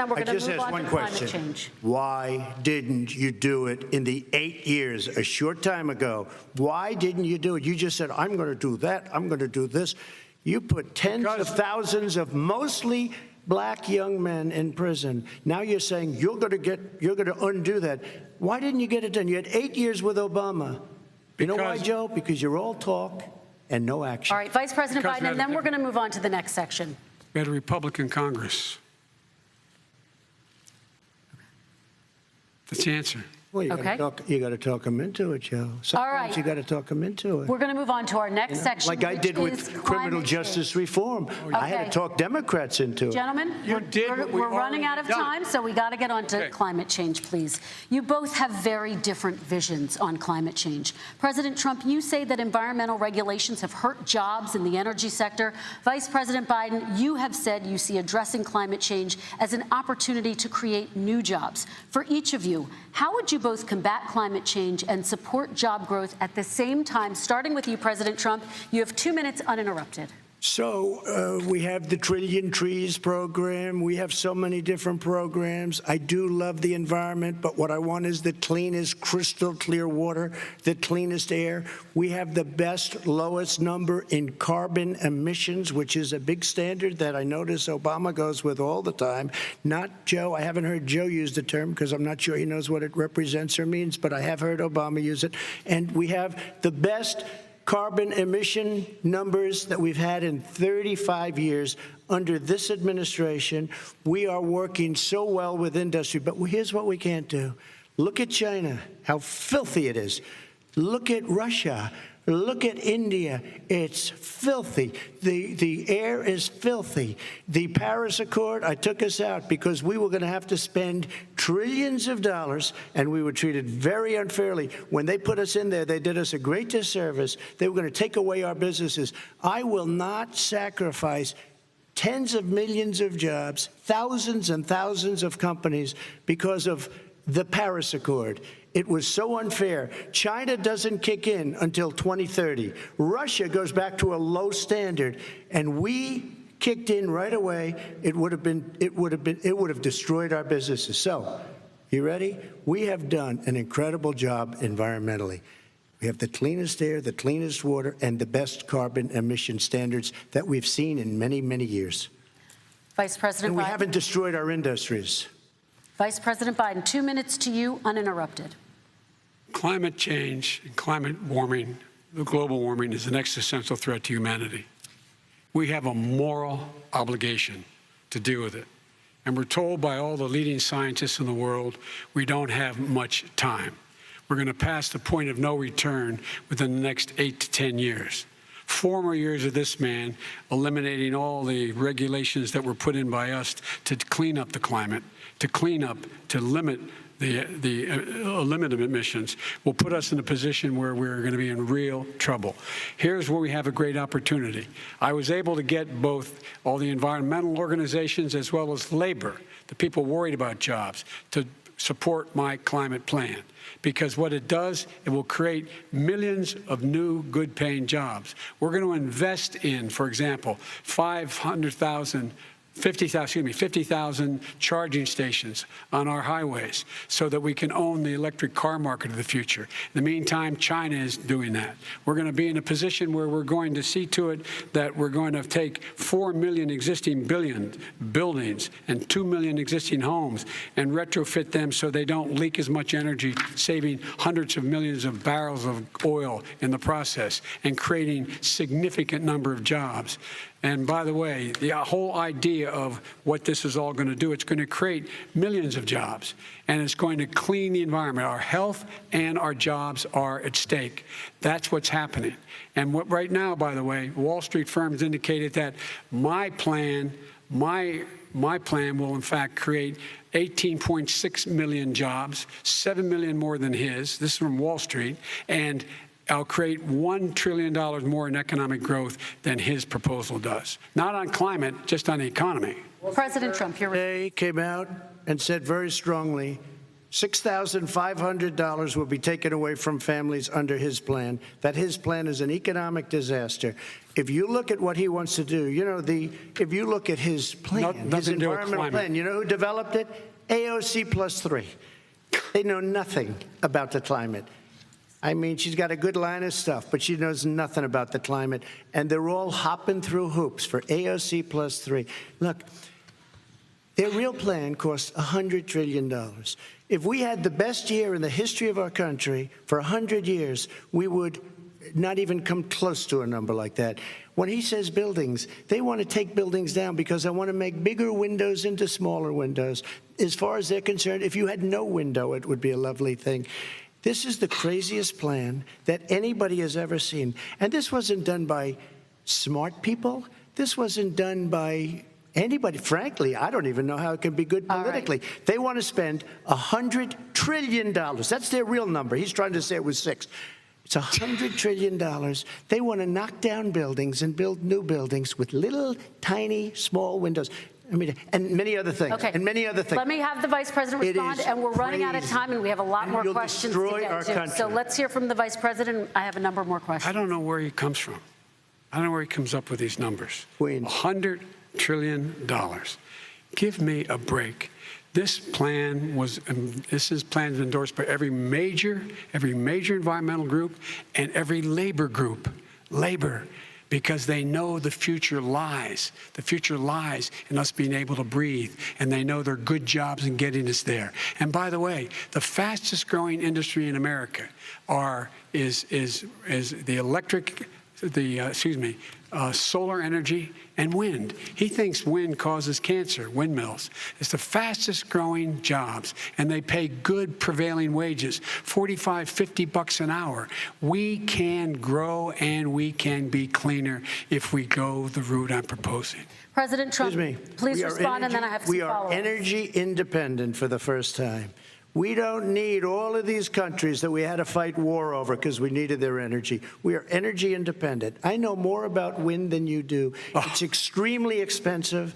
one question. Why didn't you do it in the 8 years, a short time ago? Why didn't you do it? You just said, I'm going to do that. I'm going to do this. You put tens of thousands of mostly black young men in prison. Now you're saying you're going to undo that. Why didn't you get it done? You had 8 years with Obama. You know why, Joe? Because you're all talk and no action. All right, Vice President Biden, and then we're going to move on to the next section. We had a Republican Congress. That's the answer. Well, you got to talk them into it, Joe. Sometimes you got to talk them into it. We're going to move on to our next section, like I did with criminal justice reform. I had to talk Democrats into it. Gentlemen, we're running out of time, so we got to get on to climate change, please. You both have very different visions on climate change. President Trump, you say that environmental regulations have hurt jobs in the energy sector. Vice President Biden, you have said you see addressing climate change as an opportunity to create new jobs. For each of you, how would you both combat climate change and support job growth at the same time? Starting with you, President Trump, you have 2 minutes uninterrupted. So we have the Trillion Trees program. We have so many different programs. I do love the environment, but what I want is the cleanest, crystal clear water, the cleanest air. We have the best, lowest number in carbon emissions, which is a big standard that I notice Obama goes with all the time. Not Joe. I haven't heard Joe use the term because I'm not sure he knows what it represents or means, but I have heard Obama use it. And we have the best carbon emission numbers that we've had in 35 years under this administration. We are working so well with industry, but here's what we can't do. Look at China, how filthy it is. Look at Russia. Look at India. It's filthy. The air is filthy. The Paris Accord, I took us out because we were going to have to spend trillions of dollars, and we were treated very unfairly. When they put us in there, they did us a great disservice. They were going to take away our businesses. I will not sacrifice tens of millions of jobs, thousands and thousands of companies because of the Paris Accord. It was so unfair. China doesn't kick in until 2030. Russia goes back to a low standard, and we kicked in right away. It would have destroyed our businesses. So, you ready? We have done an incredible job environmentally. We have the cleanest air, the cleanest water, and the best carbon emission standards that we've seen in many, many years. Vice President And we Biden. haven't destroyed our industries. Vice President Biden, 2 minutes to you, uninterrupted. Climate change and climate warming, the global warming, is an existential threat to humanity. We have a moral obligation to deal with it. And we're told by all the leading scientists in the world we don't have much time. We're going to pass the point of no return within the next 8 to 10 years. 4 more years of this man eliminating all the regulations that were put in by us to clean up the climate, to limit limit emissions, will put us in a position where we're going to be in real trouble. Here's where we have a great opportunity. I was able to get both all the environmental organizations as well as labor, the people worried about jobs, to support my climate plan. Because what it does, it will create millions of new good-paying jobs. We're going to invest in, for example, 50,000 charging stations on our highways so that we can own the electric car market of the future. In the meantime, China is doing that. We're going to be in a position where we're going to see to it that we're going to take 4 million existing buildings and 2 million existing homes and retrofit them so they don't leak as much energy, saving hundreds of millions of barrels of oil in the process and creating significant number of jobs. And by the way, the whole idea of what this is all going to do, it's going to create millions of jobs, and it's going to clean the environment. Our health and our jobs are at stake. That's what's happening. And right now, by the way, Wall Street firms indicated that my plan will, in fact, create 18.6 million jobs, 7 million more than his. This is from Wall Street. And I'll create $1 trillion more in economic growth than his proposal does. Not on climate, just on the economy. President Trump, today came out and said very strongly, $6,500 will be taken away from families under his plan, that his plan is an economic disaster. If you look at what he wants to do, if you look at his plan, his environmental plan, you know who developed it? AOC plus 3. They know nothing about the climate. I mean, she's got a good line of stuff, but she knows nothing about the climate. And they're all hopping through hoops for AOC plus 3. Look, their real plan costs $100 trillion. If we had the best year in the history of our country for 100 years, we would not even come close to a number like that. When he says buildings, they want to take buildings down because they want to make bigger windows into smaller windows. As far as they're concerned, if you had no window, it would be a lovely thing. This is the craziest plan that anybody has ever seen. And this wasn't done by smart people. This wasn't done by anybody. Frankly, I don't even know how it can be good politically. Right. They want to spend $100 trillion. That's their real number. He's trying to say it was 6. It's $100 trillion. They want to knock down buildings and build new buildings with little, tiny, small windows. I mean, and many other things. Okay. And many other things. Let me have the Vice President respond, and we're running out of time, and we have a lot more questions to get to. So let's hear from the Vice President. I have a number more questions. I don't know where he comes from. I don't know where he comes up with these numbers. $100 trillion. Give me a break. This plan is endorsed by every major environmental group and every labor group. Labor. because they know the future lies. The future lies in us being able to breathe, and they know there are good jobs in getting us there. And by the way, the fastest growing industry in America is the electric, solar energy and wind. He thinks wind causes cancer, windmills. It's the fastest growing jobs, and they pay good prevailing wages, $45, $50 an hour. We can grow and we can be cleaner if we go the route I'm proposing. President Trump, please respond, and then I have some We are follow-ups. energy independent for the first time. We don't need all of these countries that we had to fight war over because we needed their energy. We are energy independent. I know more about wind than you do. It's extremely expensive,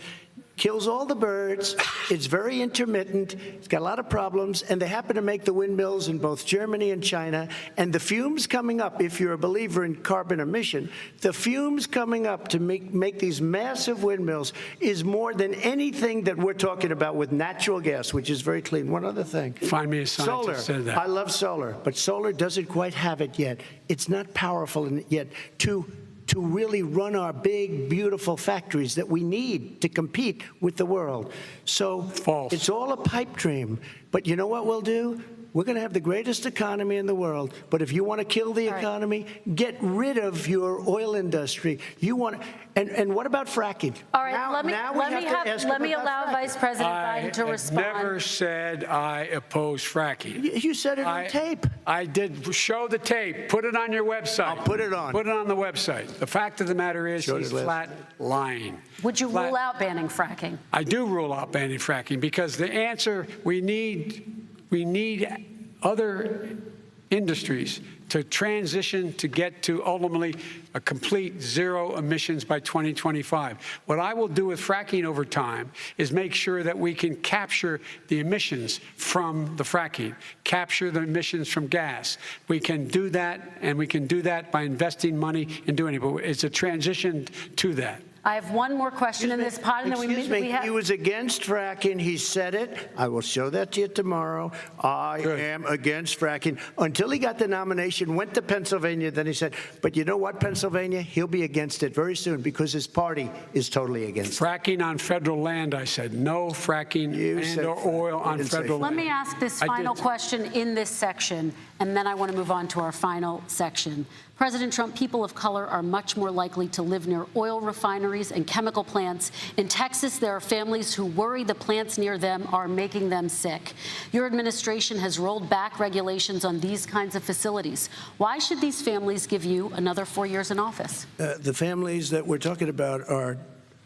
kills all the birds. It's very intermittent. It's got a lot of problems, and they happen to make the windmills in both Germany and China. And the fumes coming up, if you're a believer in carbon emission, the fumes coming up to make these massive windmills is more than anything that we're talking about with natural gas, which is very clean. One other thing. Find me a scientist Solar. that said that. I love solar, but solar doesn't quite have it yet. It's not powerful yet to really run our big, beautiful factories that we need to compete with the world. So it's all a pipe dream. But you know what we'll do? We're going to have the greatest economy in the world. But if you want to kill the economy, get rid of your oil industry. You want and what about fracking? All right, let me allow Vice President Biden to respond. I never said I oppose fracking. You said it on tape. I did show the tape. Put it on your website. I'll put it on. Put it on the website. The fact of the matter is he's flat lying. Would you rule out banning fracking? I do rule out banning fracking because the answer, we need other industries to transition to get to ultimately a complete zero emissions by 2025. What I will do with fracking over time is make sure that we can capture the emissions from the fracking, capture the emissions from gas. We can do that, and we can do that by investing money in doing it. But it's a transition to that. I have one more question in this pod, and then we have. He was against fracking. He said it. I will show that to you tomorrow. I am against fracking. Until he got the nomination, went to Pennsylvania, then he said, but you know what, Pennsylvania? He'll be against it very soon because his party is totally against it. Fracking on federal land, I said. No fracking or oil on federal land. Let me ask this final question in this section, and then I want to move on to our final section. President Trump, people of color are much more likely to live near oil refineries and chemical plants. In Texas, there are families who worry the plants near them are making them sick. Your administration has rolled back regulations on these kinds of facilities. Why should these families give you another 4 years in office? The families that we're talking about are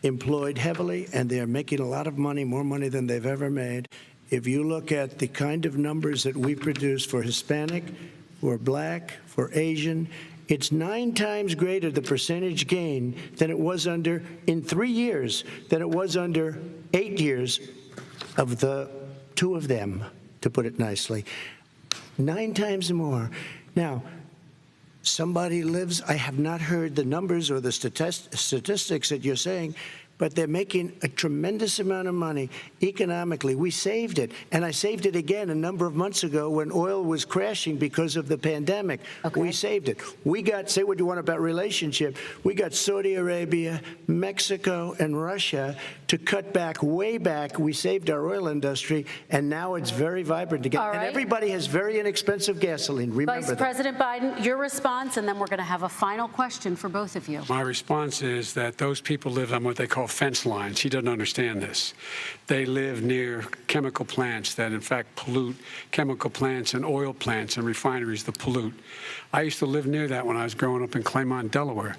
employed heavily, and they're making a lot of money, more money than they've ever made. If you look at the kind of numbers that we produce for Hispanic, for Black, for Asian, it's 9 times greater, the percentage gain, than it was in 3 years, than it was under 8 years of the 2 of them, to put it nicely. 9 times more. Now, somebody lives, I have not heard the numbers or the statistics that you're saying, but they're making a tremendous amount of money economically. We saved it, and I saved it again a number of months ago when oil was crashing because of the pandemic. We saved it. We got, say what you want about relationship, we got Saudi Arabia, Mexico, and Russia to cut back, way back. We saved our oil industry, and now it's very vibrant again. And everybody has very inexpensive gasoline. Remember Vice President Biden, your response, and then we're going to have a final question for both of you. My response is that those people live on what they call fence lines. He doesn't understand this. They live near chemical plants that, in fact, pollute, chemical plants and oil plants and refineries that pollute. I used to live near that when I was growing up in Claymont, Delaware.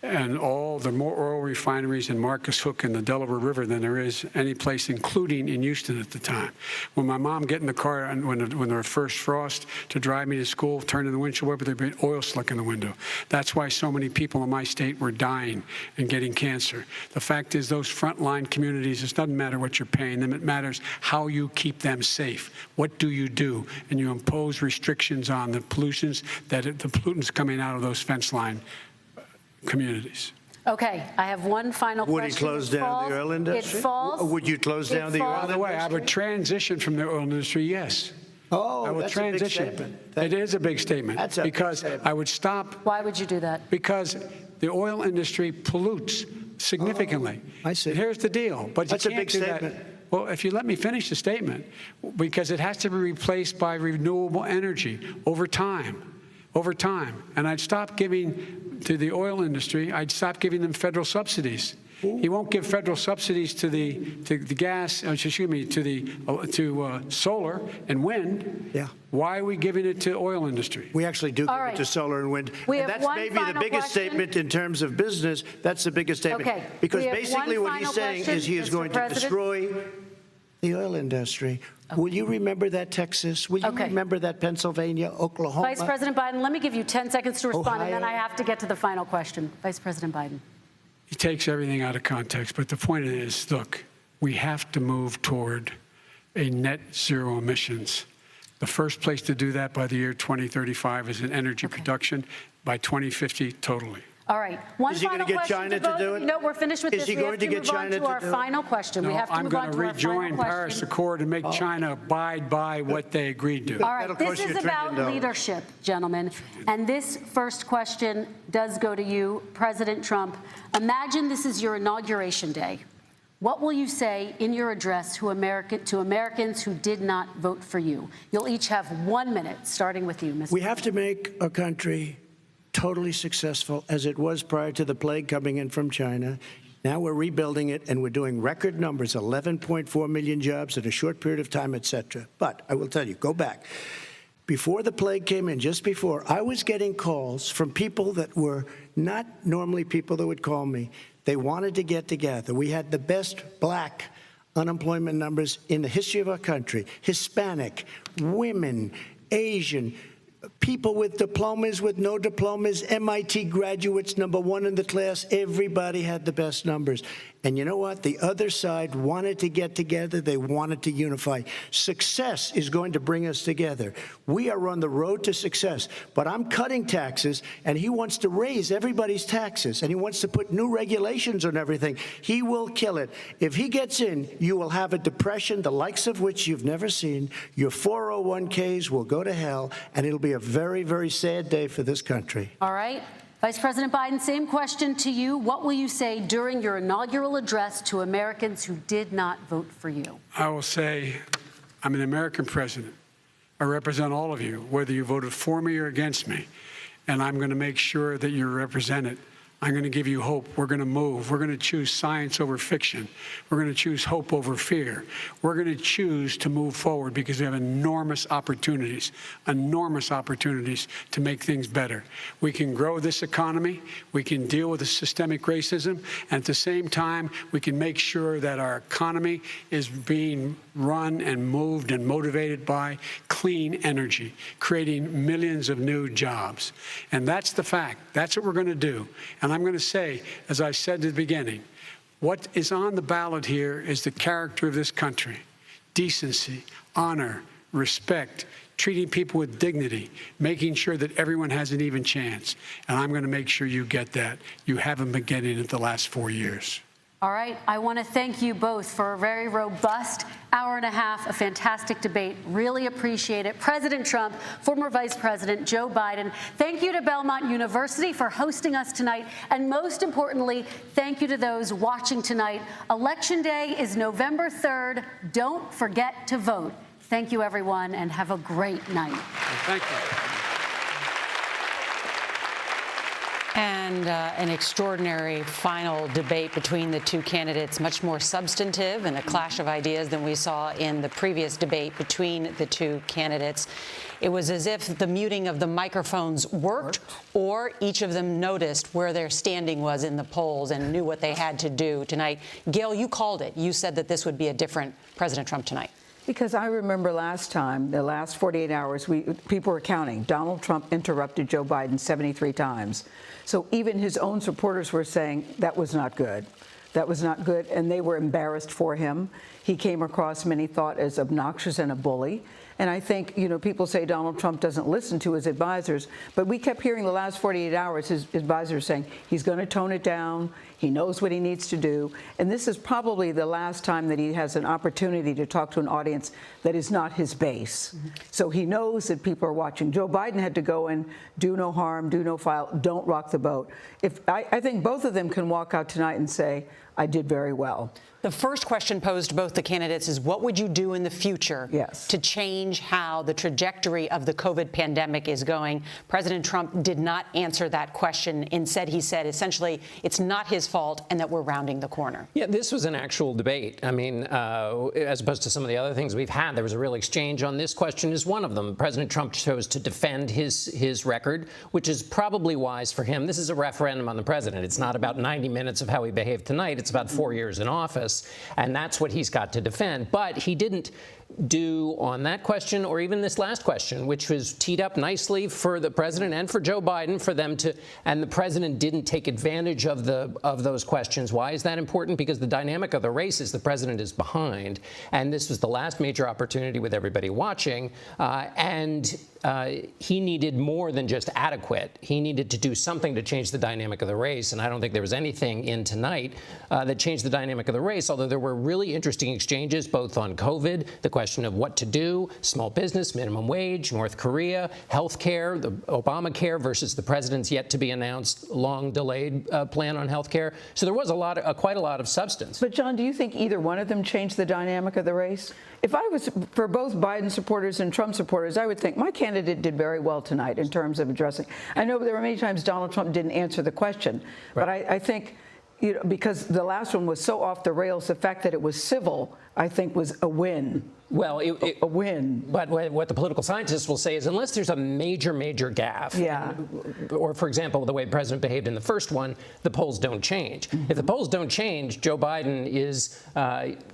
And there are more oil refineries in Marcus Hook and the Delaware River than there is any place, including in Houston at the time. When my mom get in the car and when there was first frost to drive me to school, turn in the windshield wiper, there'd be oil slick in the window. That's why so many people in my state were dying and getting cancer. The fact is, those frontline communities, it doesn't matter what you're paying them. It matters how you keep them safe. What do you do? And you impose restrictions on the pollutions the pollutants coming out of those fence line communities. Okay, I have one final question. Would he close down the oil industry? It falls. Would you close down the oil industry? By the way, I would transition from the oil industry, yes. Oh, I would that's transition. a big statement. It is a big statement. That's a because big statement. I would stop. Why would you do that? Because the oil industry pollutes significantly. I see. Here's the deal. But That's you a can't big do statement. that. Well, if you let me finish the statement, because it has to be replaced by renewable energy over time. Over time. And I'd stop giving to the oil industry, I'd stop giving them federal subsidies. He won't give federal subsidies to the gas, excuse me, to solar and wind. Yeah. Why are we giving it to oil industry? We actually do give it to solar and wind. We And have that's one maybe the final biggest question. statement in terms of business. That's the biggest statement. Okay. Because We have basically one what he's final saying question, is he is Mr. going to President. destroy the oil industry. Will you remember that, Texas? Will you remember that, Pennsylvania, Oklahoma? Vice President Biden, let me give you 10 seconds to respond, and then Ohio. I have to get to the final question. Vice President Biden. He takes everything out of context. But the point is, look, we have to move toward a net zero emissions. The first place to do that by the year 2035 is in energy production. By 2050, totally. All right. One Is he final gonna get question China to to both do of it? you. No, we're finished with Is this. he We going have to to get move on China to to our do it? final question. We No, have to I'm move going on to to our final rejoin Paris question. Accord and make China abide by what they agreed to. All right, this is about leadership, gentlemen. And this first question does go to you, President Trump. Imagine this is your inauguration day. What will you say in your address to Americans who did not vote for you? You'll each have 1 minute, starting with you, Mr. We have to make our country totally successful as it was prior to the plague coming in from China. Now we're rebuilding it, and we're doing record numbers, 11.4 million jobs in a short period of time, et cetera. But I will tell you, go back. Before the plague came in, just before, I was getting calls from people that were not normally people that would call me. They wanted to get together. We had the best black unemployment numbers in the history of our country. Hispanic, women, Asian, people with diplomas, with no diplomas, MIT graduates, #1 in the class. Everybody had the best numbers. And you know what? The other side wanted to get together. They wanted to unify. Success is going to bring us together. We are on the road to success. But I'm cutting taxes, and he wants to raise everybody's taxes, and he wants to put new regulations on everything. He will kill it. If he gets in, you will have a depression, the likes of which you've never seen. Your 401ks will go to hell, and it'll be a very, very sad day for this country. All right. Vice President Biden, same question to you. What will you say during your inaugural address to Americans who did not vote for you? I will say, I'm an American president. I represent all of you, whether you voted for me or against me. And I'm going to make sure that you're represented. I'm going to give you hope. We're going to move. We're going to choose science over fiction. We're going to choose hope over fear. We're going to choose to move forward because we have enormous opportunities to make things better. We can grow this economy. We can deal with the systemic racism. And at the same time, we can make sure that our economy is being run and moved and motivated by clean energy, creating millions of new jobs. And that's the fact. That's what we're going to do. And I'm going to say, as I said at the beginning, what is on the ballot here is the character of this country: decency, honor, respect, treating people with dignity, making sure that everyone has an even chance. And I'm going to make sure you get that. You haven't been getting it the last 4 years. All right. I want to thank you both for a very robust hour and a half, a fantastic debate. Really appreciate it. President Trump, former Vice President Joe Biden, thank you to Belmont University for hosting us tonight. And most importantly, thank you to those watching tonight. Election Day is November 3rd. Don't forget to vote. Thank you, everyone, and have a great night. Thank you. And an extraordinary final debate between the two candidates, much more substantive and a clash of ideas than we saw in the previous debate between the two candidates. It was as if the muting of the microphones worked, or each of them noticed where their standing was in the polls and knew what they had to do tonight. Gail, you called it. You said that this would be a different President Trump tonight. Because I remember last time, the last 48 hours, people were counting. Donald Trump interrupted Joe Biden 73 times. So even his own supporters were saying that was not good. That was not good, and they were embarrassed for him. He came across, many thought, as obnoxious and a bully. And I think, people say Donald Trump doesn't listen to his advisors, but we kept hearing the last 48 hours his advisors saying he's going to tone it down. He knows what he needs to do. And this is probably the last time that he has an opportunity to talk to an audience that is not his base. So he knows that people are watching. Joe Biden had to go and do no harm, do no foul, don't rock the boat. I think both of them can walk out tonight and say, I did very well. The first question posed to both the candidates is, what would you do in the future to change how the trajectory of the COVID pandemic is going? President Trump did not answer that question. Instead, he said, essentially, it's not his fault and that we're rounding the corner. Yeah, this was an actual debate. I mean, as opposed to some of the other things we've had, there was a real exchange on this question is one of them. President Trump chose to defend his record, which is probably wise for him. This is a referendum on the president. It's not about 90 minutes of how he behaved tonight. It's about 4 years in office. And that's what he's got to defend. But he didn't do on that question or even this last question, which was teed up nicely for the president and for Joe Biden for them to, and the president didn't take advantage of those questions. Why is that important? Because the dynamic of the race is the president is behind, and this was the last major opportunity with everybody watching, and he needed more than just adequate. He needed to do something to change the dynamic of the race, and I don't think there was anything in tonight that changed the dynamic of the race, although there were really interesting exchanges both on COVID, the question of what to do, small business, minimum wage, North Korea, health care, the Obamacare versus the president's yet to be announced, long delayed plan on health care. So there was quite a lot of substance. But John, do you think either one of them changed the dynamic of the race? If I was for both Biden supporters and Trump supporters, I would think my candidate did very well tonight in terms of addressing. I know there were many times Donald Trump didn't answer the question, but I think, because the last one was so off the rails, the fact that it was civil, I think, was a win. Well, a win. But what the political scientists will say is unless there's a major gaffe, or, for example, the way the president behaved in the first one, the polls don't change. If the polls don't change, Joe Biden is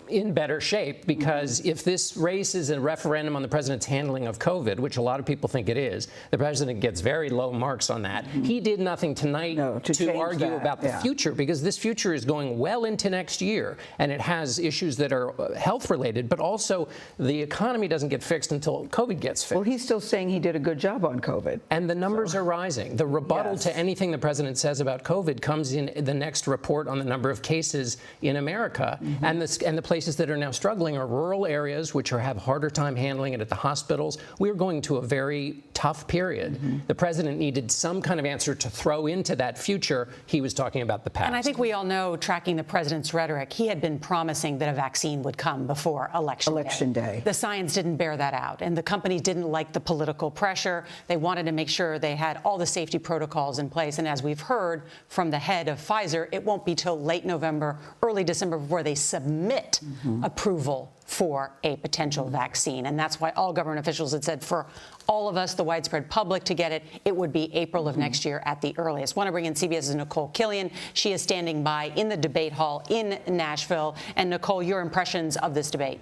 in better shape because if this race is a referendum on the president's handling of COVID, which a lot of people think it is, the president gets very low marks on that. He did nothing tonight to argue about the future because this future is going well into next year, and it has issues that are health-related, but also the economy doesn't get fixed until COVID gets fixed. Well, he's still saying he did a good job on COVID. And the numbers are rising. The rebuttal to anything the president says about COVID comes in the next report on the number of cases in America. And the places that are now struggling are rural areas, which have harder time handling it at the hospitals. We're going to a very tough period. The president needed some kind of answer to throw into that future. He was talking about the past. And I think we all know, tracking the president's rhetoric, he had been promising that a vaccine would come before election day. The science didn't bear that out, and the companies didn't like the political pressure. They wanted to make sure they had all the safety protocols in place. And as we've heard from the head of Pfizer, it won't be till late November, early December before they submit approval for a potential vaccine. And that's why all government officials had said for all of us, the widespread public, to get it, it would be April of next year at the earliest. Want to bring in CBS's Nicole Killion. She is standing by in the debate hall in Nashville. And Nicole, your impressions of this debate?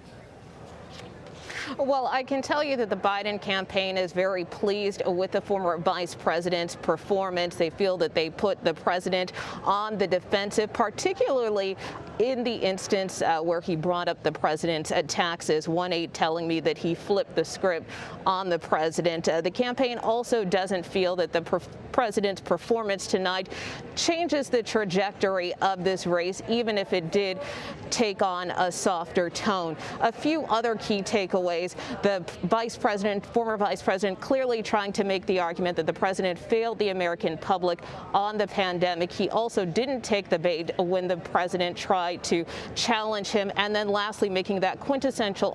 Well, I can tell you that the Biden campaign is very pleased with the former vice president's performance. They feel that they put the president on the defensive, particularly in the instance where he brought up the president's taxes. 1-8 telling me that he flipped the script on the president. The campaign also doesn't feel that the president's performance tonight changes the trajectory of this race, even if it did take on a softer tone. A few other key takeaways. The vice president, former vice president, clearly trying to make the argument that the president failed the American public on the pandemic. He also didn't take the bait when the president tried to challenge him. And then lastly, making that quintessential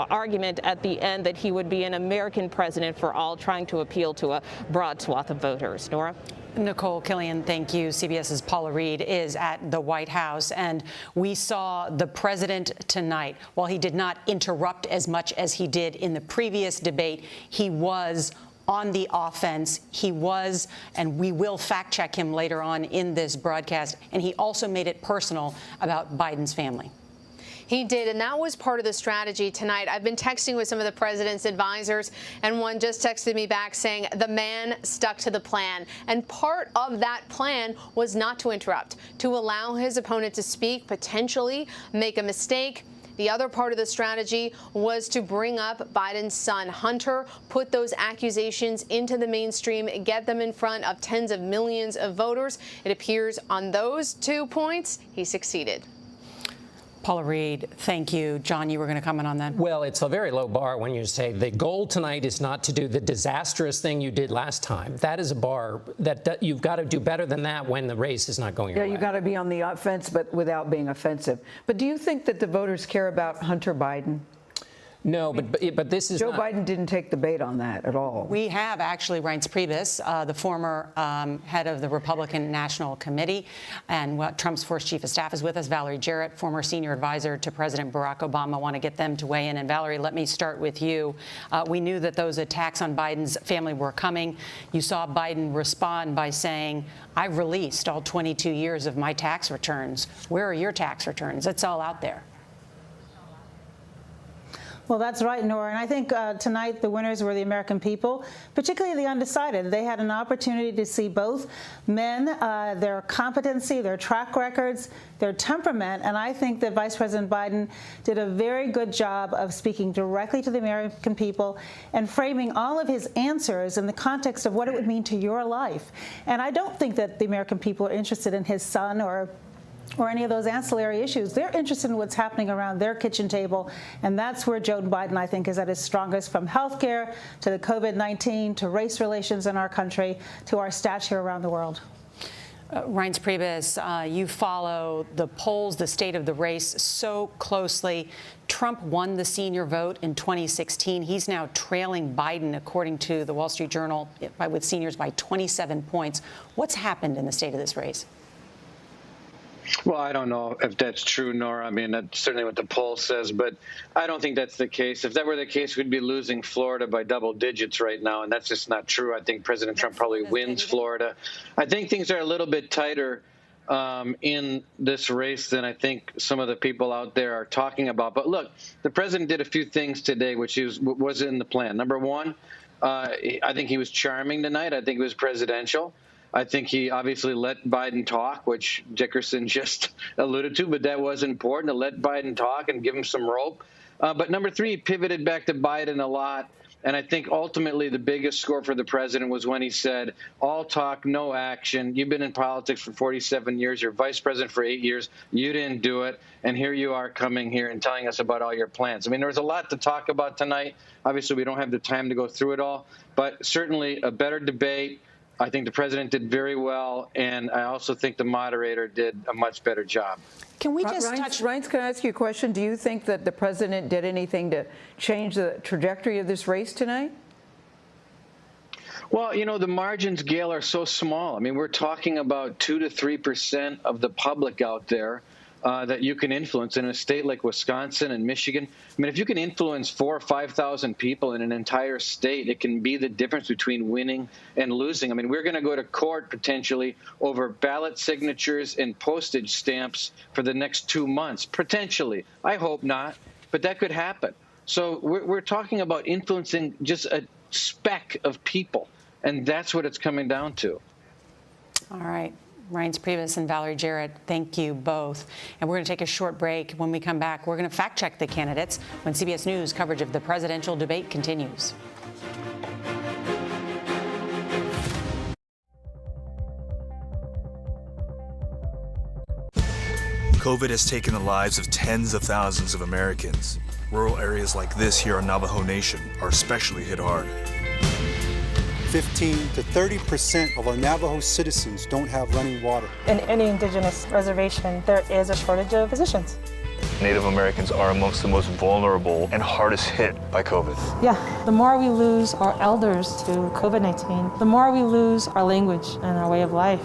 argument at the end that he would be an American president for all, trying to appeal to a broad swath of voters. Nora? Nicole Killion, thank you. CBS's Paula Reed is at the White House, and we saw the president tonight. While he did not interrupt as much as he did in the previous debate, he was on the offense. He was, and we will fact check him later on in this broadcast, and he also made it personal about Biden's family. He did, and that was part of the strategy tonight. I've been texting with some of the president's advisors, and one just texted me back saying the man stuck to the plan. And part of that plan was not to interrupt, to allow his opponent to speak, potentially make a mistake, The other part of the strategy was to bring up Biden's son, Hunter, put those accusations into the mainstream, get them in front of tens of millions of voters. It appears on those 2 points, he succeeded. Paula Reed, thank you. John, you were going to comment on that? Well, it's a very low bar when you say the goal tonight is not to do the disastrous thing you did last time. That is a bar that you've got to do better than that when the race is not going your way. Yeah, you've got to be on the offense, but without being offensive. But do you think that the voters care about Hunter Biden? No, but this is Joe Biden didn't take the bait on that at all. We have actually Reince Priebus, the former head of the Republican National Committee, and Trump's first chief of staff is with us. Valerie Jarrett, former senior advisor to President Barack Obama. I want to get them to weigh in. And Valerie, let me start with you. We knew that those attacks on Biden's family were coming. You saw Biden respond by saying, "I've released all 22 years of my tax returns. Where are your tax returns? It's all out there." Well, that's right, Nora. And I think tonight the winners were the American people, particularly the undecided. They had an opportunity to see both men, their competency, their track records, their temperament. And I think that Vice President Biden did a very good job of speaking directly to the American people and framing all of his answers in the context of what it would mean to your life. And I don't think that the American people are interested in his son or any of those ancillary issues. They're interested in what's happening around their kitchen table, and that's where Joe Biden, I think, is at his strongest, from health care to the COVID-19 to race relations in our country to our stature around the world. Reince Priebus, you follow the polls, the state of the race so closely. Trump won the senior vote in 2016. He's now trailing Biden, according to the Wall Street Journal, with seniors by 27 points. What's happened in the state of this race? Well, I don't know if that's true, Nora. I mean, that's certainly what the poll says, but I don't think that's the case. If that were the case, we'd be losing Florida by double digits right now, and that's just not true. I think President Trump probably wins Florida. I think things are a little bit tighter in this race than I think some of the people out there are talking about. But look, the president did a few things today, which was in the plan. Number one, I think he was charming tonight. I think he was presidential. I think he obviously let Biden talk, which Dickerson just alluded to, but that was important, to let Biden talk and give him some rope. But number three, he pivoted back to Biden a lot. And I think ultimately the biggest score for the president was when he said, all talk, no action. You've been in politics for 47 years. You're vice president for 8 years. You didn't do it. And here you are coming here and telling us about all your plans. I mean, there was a lot to talk about tonight. Obviously, we don't have the time to go through it all, but certainly a better debate. I think the president did very well, and I also think the moderator did a much better job. Can we just Reince, can I ask you a question? Do you think that the president did anything to change the trajectory of this race tonight? Well, you know, the margins, Gail, are so small. I mean, we're talking about 2 to 3% of the public out there that you can influence in a state like Wisconsin and Michigan. I mean, if you can influence 4,000 or 5,000 people in an entire state, it can be the difference between winning and losing. I mean, we're going to go to court potentially over ballot signatures and postage stamps for the next 2 months. Potentially. I hope not, but that could happen. So we're talking about influencing just a speck of people, and that's what it's coming down to. All right. Reince Priebus and Valerie Jarrett, thank you both. And we're going to take a short break. When we come back, we're going to fact check the candidates when CBS News coverage of the presidential debate continues. COVID has taken the lives of tens of thousands of Americans. Rural areas like this here on Navajo Nation are especially hit hard. 15 to 30% of our Navajo citizens don't have running water. In any indigenous reservation, there is a shortage of physicians. Native Americans are amongst the most vulnerable and hardest hit by COVID. Yeah, the more we lose our elders to COVID-19, the more we lose our language and our way of life.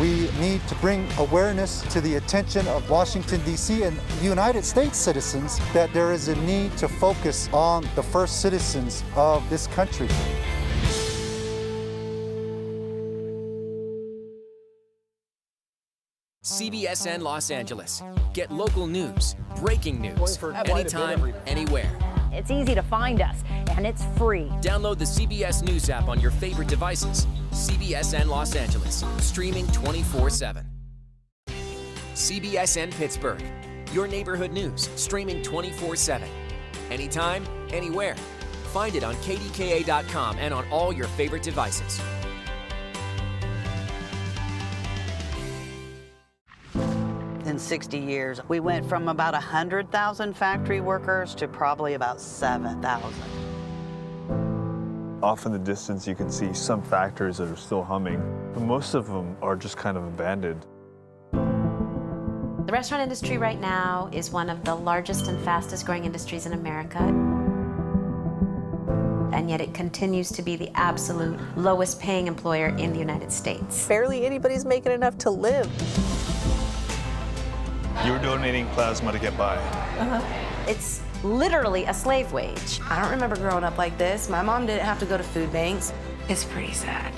We need to bring awareness to the attention of Washington, D.C. and United States citizens that there is a need to focus on the first citizens of this country. CBSN Los Angeles. Get local news, breaking news, anytime, anywhere. It's easy to find us, and it's free. Download the CBS News app on your favorite devices. CBSN Los Angeles, streaming 24/7. CBSN Pittsburgh. Your neighborhood news, streaming 24/7. Anytime, anywhere. Find it on KDKA.com and on all your favorite devices. In 60 years, we went from about 100,000 factory workers to probably about 7,000. Off in the distance, you can see some factories that are still humming, but most of them are just kind of abandoned. The restaurant industry right now is one of the largest and fastest growing industries in America. And yet it continues to be the absolute lowest paying employer in the United States. Barely anybody's making enough to live. You were donating plasma to get by. It's literally a slave wage. I don't remember growing up like this. My mom didn't have to go to food banks. It's pretty sad.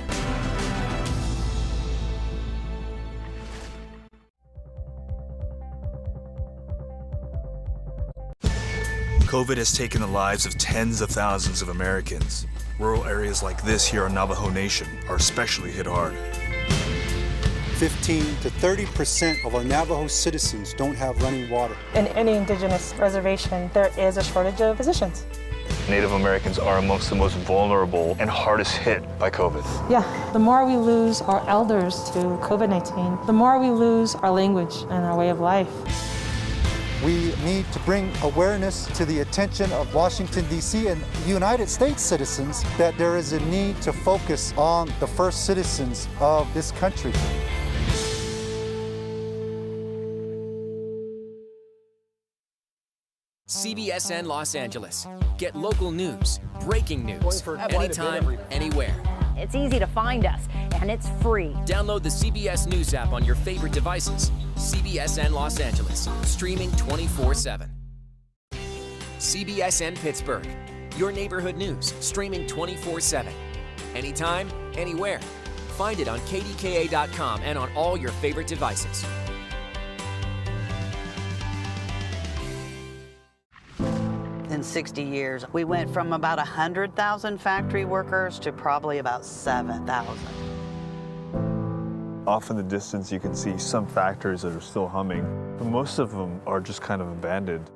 COVID has taken the lives of tens of thousands of Americans. Rural areas like this here in Navajo Nation are especially hit hard. 15 to 30% of our Navajo citizens don't have running water. In any indigenous reservation, there is a shortage of physicians. Native Americans are amongst the most vulnerable and hardest hit by COVID. Yeah, the more we lose our elders to COVID-19, the more we lose our language and our way of life. We need to bring awareness to the attention of Washington, D.C. and United States citizens that there is a need to focus on the first citizens of this country. CBSN Los Angeles. Get local news, breaking news, anytime, anywhere. It's easy to find us, and it's free. Download the CBS News app on your favorite devices. CBSN Los Angeles, streaming 24/7. CBSN Pittsburgh. Your neighborhood news, streaming 24/7. Anytime, anywhere. Find it on KDKA.com and on all your favorite devices. In 60 years, we went from about 100,000 factory workers to probably about 7,000. Off in the distance, you can see some factories that are still humming, but most of them are just kind of abandoned.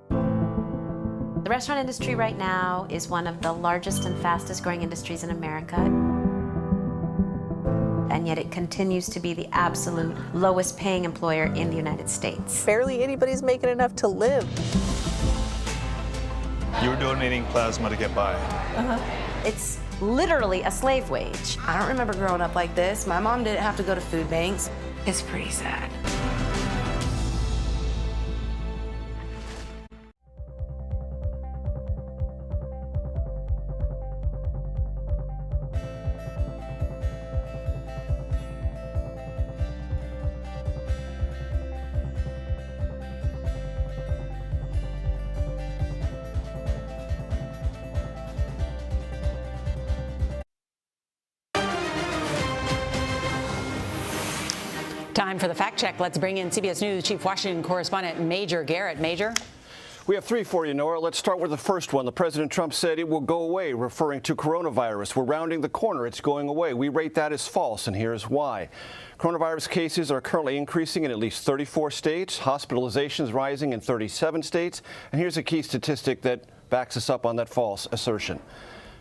The restaurant industry right now is one of the largest and fastest growing industries in America. And yet it continues to be the absolute lowest paying employer in the United States. Barely anybody's making enough to live. You were donating plasma to get by. It's literally a slave wage. I don't remember growing up like this. My mom didn't have to go to food banks. It's pretty sad. Time for the fact check. Let's bring in CBS News Chief Washington Correspondent Major Garrett. Major? We have three for you, Nora. Let's start with the first one. The President Trump said it will go away, referring to coronavirus. We're rounding the corner. It's going away. We rate that as false, and here's why. Coronavirus cases are currently increasing in at least 34 states, hospitalizations rising in 37 states, and here's a key statistic that backs us up on that false assertion.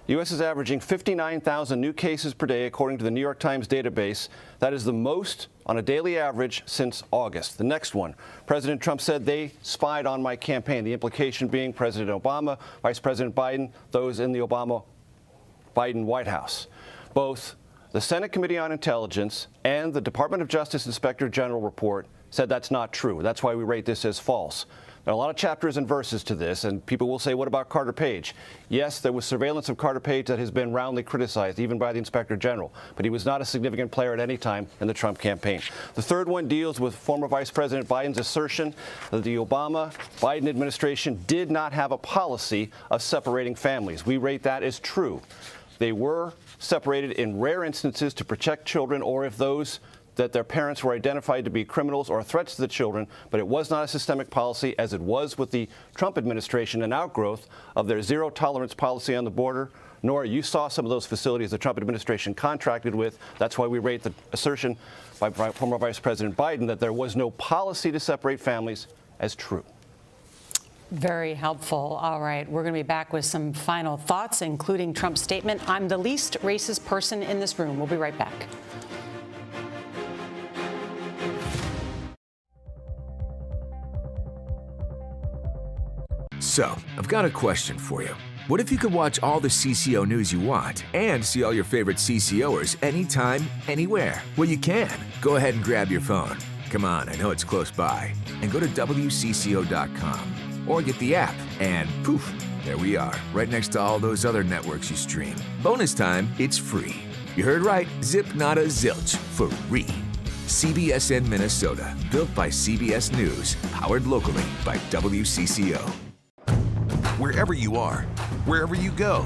The U.S. is averaging 59,000 new cases per day, according to the New York Times database. That is the most on a daily average since August. The next one, President Trump said they spied on my campaign, the implication being President Obama, Vice President Biden, those in the Obama-Biden White House. Both the Senate Committee on Intelligence and the Department of Justice Inspector General report said that's not true. That's why we rate this as false. There are a lot of chapters and verses to this, and people will say, what about Carter Page? Yes, there was surveillance of Carter Page that has been roundly criticized, even by the Inspector General, but he was not a significant player at any time in the Trump campaign. The third one deals with former Vice President Biden's assertion that the Obama-Biden administration did not have a policy of separating families. We rate that as true. They were separated in rare instances to protect children or if those that their parents were identified to be criminals or threats to the children, but it was not a systemic policy as it was with the Trump administration, an outgrowth of their zero-tolerance policy on the border. Nora, you saw some of those facilities the Trump administration contracted with. That's why we rate the assertion by former Vice President Biden that there was no policy to separate families as true. Very helpful. All right, we're going to be back with some final thoughts, including Trump's statement, "I'm the least racist person in this room." We'll be right back. So, I've got a question for you. What if you could watch all the CCO news you want and see all your favorite CCOers anytime, anywhere? Well, you can. Go ahead and grab your phone. Come on, I know it's close by. And go to WCCO.com. Or get the app, and poof, there we are, right next to all those other networks you stream. Bonus time, it's free. You heard right, zip nada zilch, for free. CBSN Minnesota, built by CBS News, powered locally by WCCO. Wherever you are, wherever you go,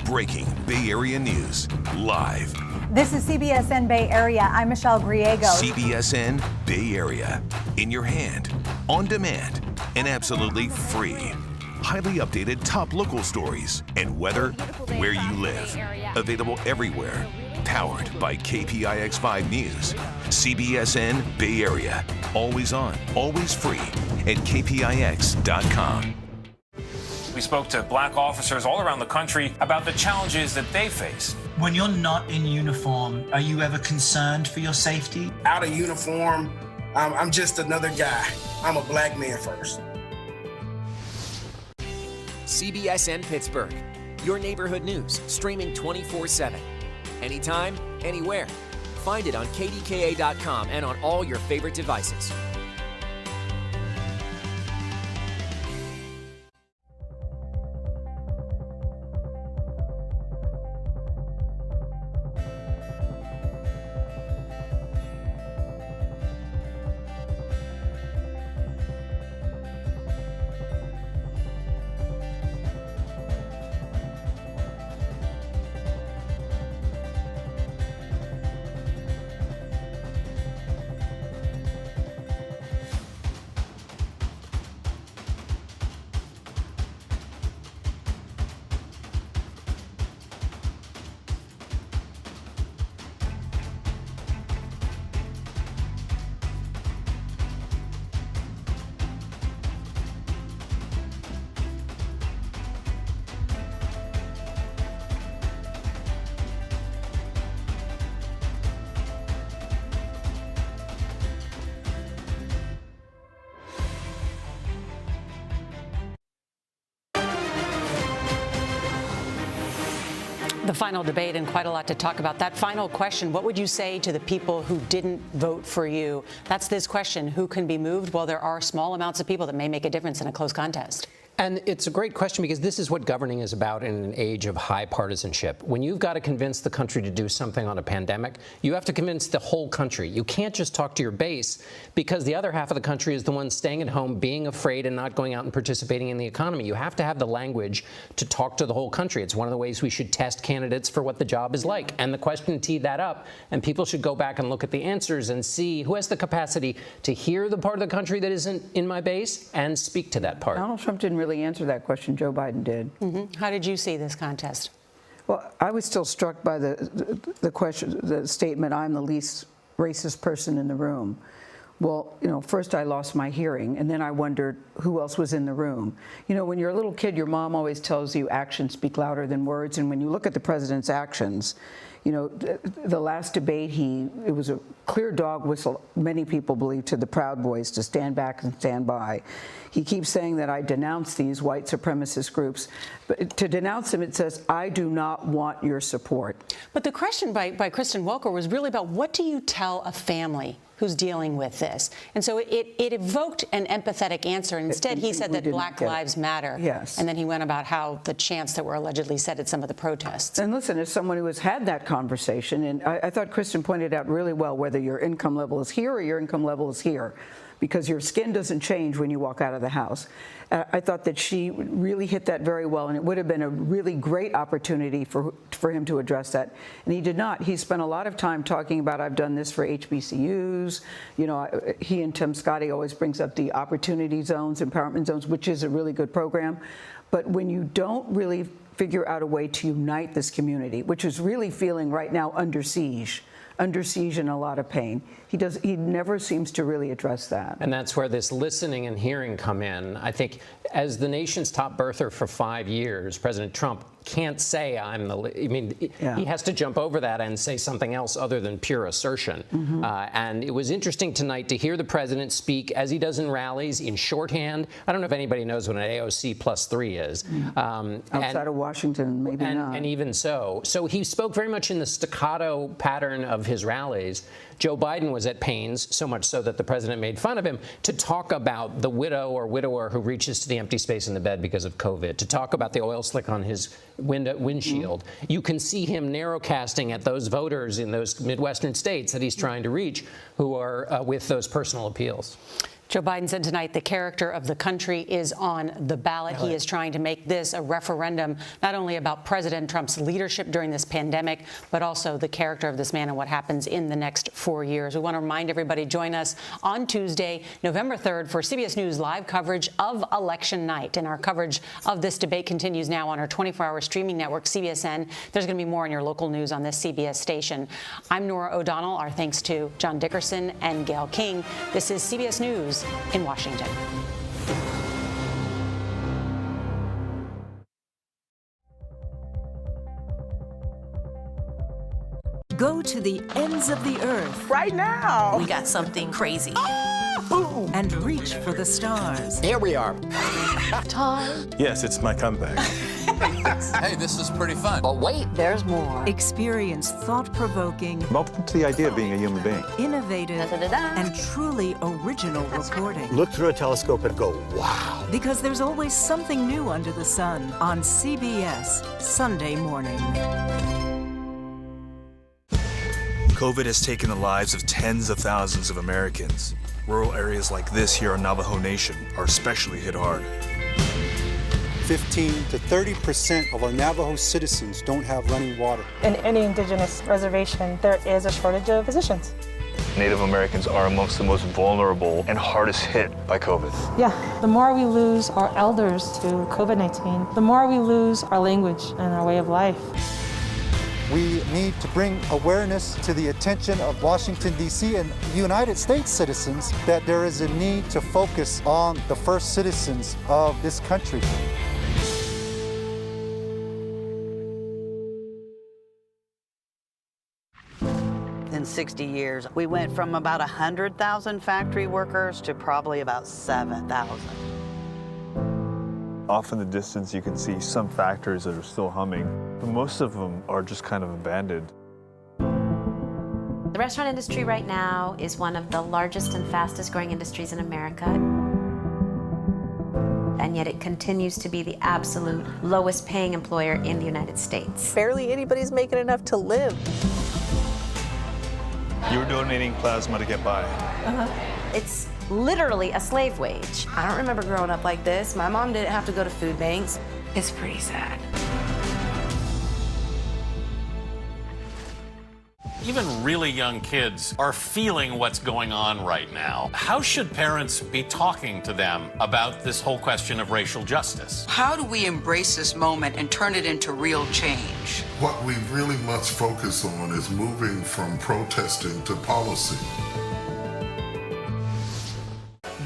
breaking Bay Area news, live. This is CBSN Bay Area. I'm Michelle Griego. CBSN Bay Area, in your hand, on demand, and absolutely free. Highly updated top local stories and weather where you live. Available everywhere. Powered by KPIX5 News. CBSN Bay Area. Always on, always free at KPIX.com. We spoke to black officers all around the country about the challenges that they face. When you're not in uniform, are you ever concerned for your safety? Out of uniform, I'm just another guy. I'm a black man first. CBSN Pittsburgh, your neighborhood news, streaming 24/7. Anytime, anywhere. Find it on KDKA.com and on all your favorite devices. The final debate and quite a lot to talk about. That final question, what would you say to the people who didn't vote for you? That's this question, who can be moved? Well, there are small amounts of people that may make a difference in a close contest. And it's a great question because this is what governing is about in an age of high partisanship. When you've got to convince the country to do something on a pandemic, you have to convince the whole country. You can't just talk to your base because the other half of the country is the one staying at home, being afraid and not going out and participating in the economy. You have to have the language to talk to the whole country. It's one of the ways we should test candidates for what the job is like. And the question teed that up, and people should go back and look at the answers and see who has the capacity to hear the part of the country that isn't in my base and speak to that part. Donald Trump didn't really answer that question. Joe Biden did. How did you see this contest? Well, I was still struck by the question, the statement, "I'm the least racist person in the room." Well, you know, first I lost my hearing, and then I wondered who else was in the room. You know, when you're a little kid, your mom always tells you actions speak louder than words, and when you look at the president's actions, you know, the last debate, it was a clear dog whistle, many people believe, to the Proud Boys to stand back and stand by. He keeps saying that I denounce these white supremacist groups. But to denounce them, it says, I do not want your support. But the question by Kristen Welker was really about what do you tell a family who's dealing with this? And so it evoked an empathetic answer. Instead, he said that Black Lives Matter. Yes. And then he went about how the chants that were allegedly said at some of the protests. And listen, as someone who has had that conversation, and I thought Kristen pointed out really well whether your income level is here or your income level is here, because your skin doesn't change when you walk out of the house. I thought that she really hit that very well, and it would have been a really great opportunity for him to address that. And he did not. He spent a lot of time talking about, I've done this for HBCUs. You know, he and Tim Scotty always brings up the opportunity zones, empowerment zones, which is a really good program. But when you don't really figure out a way to unite this community, which is really feeling right now under siege, under siege and a lot of pain. He never seems to really address that. And that's where this listening and hearing come in. I think as the nation's top birther for 5 years, President Trump can't say he has to jump over that and say something else other than pure assertion. And it was interesting tonight to hear the president speak, as he does in rallies, in shorthand. I don't know if anybody knows what an AOC +3 is. Outside of Washington, maybe not. And even so. So he spoke very much in the staccato pattern of his rallies. Joe Biden was at pains, so much so that the president made fun of him, to talk about the widow or widower who reaches to the empty space in the bed because of COVID, to talk about the oil slick on his windshield. You can see him narrowcasting at those voters in those Midwestern states that he's trying to reach who are with those personal appeals. Joe Biden said tonight the character of the country is on the ballot. He is trying to make this a referendum not only about President Trump's leadership during this pandemic, but also the character of this man and what happens in the next 4 years. We want to remind everybody, join us on Tuesday, November 3rd, for CBS News live coverage of election night. And our coverage of this debate continues now on our 24-hour streaming network, CBSN. There's going to be more on your local news on this CBS station. I'm Norah O'Donnell. Our thanks to John Dickerson and Gayle King. This is CBS News in Washington. Go to the ends of the earth. Right now. We got something crazy. And reach for the stars. Here we are. Time. Yes, it's my comeback. Hey, this is pretty fun. But wait, there's more. Experience thought-provoking, Welcome to the idea of being a human being. innovative, and truly original reporting. Look through a telescope and go, wow. Because there's always something new under the sun on CBS Sunday morning. COVID has taken the lives of tens of thousands of Americans. Rural areas like this here on Navajo Nation are especially hit hard. 15 to 30% of our Navajo citizens don't have running water. In any indigenous reservation, there is a shortage of physicians. Native Americans are amongst the most vulnerable and hardest hit by COVID. Yeah, the more we lose our elders to COVID-19, the more we lose our language and our way of life. We need to bring awareness to the attention of Washington, D.C. and United States citizens that there is a need to focus on the first citizens of this country. In 60 years, we went from about 100,000 factory workers to probably about 7,000. Off in the distance, you can see some factories that are still humming, but most of them are just kind of abandoned. The restaurant industry right now is one of the largest and fastest growing industries in America. And yet it continues to be the absolute lowest paying employer in the United States. Barely anybody's making enough to live. You were donating plasma to get by. It's literally a slave wage. I don't remember growing up like this. My mom didn't have to go to food banks. It's pretty sad. Even really young kids are feeling what's going on right now. How should parents be talking to them about this whole question of racial justice? How do we embrace this moment and turn it into real change? What we really must focus on is moving from protesting to policy.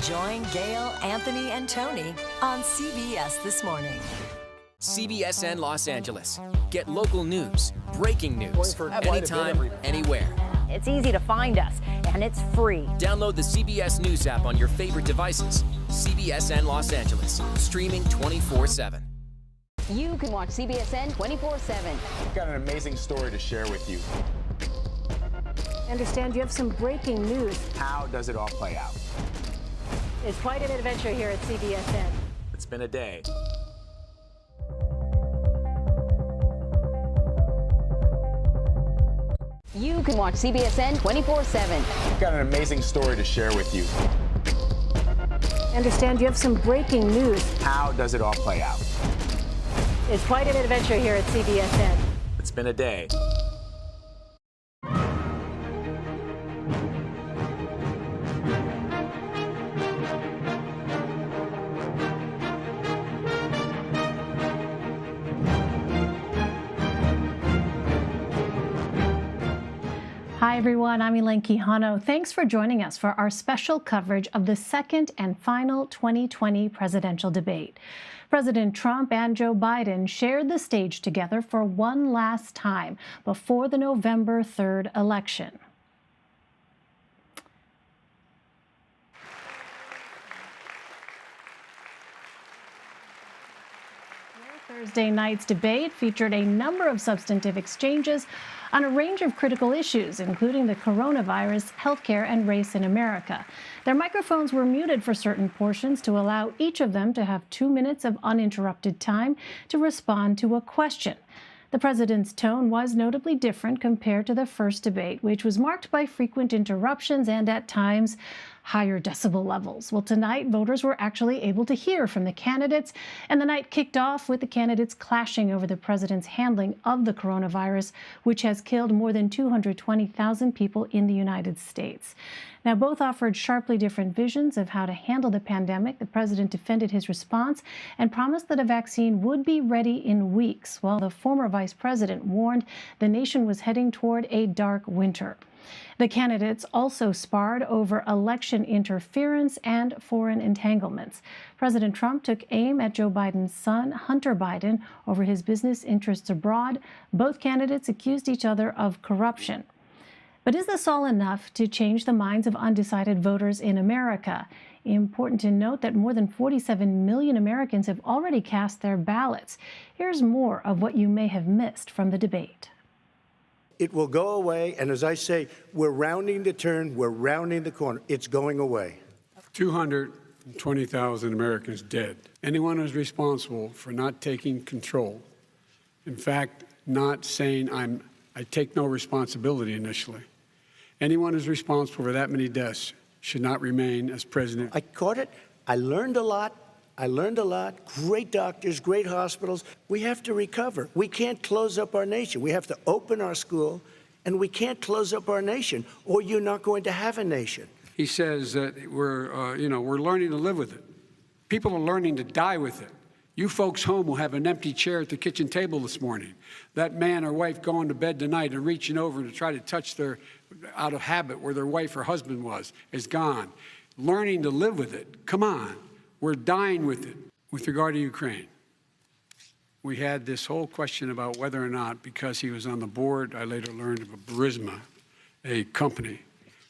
Join Gayle, Anthony, and Tony on CBS This Morning. CBSN Los Angeles. Get local news, breaking news, anytime, anywhere. It's easy to find us, and it's free. Download the CBS News app on your favorite devices. CBSN Los Angeles, streaming 24/7. You can watch CBSN 24/7. I've got an amazing story to share with you. I understand you have some breaking news. How does it all play out? It's quite an adventure here at CBSN. It's been a day. You can watch CBSN 24/7. I've got an amazing story to share with you. I understand you have some breaking news. How does it all play out? It's quite an adventure here at CBSN. It's been a day. Hi, everyone. I'm Elaine Quijano. Thanks for joining us for our special coverage of the second and final 2020 presidential debate. President Trump and Joe Biden shared the stage together for one last time before the November 3rd election. Thursday night's debate featured a number of substantive exchanges on a range of critical issues, including the coronavirus, healthcare, and race in America. Their microphones were muted for certain portions to allow each of them to have 2 minutes of uninterrupted time to respond to a question. The president's tone was notably different compared to the first debate, which was marked by frequent interruptions and, at times, higher decibel levels. Well, tonight, voters were actually able to hear from the candidates, and the night kicked off with the candidates clashing over the president's handling of the coronavirus, which has killed more than 220,000 people in the United States. Now, both offered sharply different visions of how to handle the pandemic. The president defended his response and promised that a vaccine would be ready in weeks, while the former vice president warned the nation was heading toward a dark winter. The candidates also sparred over election interference and foreign entanglements. President Trump took aim at Joe Biden's son, Hunter Biden, over his business interests abroad. Both candidates accused each other of corruption. But is this all enough to change the minds of undecided voters in America? Important to note that more than 47 million Americans have already cast their ballots. Here's more of what you may have missed from the debate. It will go away, and as I say, we're rounding the turn, we're rounding the corner. It's going away. 220,000 Americans dead. Anyone who's responsible for not taking control, in fact, not saying I take no responsibility initially. Anyone who's responsible for that many deaths should not remain as president. I caught it. I learned a lot. Great doctors, great hospitals. We have to recover. We can't close up our nation. We have to open our school, and we can't close up our nation, or you're not going to have a nation. He says that we're learning to live with it. People are learning to die with it. You folks home will have an empty chair at the kitchen table this morning. That man or wife going to bed tonight and reaching over to try to touch their, out of habit, where their wife or husband was, is gone. Learning to live with it. Come on. We're dying with it. With regard to Ukraine, we had this whole question about whether or not, because he was on the board, I later learned of a Burisma, a company,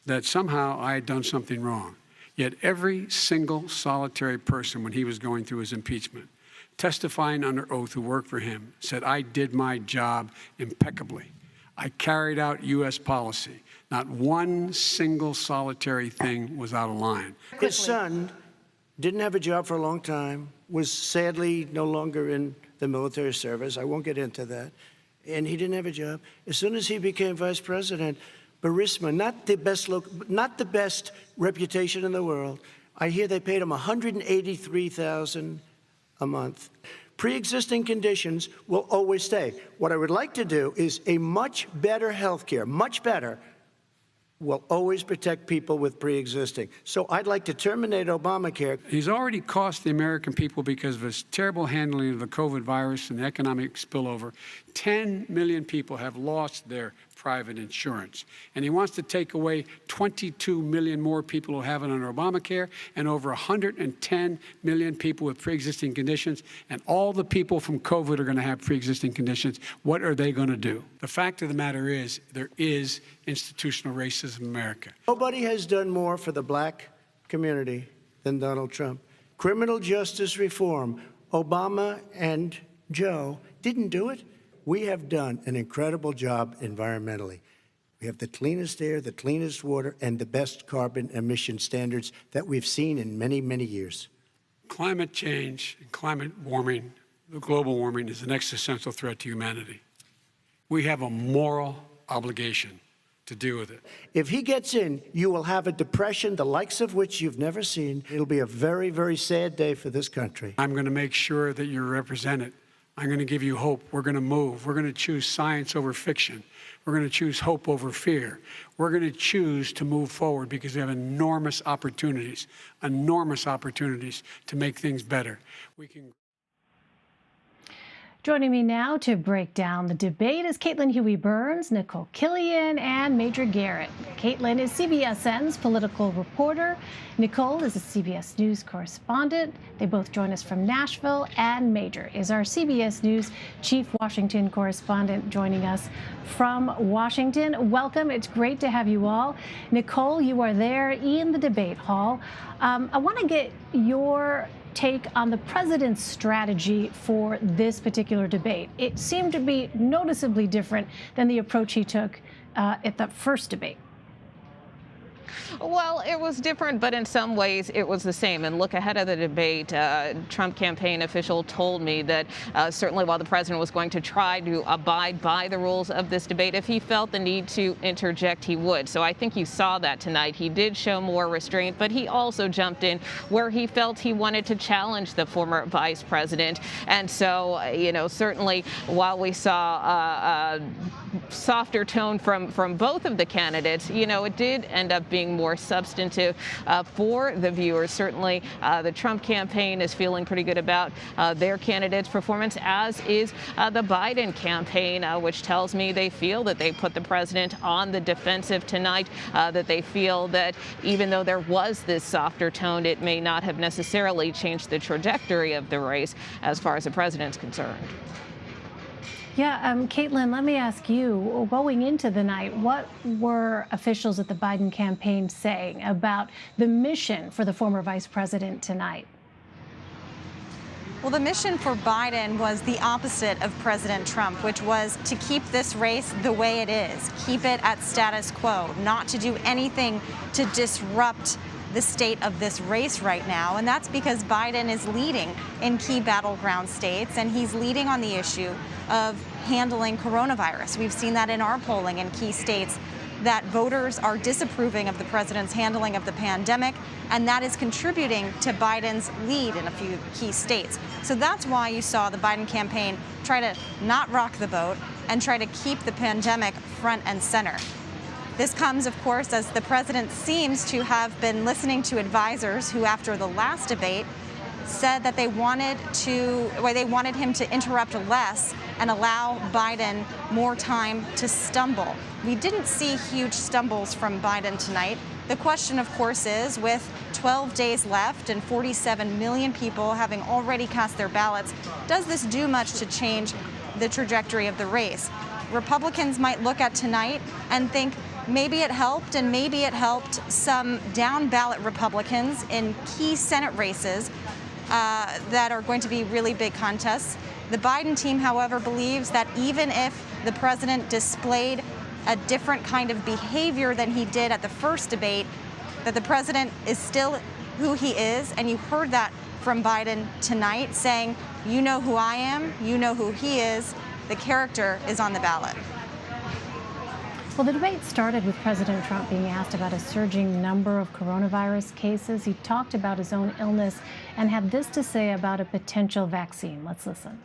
that somehow I had done something wrong. Yet every single solitary person, when he was going through his impeachment, testifying under oath who worked for him, said, I did my job impeccably. I carried out U.S. policy. Not one single solitary thing was out of line. His son didn't have a job for a long time, was sadly no longer in the military service. I won't get into that. And he didn't have a job. As soon as he became vice president, Burisma, not the best reputation in the world. I hear they paid him $183,000 a month. Pre-existing conditions will always stay. What I would like to do is a much better health care, much better, will always protect people with pre-existing. So I'd like to terminate Obamacare. He's already cost the American people, because of his terrible handling of the COVID virus and the economic spillover, 10 million people have lost their private insurance. And he wants to take away 22 million more people who have it under Obamacare, and over 110 million people with pre-existing conditions. And all the people from COVID are going to have pre-existing conditions. What are they going to do? The fact of the matter is, there is institutional racism in America. Nobody has done more for the black community than Donald Trump. Criminal justice reform, Obama and Joe didn't do it. We have done an incredible job environmentally. We have the cleanest air, the cleanest water, and the best carbon emission standards that we've seen in many, many years. Climate change, climate warming, the global warming is an existential threat to humanity. We have a moral obligation to deal with it. If he gets in, you will have a depression, the likes of which you've never seen. It'll be a very, very sad day for this country. I'm going to make sure that you're represented. I'm going to give you hope. We're going to move. We're going to choose science over fiction. We're going to choose hope over fear. We're going to choose to move forward, because we have enormous opportunities to make things better. Joining me now to break down the debate is Caitlin Huey-Burns, Nicole Killian, and Major Garrett. Caitlin is CBSN's political reporter. Nicole is a CBS News correspondent. They both join us from Nashville. And Major is our CBS News chief Washington correspondent joining us from Washington. Welcome. It's great to have you all. Nicole, you are there in the debate hall. I want to get your take on the president's strategy for this particular debate. It seemed to be noticeably different than the approach he took at the first debate. Well, it was different, but in some ways it was the same. And look, ahead of the debate, Trump campaign official told me that certainly while the president was going to try to abide by the rules of this debate, if he felt the need to interject, he would. So I think you saw that tonight. He did show more restraint, but he also jumped in where he felt he wanted to challenge the former vice president. And so, certainly while we saw a softer tone from both of the candidates, it did end up being more substantive for the viewers. Certainly, the Trump campaign is feeling pretty good about their candidate's performance, as is the Biden campaign, which tells me they feel that they put the president on the defensive tonight, that they feel that even though there was this softer tone, it may not have necessarily changed the trajectory of the race as far as the president's concerned. Yeah, Caitlin, let me ask you, going into the night, what were officials at the Biden campaign saying about the mission for the former vice president tonight? Well, the mission for Biden was the opposite of President Trump, which was to keep this race the way it is, keep it at status quo, not to do anything to disrupt the state of this race right now. And that's because Biden is leading in key battleground states, and he's leading on the issue of handling coronavirus. We've seen that in our polling in key states, that voters are disapproving of the president's handling of the pandemic, and that is contributing to Biden's lead in a few key states. So that's why you saw the Biden campaign try to not rock the boat and try to keep the pandemic front and center. This comes, of course, as the president seems to have been listening to advisors who, after the last debate, said that they wanted him to interrupt less and allow Biden more time to stumble. We didn't see huge stumbles from Biden tonight. The question, of course, is with 12 days left and 47 million people having already cast their ballots, does this do much to change the trajectory of the race? Republicans might look at tonight and think maybe it helped, and maybe it helped some down-ballot Republicans in key Senate races that are going to be really big contests. The Biden team, however, believes that even if the president displayed a different kind of behavior than he did at the first debate, that the president is still who he is. And you heard that from Biden tonight, saying, you know who I am, you know who he is, the character is on the ballot. Well, the debate started with President Trump being asked about a surging number of coronavirus cases. He talked about his own illness and had this to say about a potential vaccine. Let's listen.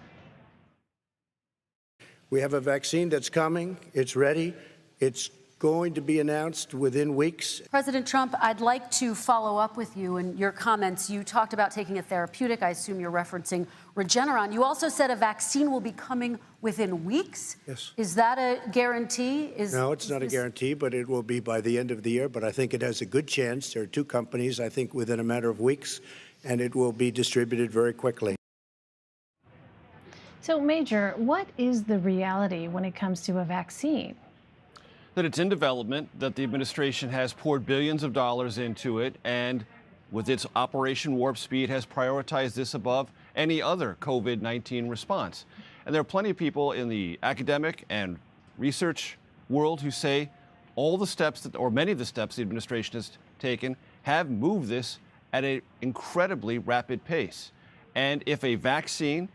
We have a vaccine that's coming. It's ready. It's going to be announced within weeks. President Trump, I'd like to follow up with you in your comments. You talked about taking a therapeutic. I assume you're referencing Regeneron. You also said a vaccine will be coming within weeks. Yes. Is that a guarantee? No, it's not a guarantee, but it will be by the end of the year. But I think it has a good chance. There are two companies, I think, within a matter of weeks, and it will be distributed very quickly. So, Major, what is the reality when it comes to a vaccine? That it's in development, that the administration has poured billions of dollars into it, and with its Operation Warp Speed has prioritized this above any other COVID-19 response. And there are plenty of people in the academic and research world who say all the steps or many of the steps the administration has taken have moved this at an incredibly rapid pace. And if a vaccine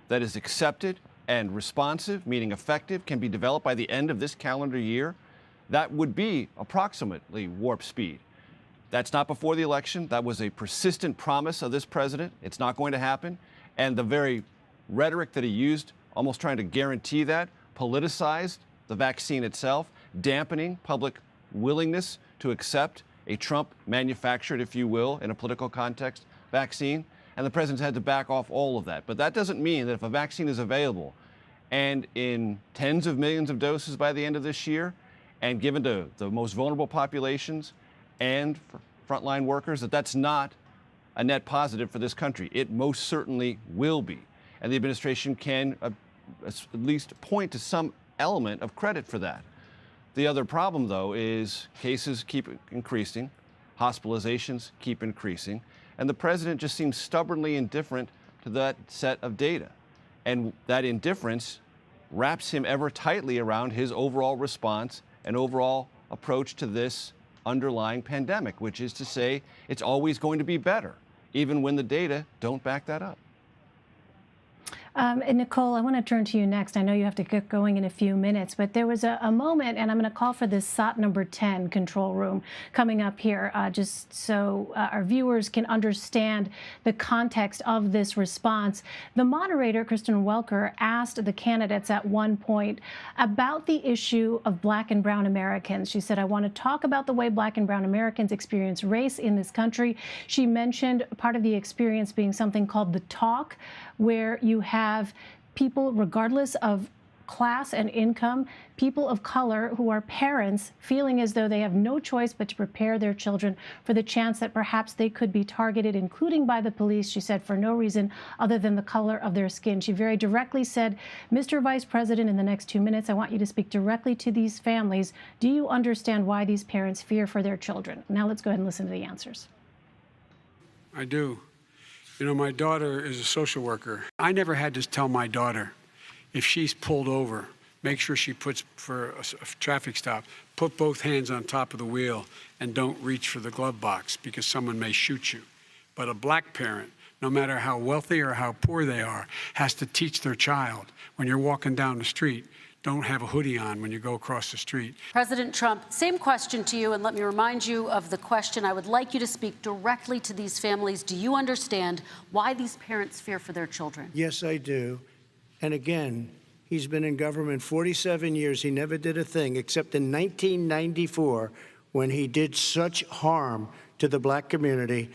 that is accepted and responsive, meaning effective, can be developed by the end of this calendar year, that would be approximately warp speed. That's not before the election. That was a persistent promise of this president. It's not going to happen. And the very rhetoric that he used, almost trying to guarantee that, politicized the vaccine itself, dampening public willingness to accept a Trump manufactured, if you will, in a political context, vaccine. and the president's had to back off all of that. But that doesn't mean that if a vaccine is available and in tens of millions of doses by the end of this year, and given to the most vulnerable populations and for frontline workers, that's not a net positive for this country. It most certainly will be. And the administration can at least point to some element of credit for that. The other problem, though, is cases keep increasing, hospitalizations keep increasing, and the president just seems stubbornly indifferent to that set of data. And that indifference wraps him ever tightly around his overall response and overall approach to this underlying pandemic, which is to say it's always going to be better, even when the data don't back that up. And Nicole, I want to turn to you next. I know you have to get going in a few minutes, but there was a moment, and I'm going to call for this SOT number 10 control room coming up here, just so our viewers can understand the context of this response. The moderator, Kristen Welker, asked the candidates at one point about the issue of Black and brown Americans. She said, I want to talk about the way Black and brown Americans experience race in this country. She mentioned part of the experience being something called the talk, where you have people, regardless of class and income, people of color who are parents feeling as though they have no choice but to prepare their children for the chance that perhaps they could be targeted, including by the police, she said, for no reason other than the color of their skin. She very directly said, Mr. Vice President, in the next 2 minutes, I want you to speak directly to these families. Do you understand why these parents fear for their children? Now let's go ahead and listen to the answers. I do. You know, my daughter is a social worker. I never had to tell my daughter, if she's pulled over, make sure she puts, for a traffic stop, put both hands on top of the wheel and don't reach for the glove box because someone may shoot you. But a Black parent, no matter how wealthy or how poor they are, has to teach their child, when you're walking down the street, don't have a hoodie on when you go across the street. President Trump, same question to you, and let me remind you of the question. I would like you to speak directly to these families. Do you understand why these parents fear for their children? Yes, I do. And again, he's been in government 47 years. He never did a thing except in 1994 when he did such harm to the Black community.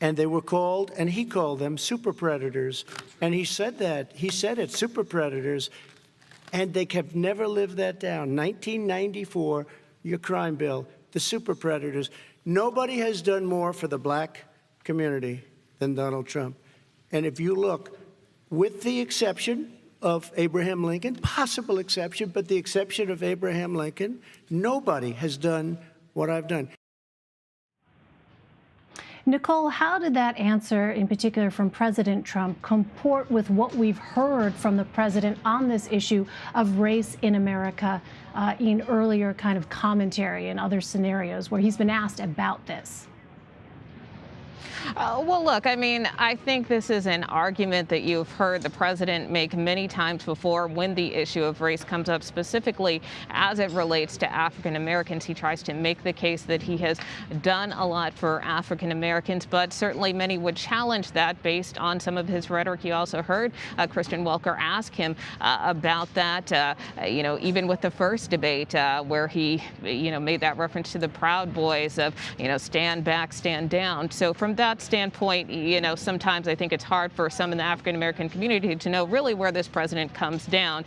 And they were called, and he called them super predators. And he said that. He said it, super predators. And they have never lived that down. 1994, your crime bill, the super predators. Nobody has done more for the Black community than Donald Trump. And if you look, with the exception of Abraham Lincoln, possible exception, but the exception of Abraham Lincoln, nobody has done what I've done. Nicole, how did that answer, in particular from President Trump, comport with what we've heard from the president on this issue of race in America in earlier kind of commentary and other scenarios where he's been asked about this? Well, look, I mean, I think this is an argument that you've heard the president make many times before when the issue of race comes up, specifically as it relates to African Americans. He tries to make the case that he has done a lot for African Americans, but certainly many would challenge that based on some of his rhetoric. You also heard Kristen Welker ask him about that, you know, even with the first debate where he, you know, made that reference to the Proud Boys of, you know, stand back, stand down. So from that standpoint, you know, sometimes I think it's hard for some in the African American community to know really where this president comes down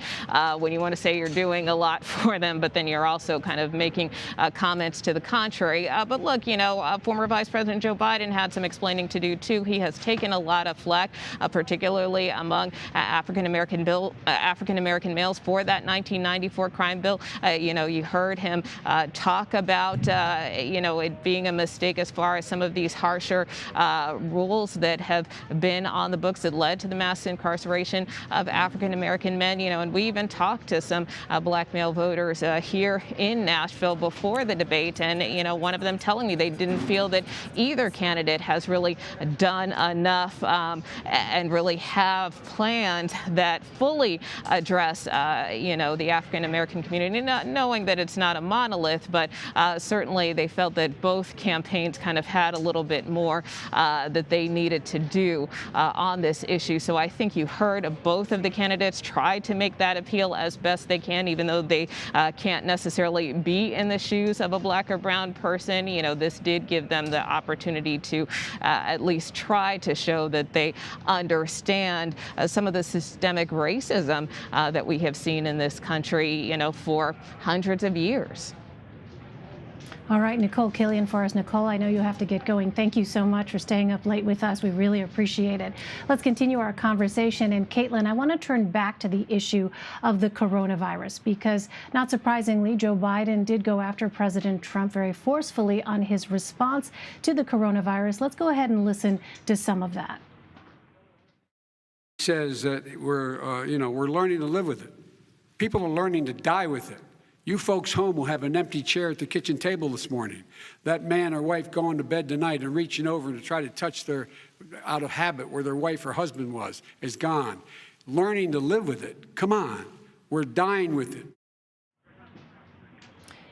when you want to say you're doing a lot for them, but then you're also kind of making comments to the contrary. But look, you know, former Vice President Joe Biden had some explaining to do too. He has taken a lot of flack, particularly among African American males for that 1994 crime bill. You know, you heard him talk about, you know, it being a mistake as far as some of these harsher rules that have been on the books that led to the mass incarceration of African American men. You know, and we even talked to some Black male voters here in Nashville before the debate, and you know, one of them telling me they didn't feel that either candidate has really done enough and really have plans that fully address, you know, the African American community, not knowing that it's not a monolith, but certainly they felt that both campaigns kind of had a little bit more more that they needed to do on this issue. So I think you heard both of the candidates try to make that appeal as best they can, even though they can't necessarily be in the shoes of a black or brown person. You know, this did give them the opportunity to at least try to show that they understand some of the systemic racism that we have seen in this country, you know, for hundreds of years. All right, Nicole Killion for us. Nicole, I know you have to get going. Thank you so much for staying up late with us. We really appreciate it. Let's continue our conversation. And Caitlin, I want to turn back to the issue of the coronavirus, because not surprisingly, Joe Biden did go after President Trump very forcefully on his response to the coronavirus. Let's go ahead and listen to some of that. He says that we're learning to live with it. People are learning to die with it. You folks home will have an empty chair at the kitchen table this morning. That man or wife going to bed tonight and reaching over to try to touch out of habit where their wife or husband was, is gone. Learning to live with it. Come on. We're dying with it.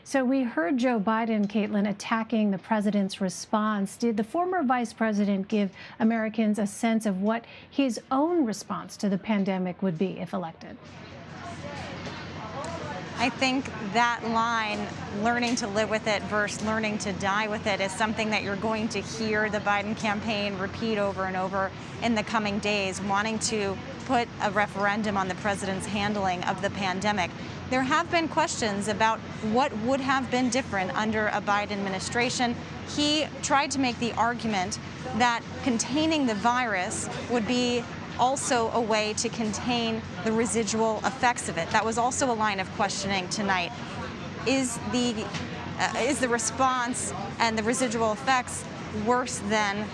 So we heard Joe Biden, Caitlin, attacking the president's response. Did the former vice president give Americans a sense of what his own response to the pandemic would be if elected? I think that line, learning to live with it versus learning to die with it, is something that you're going to hear the Biden campaign repeat over and over in the coming days, wanting to put a referendum on the president's handling of the pandemic. There have been questions about what would have been different under a Biden administration. He tried to make the argument that containing the virus would be also a way to contain the residual effects of it. That was also a line of questioning tonight. Is the response and the residual effects worse than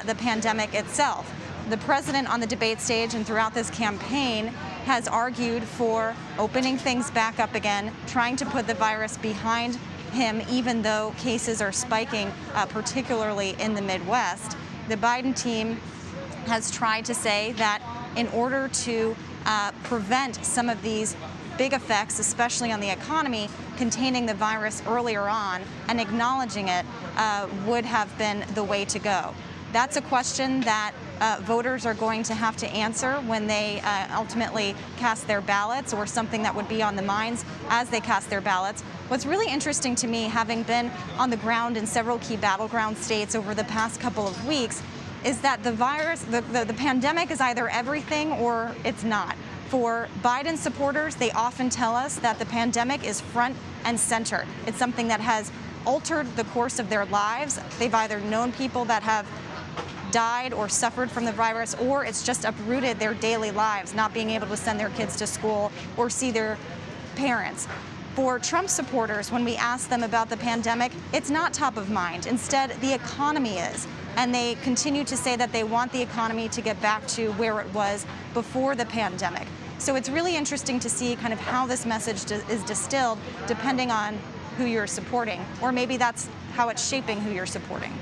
the pandemic itself? The president on the debate stage and throughout this campaign has argued for opening things back up again, trying to put the virus behind him, even though cases are spiking, particularly in the Midwest. The Biden team has tried to say that in order to prevent some of these big effects, especially on the economy, containing the virus earlier on and acknowledging it would have been the way to go. That's a question that voters are going to have to answer when they ultimately cast their ballots, or something that would be on the minds as they cast their ballots. What's really interesting to me, having been on the ground in several key battleground states over the past couple of weeks, is that the virus, the pandemic is either everything or it's not. For Biden supporters, they often tell us that the pandemic is front and center. It's something that has altered the course of their lives. They've either known people that have died or suffered from the virus, or it's just uprooted their daily lives, not being able to send their kids to school or see their parents. For Trump supporters, when we ask them about the pandemic, it's not top of mind. Instead, the economy is. And they continue to say that they want the economy to get back to where it was before the pandemic. So it's really interesting to see kind of how this message is distilled depending on who you're supporting, or maybe that's how it's shaping who you're supporting.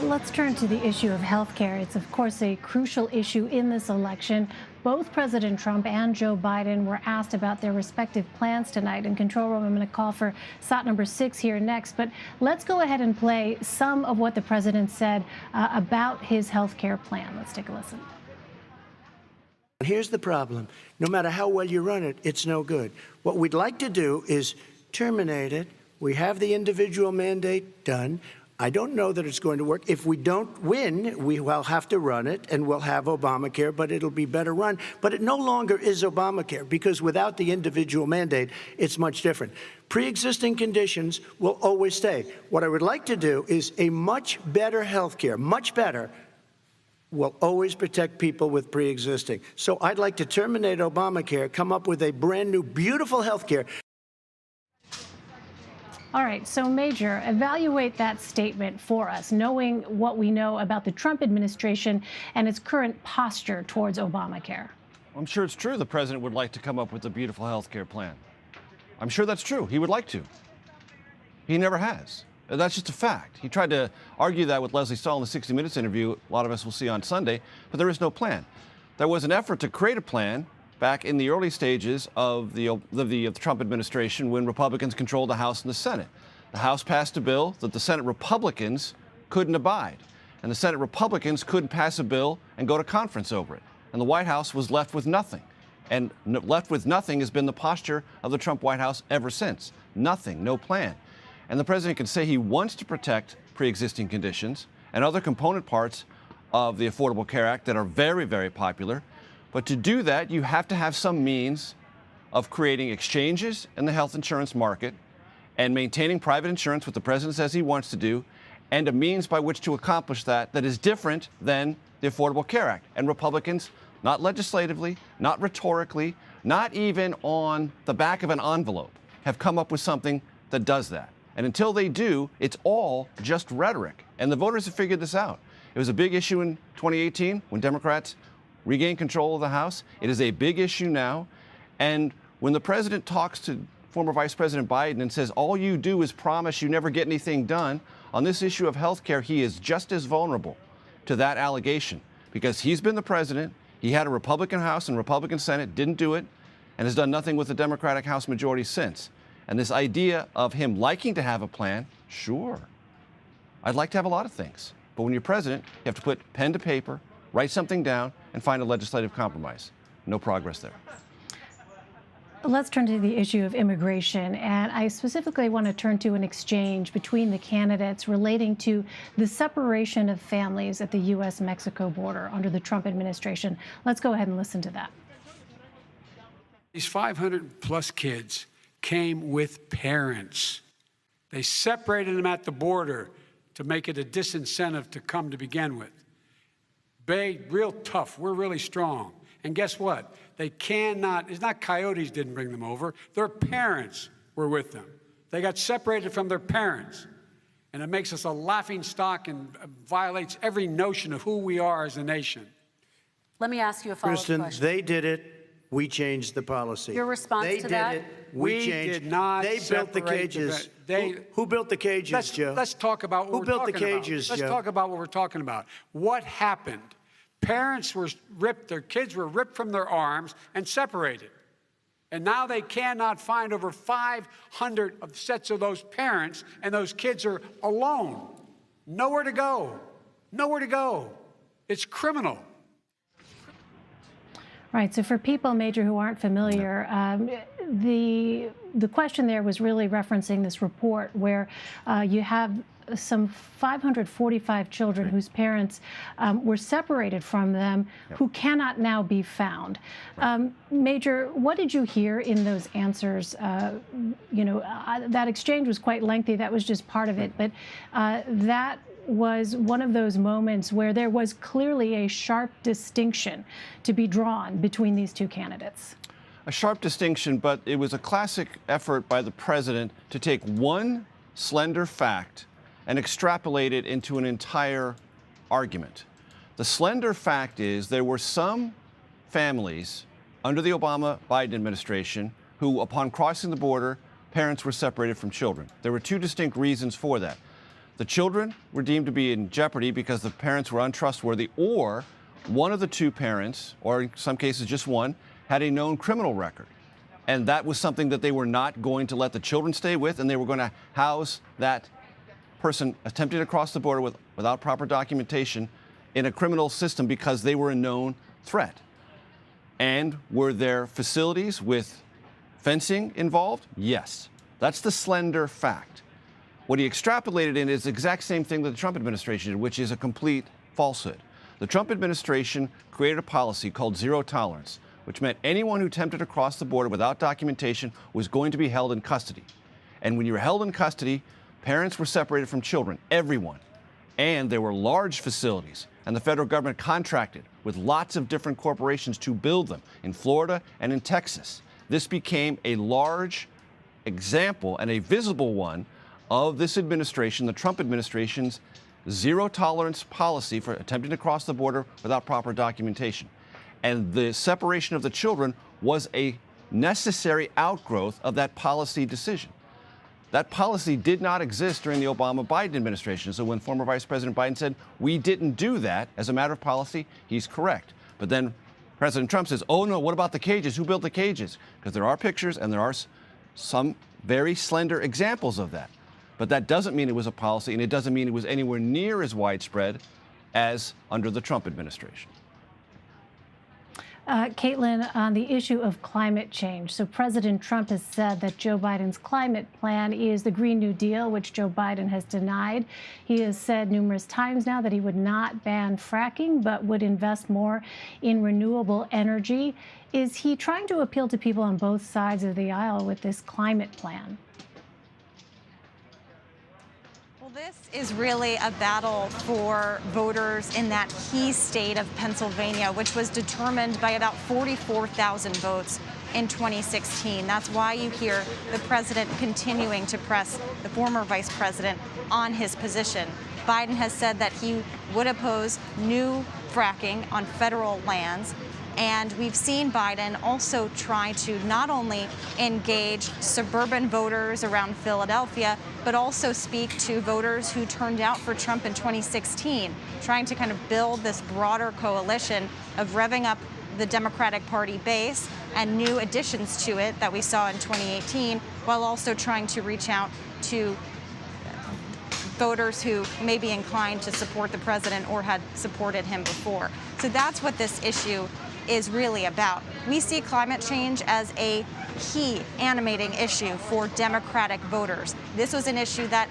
Let's turn to the issue of health care. It's, of course, a crucial issue in this election. Both President Trump and Joe Biden were asked about their respective plans tonight. In control room, I'm going to call for slot number 6 here next. But let's go ahead and play some of what the president said about his health care plan. Let's take a listen. Here's the problem. No matter how well you run it, it's no good. What we'd like to do is terminate it. We have the individual mandate done. I don't know that it's going to work. If we don't win, we will have to run it, and we'll have Obamacare, but it'll be better run. But it no longer is Obamacare, because without the individual mandate, it's much different. Pre-existing conditions will always stay. What I would like to do is a much better health care, much better, will always protect people with pre-existing. So I'd like to terminate Obamacare, come up with a brand new, beautiful health care. All right, so Major, evaluate that statement for us, knowing what we know about the Trump administration and its current posture towards Obamacare. I'm sure it's true the president would like to come up with a beautiful health care plan. I'm sure that's true. He would like to. He never has. That's just a fact. He tried to argue that with Leslie Stahl in the 60 Minutes interview a lot of us will see on Sunday, but there is no plan. There was an effort to create a plan back in the early stages of the Trump administration when Republicans controlled the House and the Senate. The House passed a bill that the Senate Republicans couldn't abide. And the Senate Republicans couldn't pass a bill and go to conference over it. And the White House was left with nothing. And left with nothing has been the posture of the Trump White House ever since. Nothing, no plan. And the president can say he wants to protect pre-existing conditions and other component parts of the Affordable Care Act that are very, very popular. But to do that, you have to have some means of creating exchanges in the health insurance market and maintaining private insurance, what the president says he wants to do, and a means by which to accomplish that is different than the Affordable Care Act. And Republicans, not legislatively, not rhetorically, not even on the back of an envelope, have come up with something that does that. And until they do, it's all just rhetoric. And the voters have figured this out. It was a big issue in 2018 when Democrats regained control of the House. It is a big issue now. And when the president talks to former Vice President Biden and says, all you do is promise, you never get anything done, on this issue of health care, he is just as vulnerable to that allegation because he's been the president. He had a Republican House and Republican Senate, didn't do it, and has done nothing with the Democratic House majority since. And this idea of him liking to have a plan, sure. I'd like to have a lot of things. But when you're president, you have to put pen to paper, write something down, and find a legislative compromise. No progress there. Let's turn to the issue of immigration, and I specifically want to turn to an exchange between the candidates relating to the separation of families at the U.S.-Mexico border under the Trump administration. Let's go ahead and listen to that. These 500-plus kids came with parents. They separated them at the border to make it a disincentive to come to begin with. Bay, real tough. We're really strong. And guess what? They cannot, it's not coyotes didn't bring them over. Their parents were with them. They got separated from their parents. And it makes us a laughing stock and violates every notion of who we are as a nation. Let me ask you a follow-up Kristen, question. they did it. We changed the policy. Your response they to that? They did it. We changed. Did not They built the cages. Who built the cages, Joe? Let's talk about what Who we're built the talking about. cages, Let's Joe? talk about what we're talking about. What happened? Parents were ripped, their kids were ripped from their arms and separated. And now they cannot find over 500 sets of those parents, and those kids are alone. Nowhere to go. Nowhere to go. It's criminal. Right. So for people, Major, who aren't familiar, the question there was really referencing this report where you have some 545 children whose parents were separated from them, who cannot now be found. Major, what did you hear in those answers? That exchange was quite lengthy. That was just part of it. But that was one of those moments where there was clearly a sharp distinction to be drawn between these two candidates. A sharp distinction, but it was a classic effort by the president to take one slender fact and extrapolate it into an entire argument. The slender fact is there were some families under the Obama-Biden administration who, upon crossing the border, parents were separated from children. There were two distinct reasons for that. The children were deemed to be in jeopardy because the parents were untrustworthy, or one of the two parents, or in some cases just one, had a known criminal record. And that was something that they were not going to let the children stay with, and they were going to house that person attempting to cross the border without proper documentation in a criminal system because they were a known threat. And were there facilities with fencing involved? Yes. That's the slender fact. What he extrapolated in is the exact same thing that the Trump administration did, which is a complete falsehood. The Trump administration created a policy called zero tolerance, which meant anyone who attempted to cross the border without documentation was going to be held in custody. And when you were held in custody, parents were separated from children, everyone. And there were large facilities, and the federal government contracted with lots of different corporations to build them in Florida and in Texas. This became a large example and a visible one of this administration, the Trump administration's zero tolerance policy for attempting to cross the border without proper documentation. And the separation of the children was a necessary outgrowth of that policy decision. That policy did not exist during the Obama-Biden administration. So when former Vice President Biden said, we didn't do that as a matter of policy, he's correct. But then President Trump says, oh no, what about the cages? Who built the cages? Because there are pictures and there are some very slender examples of that. But that doesn't mean it was a policy, and it doesn't mean it was anywhere near as widespread as under the Trump administration. Caitlin, on the issue of climate change. So President Trump has said that Joe Biden's climate plan is the Green New Deal, which Joe Biden has denied. He has said numerous times now that he would not ban fracking, but would invest more in renewable energy. Is he trying to appeal to people on both sides of the aisle with this climate plan? This is really a battle for voters in that key state of Pennsylvania, which was determined by about 44,000 votes in 2016. That's why you hear the president continuing to press the former vice president on his position. Biden has said that he would oppose new fracking on federal lands. And we've seen Biden also try to not only engage suburban voters around Philadelphia, but also speak to voters who turned out for Trump in 2016, trying to kind of build this broader coalition of revving up the Democratic Party base and new additions to it that we saw in 2018, while also trying to reach out to voters who may be inclined to support the president or had supported him before. So that's what this issue is really about. We see climate change as a key animating issue for Democratic voters. This was an issue that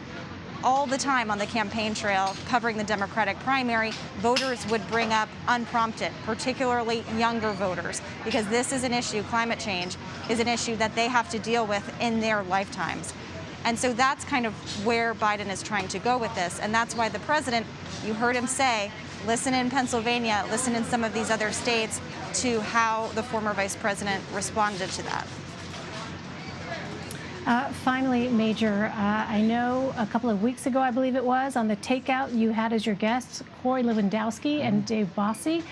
all the time on the campaign trail covering the Democratic primary, voters would bring up unprompted, particularly younger voters, because this is an issue, climate change is an issue that they have to deal with in their lifetimes. And so that's kind of where Biden is trying to go with this. And that's why the president, you heard him say, listen in Pennsylvania, listen in some of these other states to how the former vice president responded to that. Finally, Major, I know a couple of weeks ago, I believe it was, on the Takeout, you had as your guests Corey Lewandowski and Dave Bossie,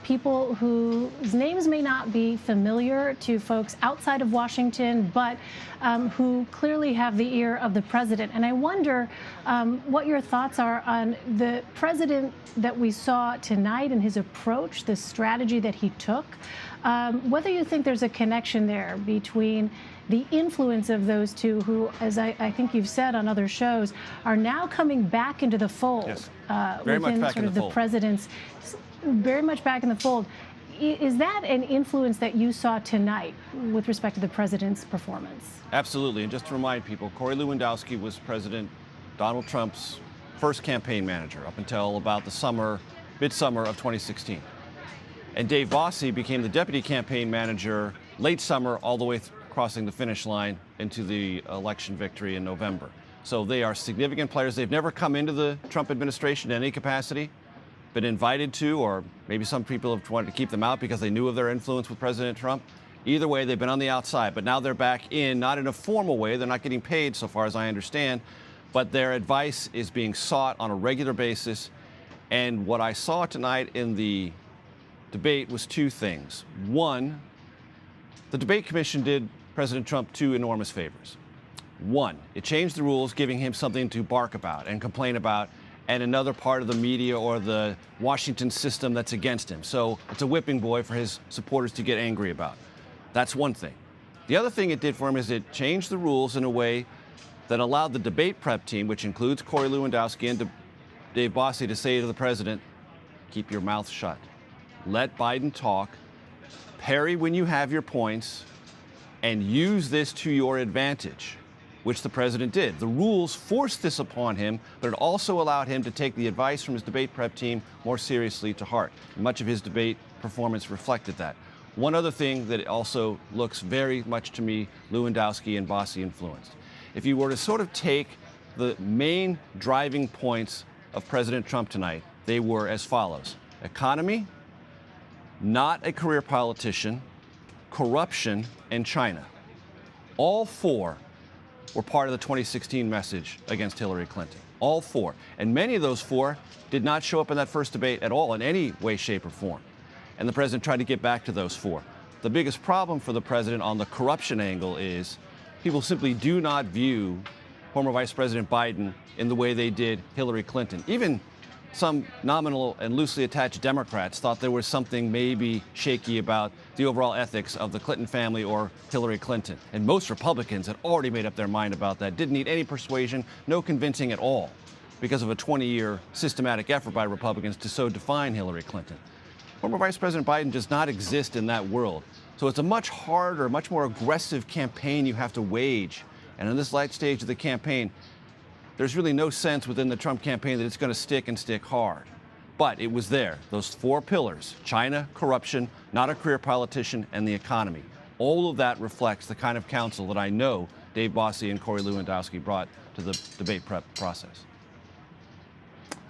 people whose names may not be familiar to folks outside of Washington, but who clearly have the ear of the president. And I wonder what your thoughts are on the president that we saw tonight and his approach, the strategy that he took, whether you think there's a connection there between the influence of those two who, as I think you've said on other shows, are now coming back into the fold. Yes. Very much back in the fold. President's, very much back in the fold. Is that an influence that you saw tonight with respect to the president's performance? Absolutely. And just to remind people, Corey Lewandowski was President Donald Trump's first campaign manager up until about the midsummer of 2016. And Dave Bossie became the deputy campaign manager late summer all the way crossing the finish line into the election victory in November. So they are significant players. They've never come into the Trump administration in any capacity, been invited to, or maybe some people have wanted to keep them out because they knew of their influence with President Trump. Either way, they've been on the outside, but now they're back in, not in a formal way. They're not getting paid, so far as I understand, but their advice is being sought on a regular basis. And what I saw tonight in the debate was two things. One, the debate commission did President Trump two enormous favors. One, it changed the rules, giving him something to bark about and complain about, and another part of the media or the Washington system that's against him. So it's a whipping boy for his supporters to get angry about. That's one thing. The other thing it did for him is it changed the rules in a way that allowed the debate prep team, which includes Corey Lewandowski and Dave Bossie, to say to the president, keep your mouth shut. Let Biden talk, parry when you have your points, and use this to your advantage, which the president did. The rules forced this upon him, but it also allowed him to take the advice from his debate prep team more seriously to heart. Much of his debate performance reflected that. One other thing that also looks very much to me Lewandowski and Bossie influenced. If you were to sort of take the main driving points of President Trump tonight, they were as follows: economy, not a career politician, corruption, and China. All four were part of the 2016 message against Hillary Clinton. All four. And many of those four did not show up in that first debate at all in any way, shape, or form. And the president tried to get back to those four. The biggest problem for the president on the corruption angle is people simply do not view former Vice President Biden in the way they did Hillary Clinton. Even some nominal and loosely attached Democrats thought there was something maybe shaky about the overall ethics of the Clinton family or Hillary Clinton. And most Republicans had already made up their mind about that, didn't need any persuasion, no convincing at all, because of a 20-year systematic effort by Republicans to so define Hillary Clinton. Former Vice President Biden does not exist in that world. So it's a much harder, much more aggressive campaign you have to wage. And in this late stage of the campaign, there's really no sense within the Trump campaign that it's going to stick and stick hard. But it was there, those 4 pillars: China, corruption, not a career politician, and the economy. All of that reflects the kind of counsel that I know Dave Bossie and Corey Lewandowski brought to the debate prep process.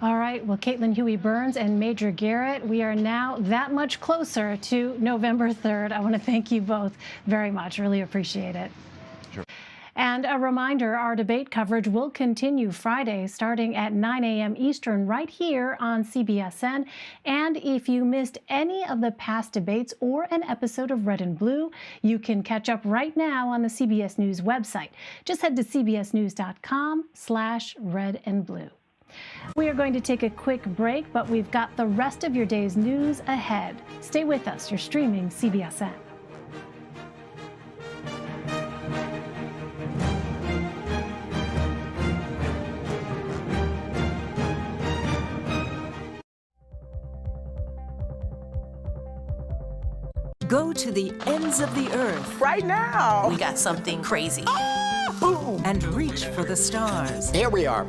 All right, well, Caitlin Huey-Burns and Major Garrett, we are now that much closer to November 3rd. I want to thank you both very much. Really appreciate it. Sure. And a reminder, our debate coverage will continue Friday starting at 9 a.m. Eastern right here on CBSN. And if you missed any of the past debates or an episode of Red and Blue, you can catch up right now on the CBS News website. Just head to cbsnews.com/redandblue. We are going to take a quick break, but we've got the rest of your day's news ahead. Stay with us. You're streaming CBSN. Go to the ends of the earth. Right now. We got something crazy. Boom. And reach for the stars. Here we are.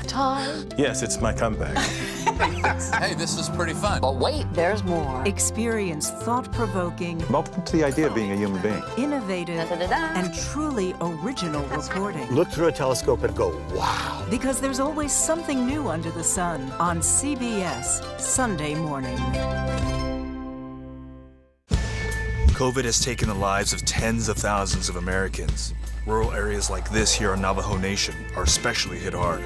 Time. Yes, it's my comeback. Hey, this is pretty fun. But wait, there's more. Experience thought-provoking, I'm open to the idea of being a human being. innovative, Da-da-da-da. and truly original reporting. Look through a telescope and go, wow. Because there's always something new under the sun on CBS Sunday morning. COVID has taken the lives of tens of thousands of Americans. Rural areas like this here on Navajo Nation are especially hit hard.